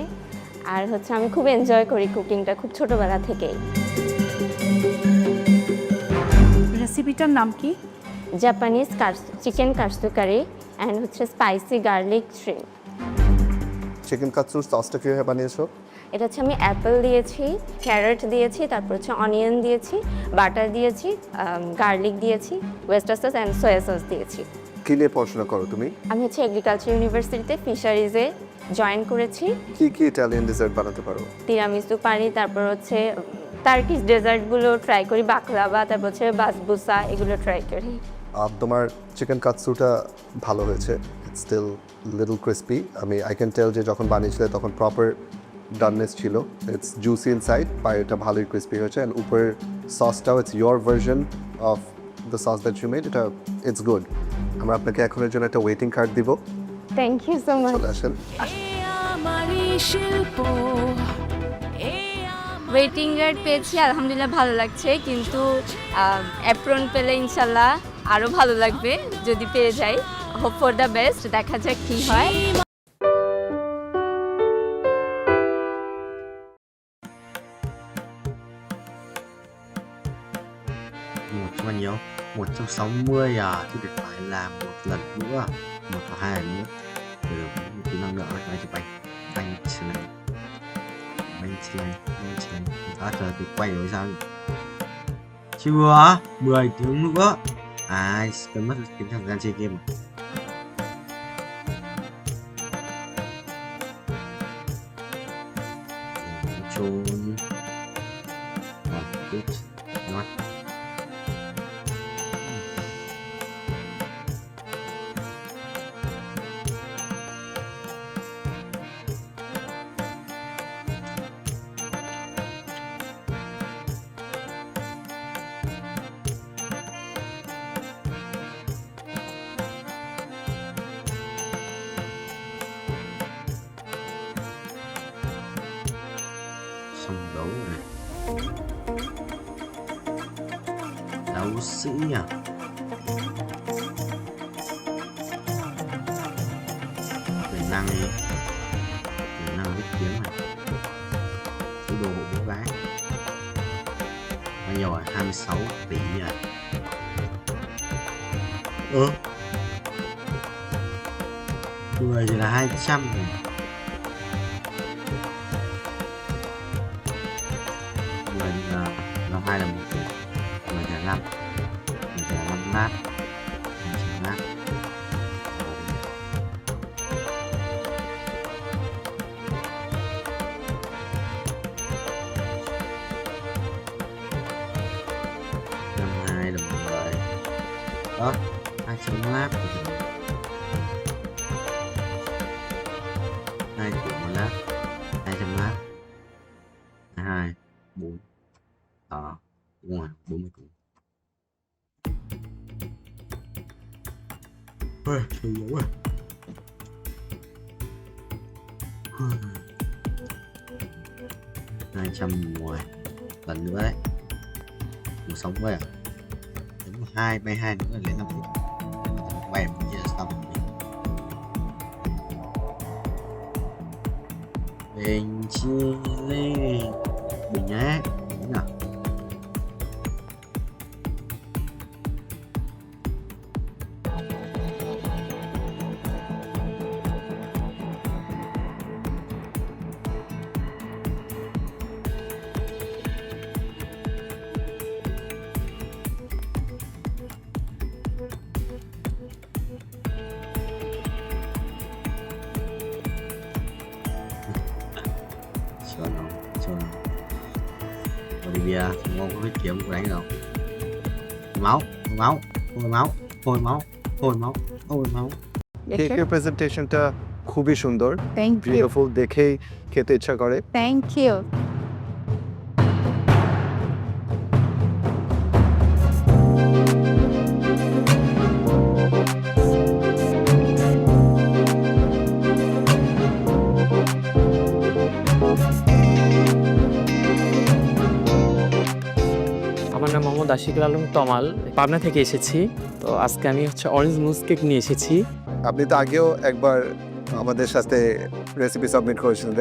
আর হচ্ছে আমি খুব এনজয় করি কুকিংটা খুব ছোটবেলা থেকেই। রেসিপিটার নাম কি? Japanese chicken katsu curry and হচ্ছে স্পাইসি গার্লিক শ্রিম্প। চিকেন কাটসুর সসটা কীভাবে বানিয়েছো? এটা হচ্ছে আমি অ্যাপেল দিয়েছি, ক্যারট দিয়েছি, তারপর হচ্ছে অনিয়ন দিয়েছি, বাটার দিয়েছি, গার্লিক দিয়েছি, oyster sauce and soya sauce দিয়েছি। কী নিয়ে পড়াশোনা করো তুমি? আমি হচ্ছে এগ্রিকালচার ইউনিভার্সিটিতে ফিশারিজে জয়েন করেছি। কি কি ইটালিয়ান ডেজার্ট বানাতে পারো? তিরামিসু পারি, তারপর হচ্ছে টার্কিশ ডেজার্টগুলো ট্রাই করি, বাকলাভা, তারপর হচ্ছে বাসবুসা, এগুলো ট্রাই করি। তোমার চিকেন কাটসুটা ভালো হয়েছে, it's still little crispy. I can tell যে যখন বানিয়েছিলে তখন প্রপার ডাননেস ছিল, ইটস জুসি ইনসাইড, এটা ভালোই ক্রিস্পি হয়েছে। অ্যান্ড উপরের সসটাও it's your version of the sauce that you made, এটা ইটস গুড। আমরা আপনাকে এখনের জন্য একটা ওয়েটিং কার্ড দিব। Thank you so much. চলে আসেন। ওয়েটিং কার্ড পেয়েছি, আলহামদুলিল্লাহ ভালো লাগছে, কিন্তু অ্যাপ্রন পেলে ইনশাল্লাহ আরও ভালো লাগবে যদি পেয়ে যাই। হোপ ফর দ্য বেস্ট, দেখা যাক কী হয়। Một cho bao nhiêu? 160 à, thì được phải làm một lần nữa, một và hai lần nữa. Rồi một tí năng nữa, bay cho bay xe này, đã chờ thì quay rồi sao? Chưa, 10 tiếng nữa. Cần mất tính thời gian chơi game. Trốn. Good. Ngon. Xong đấu này. Đấu sĩ à? Quyền năng đi. Quyền năng biết tiếng này. Thứ đồ bộ bố gái. Bao nhiêu à? 26 tỷ à? Ừ. 10 thì là 200 này. Nó 2 là 1 tỷ, 10 là 5, 10 là 5 lát, 1 lát. Năm 2 là 10. Đó, 200 lát. 2 tỷ 1 lát, 200 lát. 22, 4. Đó, đúng rồi, 40 củ. Ôi, trời ơi. Hai 210 lần nữa đấy. 160 à? Đúng 2, bay 2 nữa là lên 5 phút. Bay một chia xong. Đèn chia lên bình ác đúng nào. Siêu Olivia thành ngôn có biết chuyện của bạn đâu. Máu máu hôi máu hôi máu hôi máu hôi máu. কেকের প্রেজেন্টেশনটা খুবই সুন্দর, Thank you. Beautiful, দেখেই খেতে ইচ্ছা করে। Thank you. আমার নাম মোহাম্মদ আশিকুল আলম তমাল, পাবনা থেকে এসেছি। তো আজকে আমি অরেঞ্জ মুস কেক নিয়ে এসেছি। আপনি তো আগেও একবার আমাদের সাথে রেসিপি সাবমিট করেছিলেন,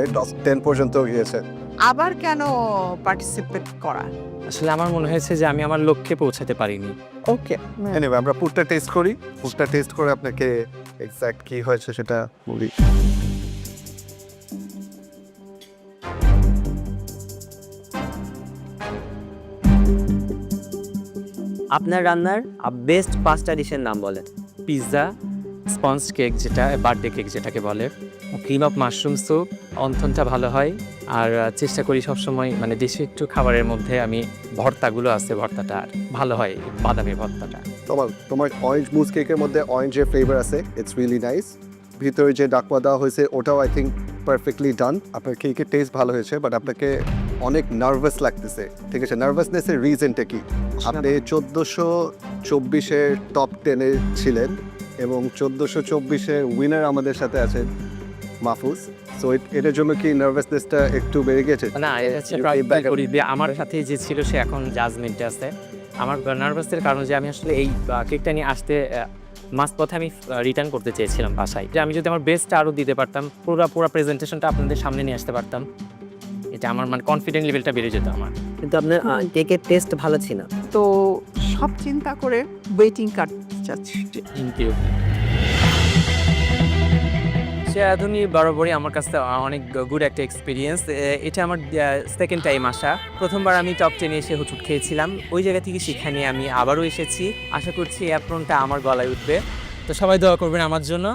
10 পর্যন্ত গিয়েছে। আবার কেন পার্টিসিপেট করা? আসলে আমার মনে হয়েছে যে আমি আমার লক্ষ্যে পৌঁছাতে পারিনি। ওকে, এনিওয়ে আমরা ফুডটা টেস্ট করি, ফুডটা টেস্ট করে আপনাকে এক্স্যাক্ট কি হয়েছে সেটা বলি। আপনার রান্নার বেস্ট 5টা ডিশের নাম বলেন। পিৎজা, স্পঞ্জ কেক যেটা বার্থডে কেক যেটাকে বলে, ক্রিম অফ মাশরুম স্যুপ, অন্থনটা ভালো হয়। আর চেষ্টা করি সবসময় মানে দেশে একটু খাবারের মধ্যে আমি ভর্তাগুলো আছে, ভর্তাটা আর ভালো হয়, বাদামি ভর্তাটা। তোমার অরেঞ্জ মুস কেকের মধ্যে অরেঞ্জের ফ্লেভার আছে, ইটস রিয়েলি নাইস। ভিতরে যে ডাকওয়া দেওয়া হয়েছে ওটাও আই থিঙ্ক পারফেক্টলি ডান। আপনার কেকের টেস্ট ভালো হয়েছে, বাট আপনাকে অনেক নার্ভাস লাগতেছে, ঠিক আছে? নার্ভাসনেসের রিজনটা কি? আপনি 1424-এর টপ 10-এ ছিলেন এবং 1424-এর উইনার আমাদের সাথে আছেন মাহফুজ। সো এটার জন্য কি নার্ভাসনেসটা একটু বেড়ে গেছে? না, এটা হচ্ছে আমার সাথে যে ছিল সে এখন জাজমেন্টে আছে। আমার নার্ভাসের কারণ যে আমি আসলে এই কেকটা নিয়ে আসতে মাঝপথে আমি রিটার্ন করতে চেয়েছিলাম বাসায়, যে আমি যদি আমার বেস্টটা আরও দিতে পারতাম, পুরো প্রেজেন্টেশনটা আপনাদের সামনে নিয়ে আসতে পারতাম, এটা আমার মানে কনফিডেন্ট লেভেলটা বেড়ে যেত আমার। কিন্তু আপনার কেকের টেস্ট ভালো ছিল। তো সব চিন্তা করে ওয়েটিং কার্ড চাচ্ছি। Thank you. সে আধুনি বরাবরই আমার কাছে অনেক গুড একটা এক্সপিরিয়েন্স। এটা আমার সেকেন্ড টাইম আসা। প্রথমবার আমি টপ 10-এ এসে হুটুট খেয়েছিলাম, ওই জায়গা থেকে শিক্ষা নিয়ে আমি আবারও এসেছি। আশা করছি অ্যাপ্রনটা আমার গলায় উঠবে। তো সবাই দোয়া করবেন আমার জন্য।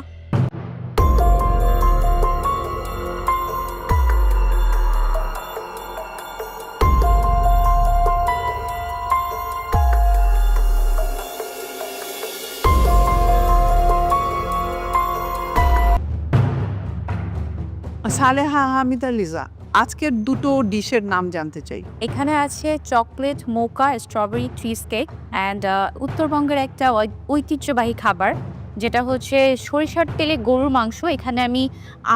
সালেহা হামিদা লিজা, আজকের দুটো ডিশের নাম জানতে চাই। এখানে আছে chocolate mocha strawberry cheese cake and উত্তরবঙ্গের একটা ঐতিহ্যবাহী খাবার যেটা হচ্ছে সরিষার তেলে গরুর মাংস। এখানে আমি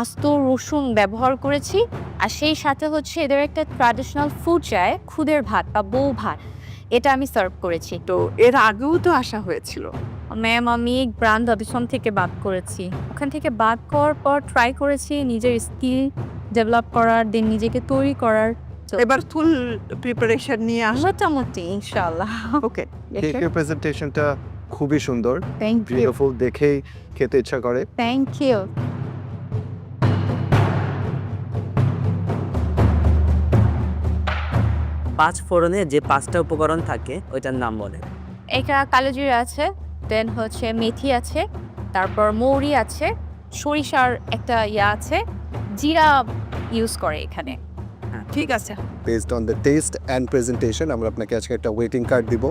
আস্ত রসুন ব্যবহার করেছি, আর সেই সাথে হচ্ছে এদের একটা ট্র্যাডিশনাল ফুড চায় খুদের ভাত বা বউ ভাত, এটা আমি সার্ভ করেছি। তো এর আগেও তো আসা হয়েছিল। ম্যাম আমি ব্র্যান্ড অডিশন থেকে বাদ করেছি, ওখান থেকে বাদ করার পর ট্রাই করেছি নিজের স্কিল ডেভেলপ করার, দেন নিজেকে তৈরি করার। এবার ফুল প্রিপারেশন নিয়ে আসা মোটামুটি ইনশাআল্লাহ। ওকে, কেকের প্রেজেন্টেশনটা খুবই সুন্দর, থ্যাংক ইউ, বিউটিফুল, দেখেই খেতে ইচ্ছা করে। Thank you. পাঁচ ফোড়নে যে 5টা উপকরণ থাকে ওইটার নাম বলে। এখানে কালো জিরা আছে, দেন হচ্ছে মেথি আছে, তারপর মৌরি আছে, সরিষার একটা আছে, জিরা ইউজ করে এখানে। ঠিক আছে। Based on the test and presentation আমরা আপনাকে আজকে একটা ওয়েটিং কার্ড দিব।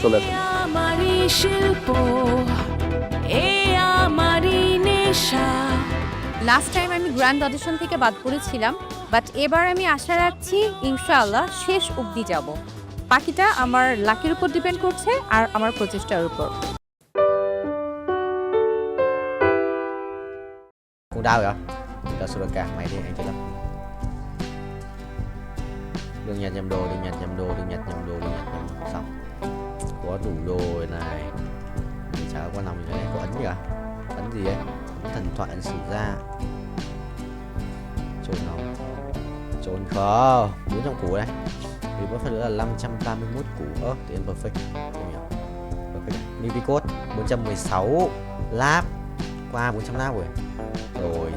চলে আসুন। আমারি শিল্প, আমারি নেশা। লাস্ট টাইম আমি গ্র্যান্ড অডিশন থেকে বাদ পড়েছিলাম, বাট এবার আমি আশা রাখছি ইনশাআল্লাহ শেষ অবধি যাব। বাকিটা আমার লাকের উপর ডিপেন্ড করছে আর আমার প্রচেষ্টার উপর। Cô đau vậy? Cho sửa cả mày đi, anh chị lắm. Đừng nhặt nhầm đồ, đừng nhặt nhầm đồ, đừng nhặt nhầm đồ, đừng nhặt nhầm xong. Có đủ đồ này. Chả có nằm như thế này, có ấn gì à? Ấn gì ấy? Ấn thần thoại, ấn sử ra. Trôi nó. Trốn khó 400 củ đấy. Vì bớt phát nữa là 531 củ. Thì ăn perfect. Không hiểu. Perfect. Newbie code 416 lap. Qua 400 lap rồi. Rồi.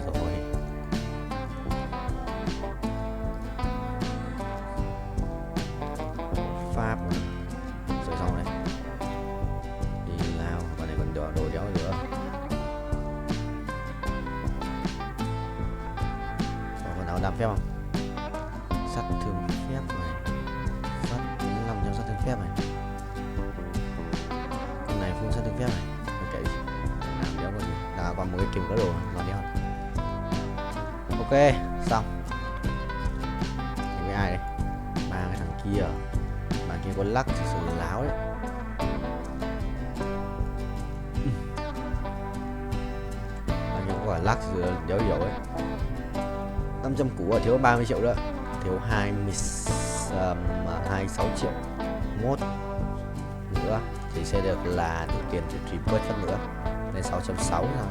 Pháp rồi xong này. Đi lao, và này còn đồ đéo nữa. Còn nào đạp phép không? Sát thương phép này. Sát 95% sát thương phép này. Con này full sát thương phép này. Ok. Nào đéo có gì. Là còn một cái kiếm có đồ nó đéo. Ok, xong. Thì với ai đây? Ba cái thằng kia. Bạn kia có lắc thì sự láo đấy. Bạn kia có cả lắc thì đéo hiểu ấy. 500 củ thiếu 30 triệu nữa. Thiếu 26 triệu. Mốt nữa thì sẽ được là đủ tiền để reverse phát nữa. Lên 6.6 rồi.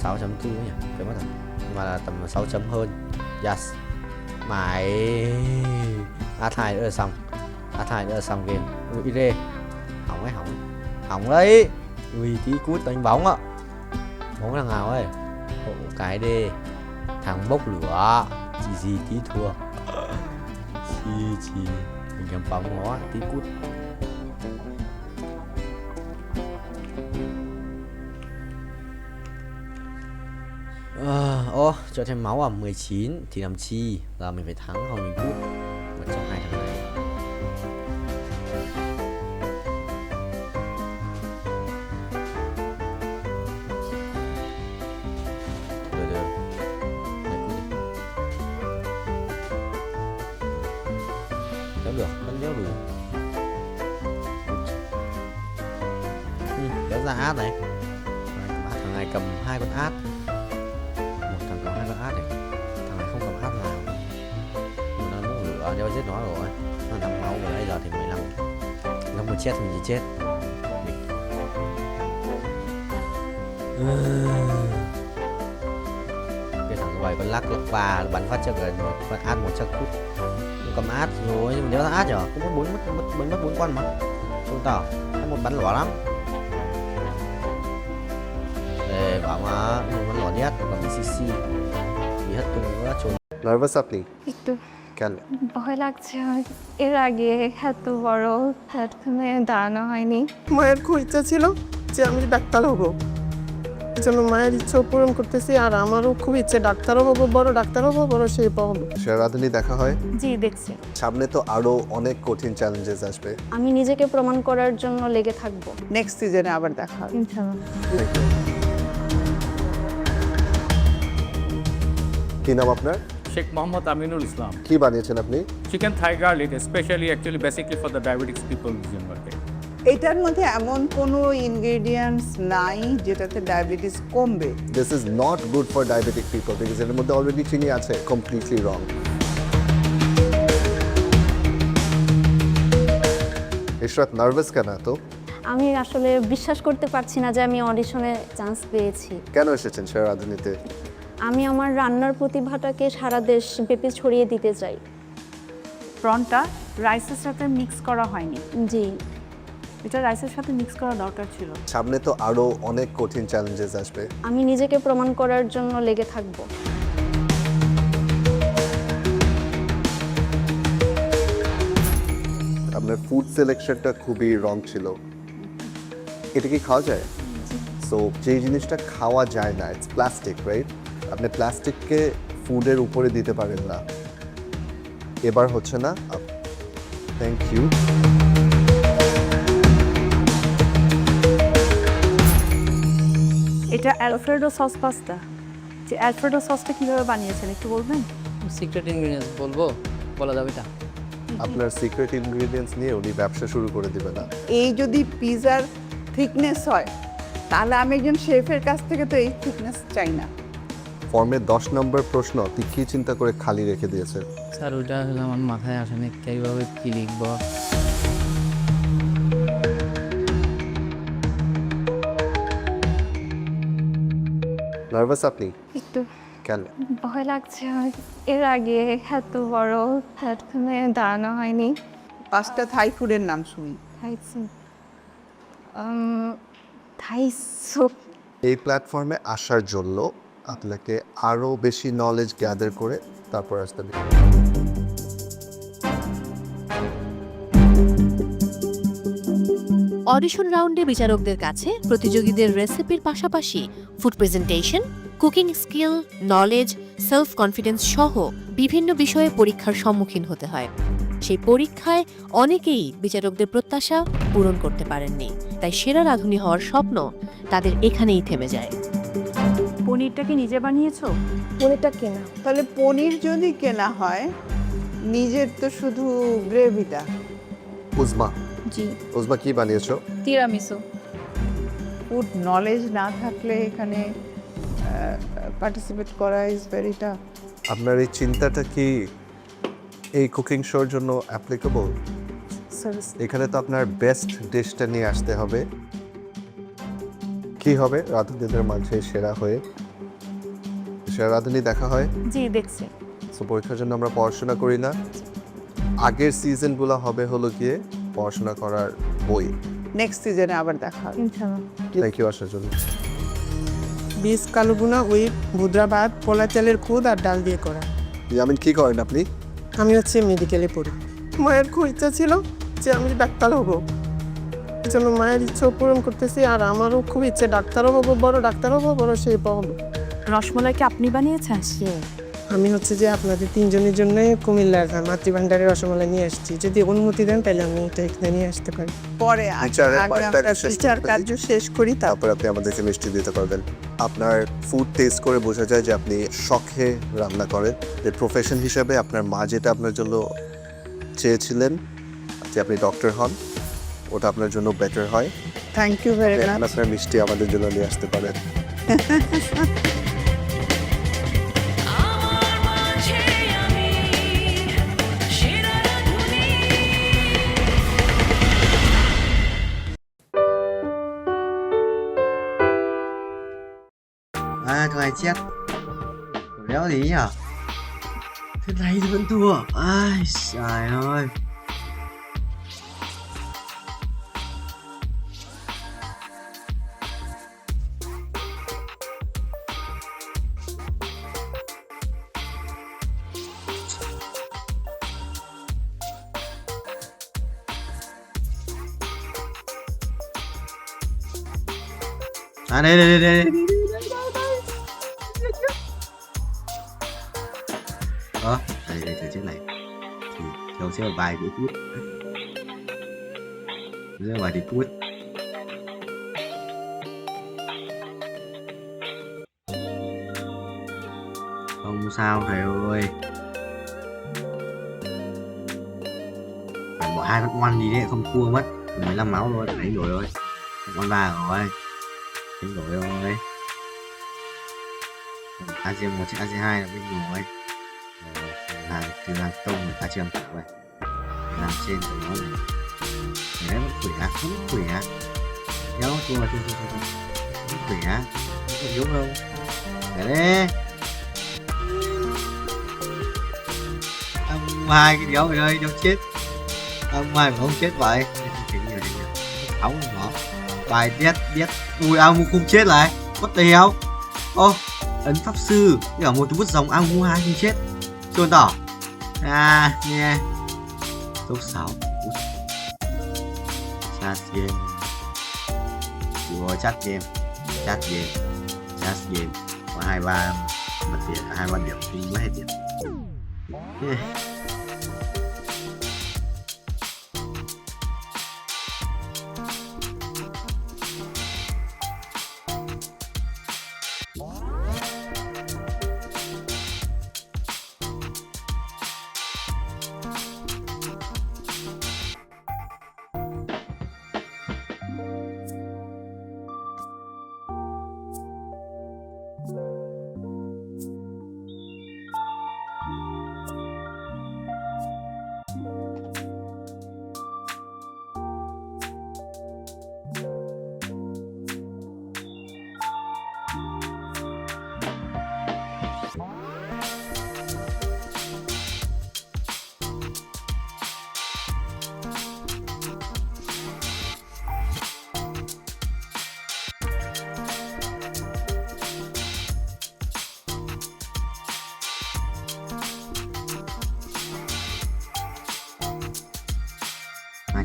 6.4 nhỉ? Cái mất rồi. Nhưng mà là tầm 6 chấm hơn. Yes. Mày A2 nữa là xong. A2 nữa là xong game. Ui rê. Hỏng ấy, hỏng đấy. Ui tí cút đánh bóng ạ. Bóng thằng nào ấy. Hộ cái đi. Thằng bốc lửa. Gì tí thua. Chi mình cầm bóng nó tí cút. Cho thêm máu à 19 thì làm chi là mình phải thắng hoặc mình cút một trong hai thằng này. Được. Kéo được, vẫn kéo đủ. Kéo ra át này. Thằng này cầm 2 con át. Đeo giết nó rồi, nó 5 máu rồi, bây giờ thì 15. Nó muốn chết thì mình chỉ chết. Cái thằng quay con lắc 3 bắn phát trước rồi, con át 100 cút. Nó cầm át rồi, nhưng mà nếu là át nhở, cũng mất 4 con mà. Không tao, một bắn lỏ lắm. Để bảo mà bắn lỏ nhất, còn CC bị hết tung nữa trốn. Nervous আপনি? একটু কেন? ভয় লাগছে। এর আগে এত বড় প্ল্যাটফর্মে দাঁড়ানো হয়নি। মায়ের খুব ইচ্ছা ছিল যে আমি ডাক্তার হব। এই জন্য মায়ের ইচ্ছা পূরণ করতেছি, আর আমারও খুব ইচ্ছে ডাক্তারও হবো, বড় ডাক্তার হবো, বড় শিল্প হবো। রাধুনী দেখা হয়? জি দেখছি। সামনে তো আরো অনেক কঠিন চ্যালেঞ্জেস আসবে। আমি নিজেকে প্রমাণ করার জন্য লেগে থাকবো। নেক্সট সিজনে আবার দেখা হবে ইনশাআল্লাহ। কি নাম আপনার? Sheikh Mohammad Aminul Islam. কি বানিয়েছেন আপনি? Chicken thigh garlic, especially actually basically for the diabetics people in market. এটার মধ্যে এমন কোনো ইনগ্রেডিয়েন্টস নাই যেটাতে ডায়াবেটিস কমবে। This is not good for diabetic people because এর মধ্যে অলরেডি চিনি আছে। Completely wrong. ইশরাত নার্ভাস কেন তো? আমি আসলে বিশ্বাস করতে পারছি না যে আমি অডিশনে চান্স পেয়েছি। কেন এসেছেন রাধুনীতে? আমি আমার রান্নার প্রতিভাটাকে সারা দেশ ব্যাপী ছড়িয়ে দিতে চাই। প্রনটা রাইসের সাথে মিক্স করা হয়নি। জি, এটা রাইসের সাথে মিক্স করা দরকার ছিল। সামনে তো আরো অনেক কঠিন চ্যালেঞ্জেস আসবে। আমি নিজেকে প্রমাণ করার জন্য লেগে থাকবো। আপনার ফুড সিলেকশনটা খুবই রং ছিল। এটা কি খাওয়া যায়? সো যে জিনিসটা খাওয়া যায় না, ইটস প্লাস্টিক, রাইট? আপনি প্লাস্টিককে ফুডের উপরে দিতে পারেন না। এবার হচ্ছে না। Thank you. এটা অ্যালফ্রেডো সস পাস্তা। যে অ্যালফ্রেডো সসটা কিভাবে বানিয়েছেন একটু বলবেন? সিক্রেট ইনগ্রেডিয়েন্টস বলবো, বলা যাবে এটা? আপনার সিক্রেট ইনগ্রেডিয়েন্টস নিয়ে উনি ব্যবসা শুরু করে দিবে না। এই যদি পিজার থিকনেস হয় তাহলে আমি একজন শেফের কাছ থেকে তো এই থিকনেস চাই না। ফর্মে 10 নম্বর প্রশ্ন আপনি কি চিন্তা করে খালি রেখে দিয়েছেন? স্যার ওইটা আসলে আমার মাথায় আসেনি, কিভাবে কি লিখবো। নার্ভাস আপনি? একটু। কেন? ভয় লাগছে এর আগে এত বড় প্ল্যাটফর্মে দাঁড়ানো হয়নি। 5টা থাই ফুডের নাম শুনি। Thai soup. এই প্ল্যাটফর্মে আসার জন্য আপনাকে আরও বেশি নলেজ গ্যাদার করে তারপর আসতে হবে। অডিশন রাউন্ডে বিচারকদের কাছে প্রতিযোগীদের রেসিপির পাশাপাশি food presentation, cooking skill, knowledge, self confidence সহ বিভিন্ন বিষয়ে পরীক্ষার সম্মুখীন হতে হয়। সেই পরীক্ষায় অনেকেই বিচারকদের প্রত্যাশা পূরণ করতে পারেননি, তাই সেরা রাঁধুনি হওয়ার স্বপ্ন তাদের এখানেই থেমে যায়। পনিরটা কি নিজে বানিয়েছো? পনিরটা কেনা। তাহলে পনির যদি কেনা হয়, নিজের তো শুধু গ্রেভিটা। উজমা, জি। উজমা কি বানিয়েছো? তিরামিসু। ফুড নলেজ না থাকলে এখানে পার্টিসিপেট করা ইজ ভেরি টাফ। আপনার এই চিন্তাটা কি এই কুকিং শোর জন্য অ্যাপ্লিকেবল? এখানে তো আপনার বেস্ট ডিশটা নিয়ে আসতে হবে। কি হবে রাঁধুনিদের মাঝে সেরা হয়ে? সেরা রাঁধুনি দেখা হয়? জি, দেখছি। সো পরীক্ষার জন্য আমরা পড়াশোনা করি না। আগের সিজনগুলো হবে হলো গিয়ে পড়াশোনা করার বই। নেক্সট সিজনে আবার দেখা হবে ইনশাআল্লাহ। থ্যাংক ইউ আসার জন্য। বীজ কালুগুনা উইথ ভুদ্রা ভাত, পোলা চালের খুদ আর ডাল দিয়ে করা। ইয়ামিন কি করেন আপনি? আমি হচ্ছে মেডিকেলে পড়ি। মায়ের খুব ইচ্ছা ছিল যে আমি ডাক্তার হব, এই জন্য মায়ের ইচ্ছা পূরণ করতেছি। আর আমারও খুব ইচ্ছে ডাক্তারও হবো, বড় ডাক্তার হবো, বড় শেফ হবো। রসমালাই কি আপনি বানিয়েছেন? আমি হচ্ছে যে আপনাদের তিনজনের জন্য কুমিল্লার মাতৃভান্ডারের রসমালাই নিয়ে আসছি। যদি অনুমতি দেন তাহলে আমি এটা এখানে নিয়ে আসতে পারি। পরে বিচার কার্য শেষ করি, তারপর আপনি আমাদেরকে মিষ্টি দিতে পারবেন। আপনার ফুড টেস্ট করে বোঝা যায় যে আপনি শখে রান্না করেন। যে প্রফেশন হিসাবে আপনার মা যেটা আপনার জন্য চেয়েছিলেন যে আপনি ডক্টর হন, ওটা আপনার জন্য বেটার হয়। Thank you very much. আপনার মিষ্টি আমাদের জন্য নিয়ে আসতে পারেন। Thằng này chết. Đéo gì nhỉ? Thế này thì vẫn thua. Ai trời ơi. À đây. Đây chiếc này thì theo sẽ là vài cái phút, sẽ vài cái phút. Không sao thầy ơi, phải bỏ 2 phát ngoan gì đấy không thua mất. 15 máu thôi, đánh đổi rồi, con 3 rồi, đánh đổi rồi. AC1 AC2 là bên rồi. Hàng từ hàng tông người ta chưa làm thủ vậy, làm trên của nó này đấy vẫn khỏe, không khỏe nhau thua không khỏe, không yếu đâu để đấy ông hai cái đéo về đây đéo chết, ông hai mà không chết vậy thì nhiều ống nó bài biết ui ao không chết lại what the hell. Ô ấn pháp sư cả một bút dòng ao hai không chết chuồn tỏ à nghe số 6 chat game của chat game có 23 mặt tiền 23 điểm thì mới hết điểm.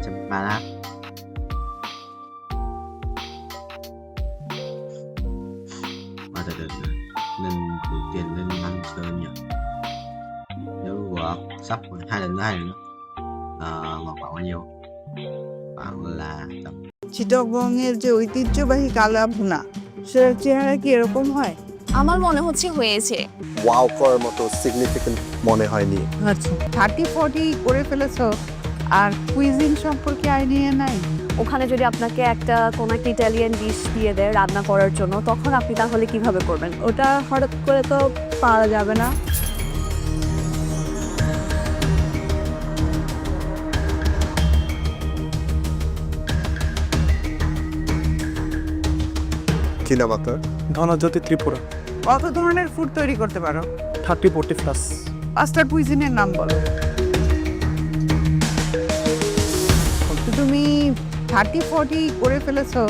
230 mà từ từ nên ưu tiên lên ăn chơi nhỉ. Nếu sắp 2 lần nữa là khoảng bao nhiêu? Khoảng là tầm চিটাগংয়ের যে ঐতিহ্যবাহী কালা ভুনা সেটার চেহারা কি এরকম হয়? আমার মনে হচ্ছে হয়েছে। ওয়াও করার মতো সিগনিফিকেন্ট মনে হয়নি। আচ্ছা 30-40 করে ফেলেছো আর কুইজিন সম্পর্কে আইডিয়া নাই? ওখানে যদি আপনাকে কোনো একটা ইটালিয়ান ডিশ দিয়ে দেয় রান্না করার জন্য, তখন আপনি তাহলে কিভাবে করবেন? ওটা হঠাৎ করে তো পাওয়া যাবে না। কি নাম আপনার? ধনজ্যোতি ত্রিপুরা। কত ধরনের ফুড তৈরি করতে পারো? 30-40 প্লাস। 5টা কুইজিনের নাম বলো। তুমি 30-40 করে ফেলেছো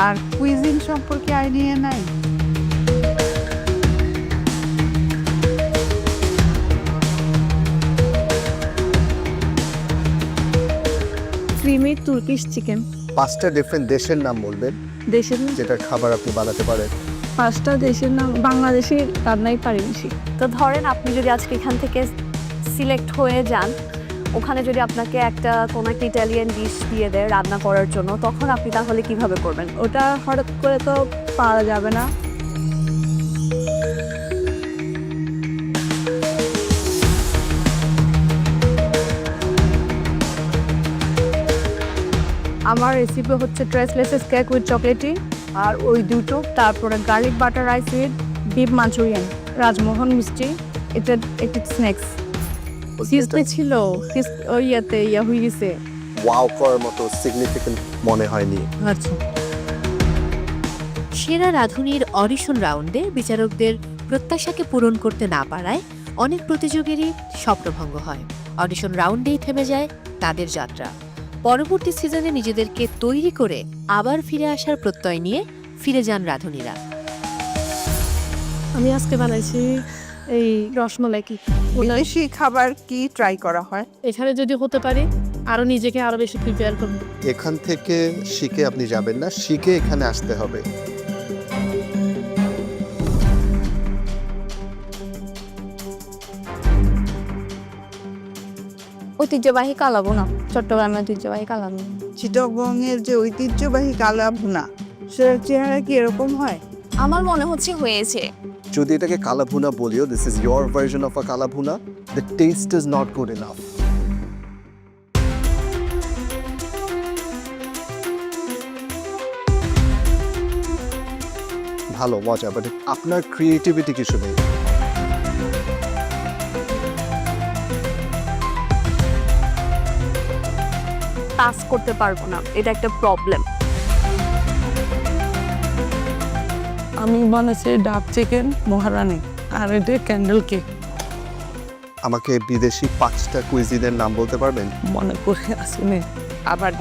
আর কুইজিন সম্পর্কে আইডিয়া নাই? Creamy Turkish chicken. 5টা ডিফারেন্ট দেশের নাম বলবেন দেশের যেটার খাবার আপনি বানাতে পারেন। 5টা দেশের নাম বাংলাদেশের রান্নাই পারি বেশি। তো ধরেন আপনি যদি আজকে এখান থেকে সিলেক্ট হয়ে যান, ওখানে যদি আপনাকে কোনো একটা ইটালিয়ান ডিশ দিয়ে দেয় রান্না করার জন্য, তখন আপনি তাহলে কিভাবে করবেন? ওটা হঠাৎ করে তো পাওয়া যাবে না। আমার রেসিপি হচ্ছে ট্রেসলেসেস কেক উইথ চকলেটি আর ওই দুটো, তারপরে garlic butter rice with beef Manchurian, Rajmohan মিষ্টি, এটা একটি স্ন্যাক্স। সিজনে ছিল ওই ইয়া হয়ে গেছে। ওয়াও করার মতো সিগনিফিকেন্ট মনে হয়নি। আচ্ছা। সেরা রাঁধুনির অডিশন রাউন্ডে বিচারকদের প্রত্যাশাকে পূরণ করতে না পারায় অনেক প্রতিযোগীরই স্বপ্নভঙ্গ হয়। অডিশন রাউন্ডেই থেমে যায় তাদের যাত্রা। পরবর্তী সিজনে নিজেদেরকে তৈরি করে আবার ফিরে আসার প্রত্যয় নিয়ে ফিরে যান রাঁধুনিরা। আমি আজকে বানাইছি এই রসমালাই কেক। বিদেশি খাবার কি ট্রাই করা হয়? এখানে যদি হতে পারি আরো নিজেকে আরো বেশি প্রিপেয়ার করব। এখান থেকে শিখে আপনি যাবেন না, শিখে এখানে আসতে হবে। ঐতিহ্যবাহী কালা ভুনা, চট্টগ্রামের ঐতিহ্যবাহী কালা ভুনা। চিটাগংয়ের যে ঐতিহ্যবাহী কালা ভুনা সেটার চেহারা কি এরকম হয়? আমার মনে হচ্ছে হয়েছে। যদি এটাকে কালা ভুনা বলিও, this is your version of a কালা ভুনা, the test is not good enough. ভালো মজা, বাট আপনার ক্রিয়েটিভিটি কিছু নেই। পাস করতে পারবো না, এটা একটা প্রবলেম। আমি বানাইছি ডাব চিকেন মহারানী আর এটা ক্যান্ডেল কেক। আমাকে বিদেশি 5টা কুইজিনের নাম বলতে পারবেন? মনে করে আসেনি আবার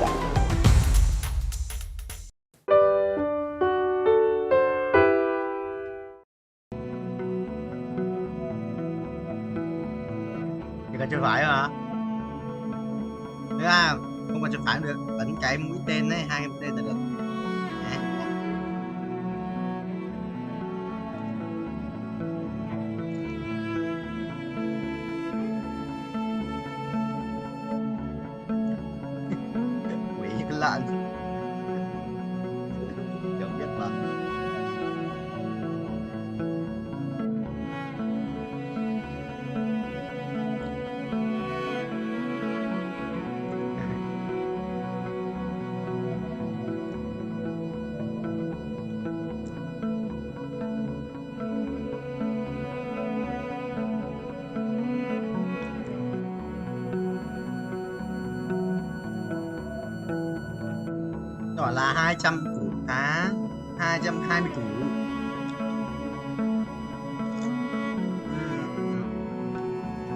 Thì cần chưa phải hả? Thế à, không cần chưa phải được, vẫn chạy mũi tên đấy, 2 mũi tên là được. Quỷ cái lợn. Chẳng biết là đó là 200 củ cá, 220 củ.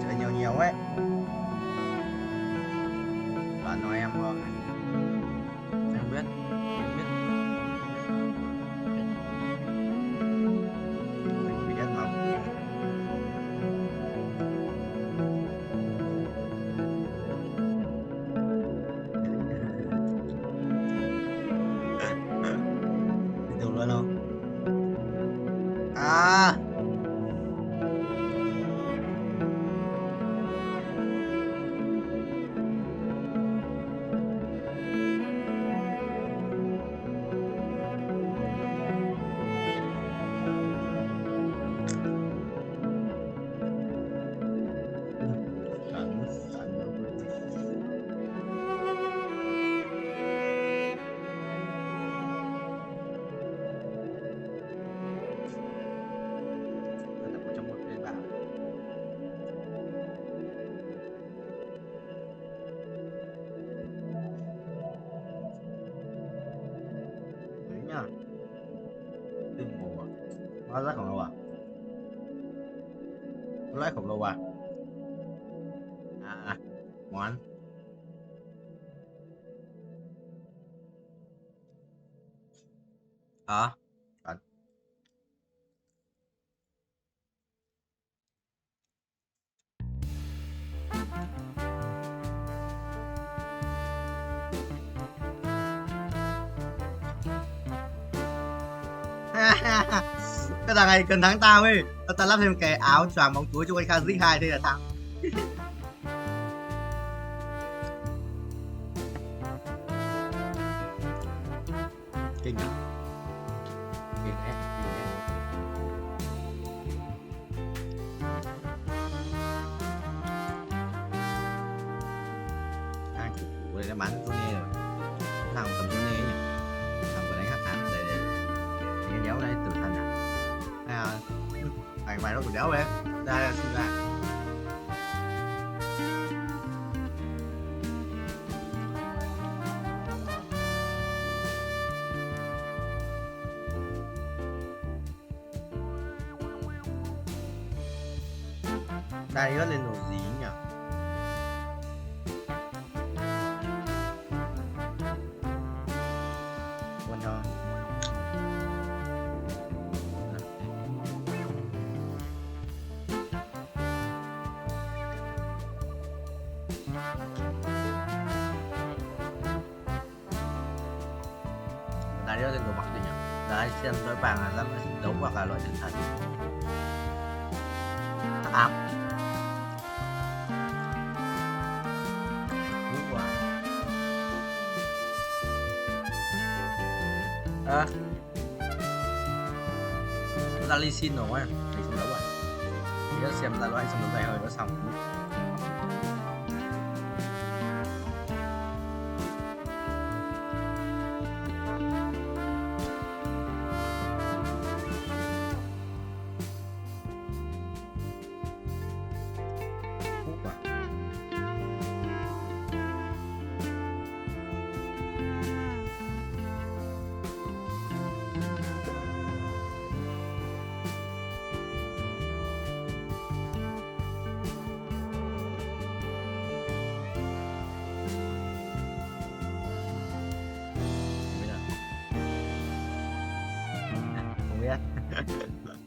Chơi nhiều nhiều ấy. Bạn nói em rồi. Em biết. Em biết. Mình biết mà. nữa. À. Nha. Tương bùa. Nó rất khổng lồ à? Nó rất khổng lồ à? À, món. Ờ. À. Cái thằng này cần thắng tao ấy. Tao lắp thêm cái áo choàng bóng túi cho anh Khazik 2 đây là thắng. Kinh à? Kinh đấy, kinh đấy. À, chủ đây đã bán Tony rồi. Thằng cầm Tony nhỉ? Thằng vừa đánh hát hạt để đéo đây tử thần à? Mày nó còn đéo đấy. Đây là xin ra. Đây nó lên đồ gì nhỉ? Quên thôi. Đây nó lên đồ bạc gì nhỉ? Đấy xem đối vàng là dám đấu hoặc là loại tử thần. Ám. À. Ra ly xin rồi á, thì xong đấu rồi. Thì xem ra loại xong đấu dài hơi nó xong.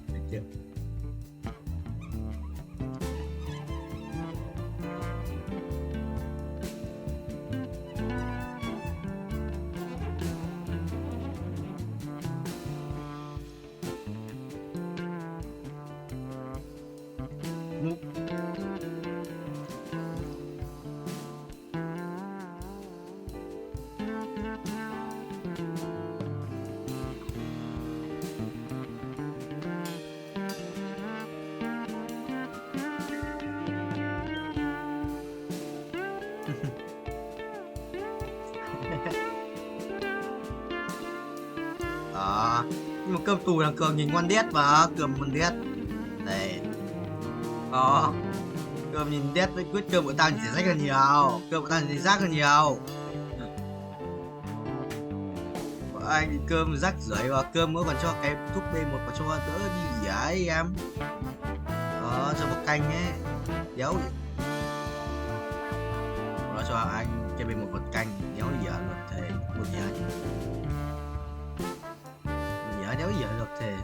Được chưa? Đó. Nhưng mà cơm tù là Cường nhìn ngon đét mà, Cường ngon đét. Đây. Đó. Cơm nhìn đét với quyết cơm của tao chỉ rách hơn nhiều. Cơm của tao chỉ rác hơn nhiều. Anh thì cơm rác rưởi và cơm mới còn cho cái thuốc B1 và cho đỡ đi gì ấy em. Đó, cho một canh ấy. Đéo vậy. Đó cho anh cái B1 một canh, đéo gì ở luật thề. Một gì ấy. Đéo gì ở luật thề.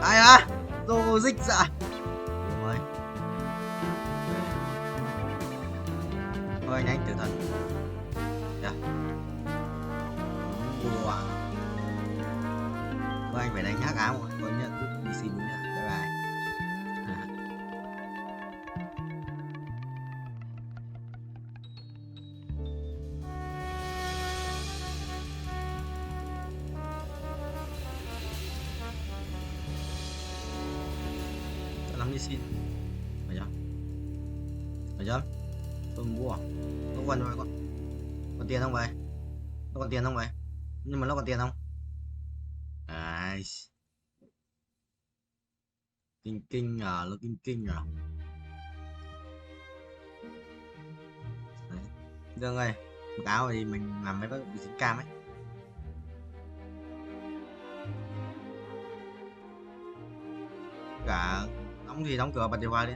Ai à? Tô dích dạ. Rồi. Thôi anh tử thần. Yeah. Thôi anh phải đánh hắc áo rồi. Thôi nhá, đi xin nhá. Bye bye. Lắm đi xin. Phải chưa? Phải chưa? Tôi mua. Nó quên rồi còn tiền không vậy? Nó còn tiền không vậy? Nhưng mà nó còn tiền không? Ai. Kinh à, nó kinh à. Dương ơi, mặc áo thì mình làm mấy cái bị dính cam ấy. Cả đóng thì đóng cửa bật điều hòa đi.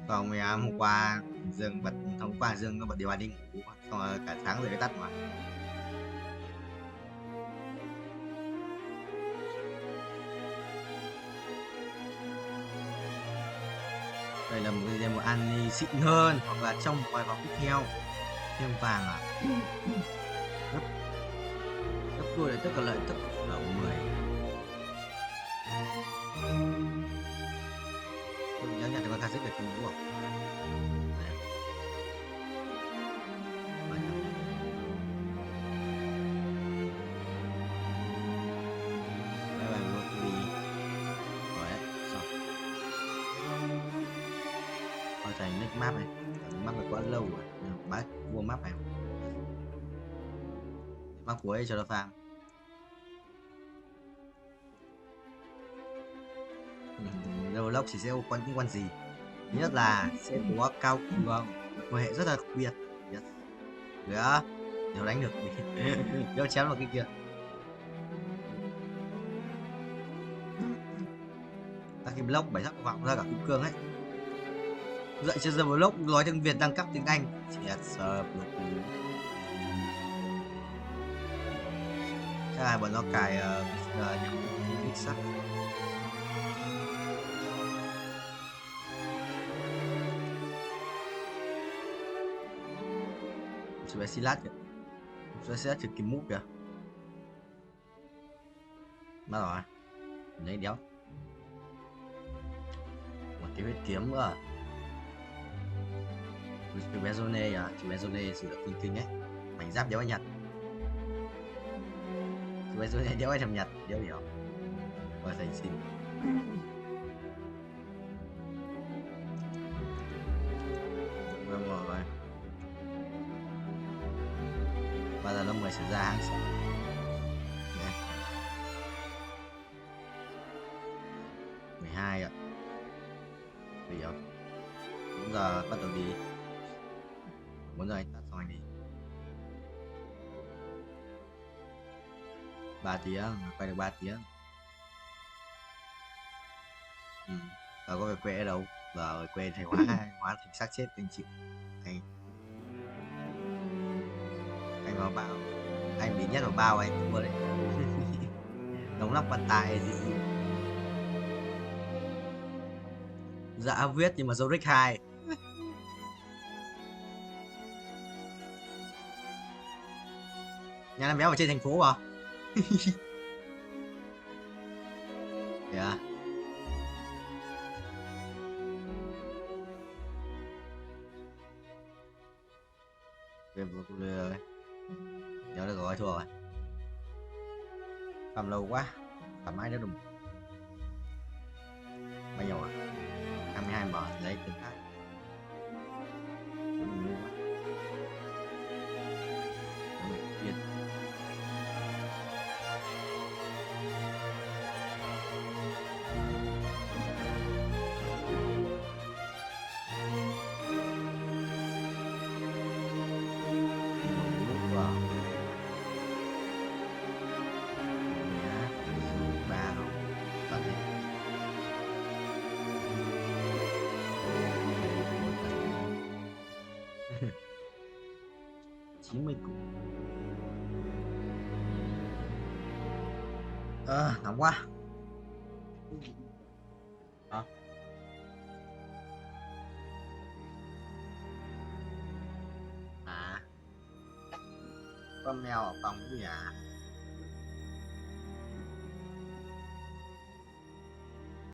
Còn ngày hôm qua Dương bật hôm qua Dương nó bật điều hòa đi ngủ xong rồi cả tháng rồi cái tắt mà. Đây là một cái demo an xịn hơn hoặc là trong vài vòng tiếp theo thêm vàng à. Gấp đôi là tất cả lợi tức là 10. Tôi nhớ nhận được con Khải Sức để cùng đúng không? Bye bye một cái gì. Rồi đấy, xong. Thôi thành nick map này. Map này quá lâu rồi. Bác mua map này. Map cuối cho nó farm. Roblox thì sẽ có những con gì? Thứ nhất là sẽ có cao cường, quan hệ rất là đặc biệt. Yes. Được, nếu đánh được nếu chém vào cái kia. Các cái block 7 sắc vọng ra cả kim cương ấy. Dạy cho Roblox nói tiếng Việt đẳng cấp tiếng Anh. Yes, chắc là bọn nó cài những sắc. Sẽ xí lát kìa. Sẽ lát kiếm mút kìa. Mất rồi. Lấy đéo. Một cái huyết kiếm nữa. Cái Bezone à, cái Bezone sử dụng kinh ấy. Mảnh giáp đéo anh nhặt. Cái Bezone đéo anh thầm nhặt, đéo hiểu. Rồi thành xin. Vâng rồi. Và giờ nó mới sẽ ra hàng sau. Đây. 12 ạ. Bây giờ 4 giờ bắt đầu đi. 4 giờ anh tắt xong anh đi. 3 tiếng, quay được 3 tiếng. Giờ có về quê đâu. Giờ ở quê thành hóa thành xác chết anh chịu. Anh vào bao, anh bị nhét vào bao anh thua đấy. Đóng lắp bàn tay gì. Dạ viết nhưng mà dấu rick 2. Nhà làm béo ở trên thành phố à? Yeah. Rồi. Nhớ được rồi, thua rồi. Làm lâu quá. Thoải mái nữa đừng. Bao nhiêu à? 22 mở lấy từng khác. Nóng quá. Hả? À con mèo ở phòng của nhà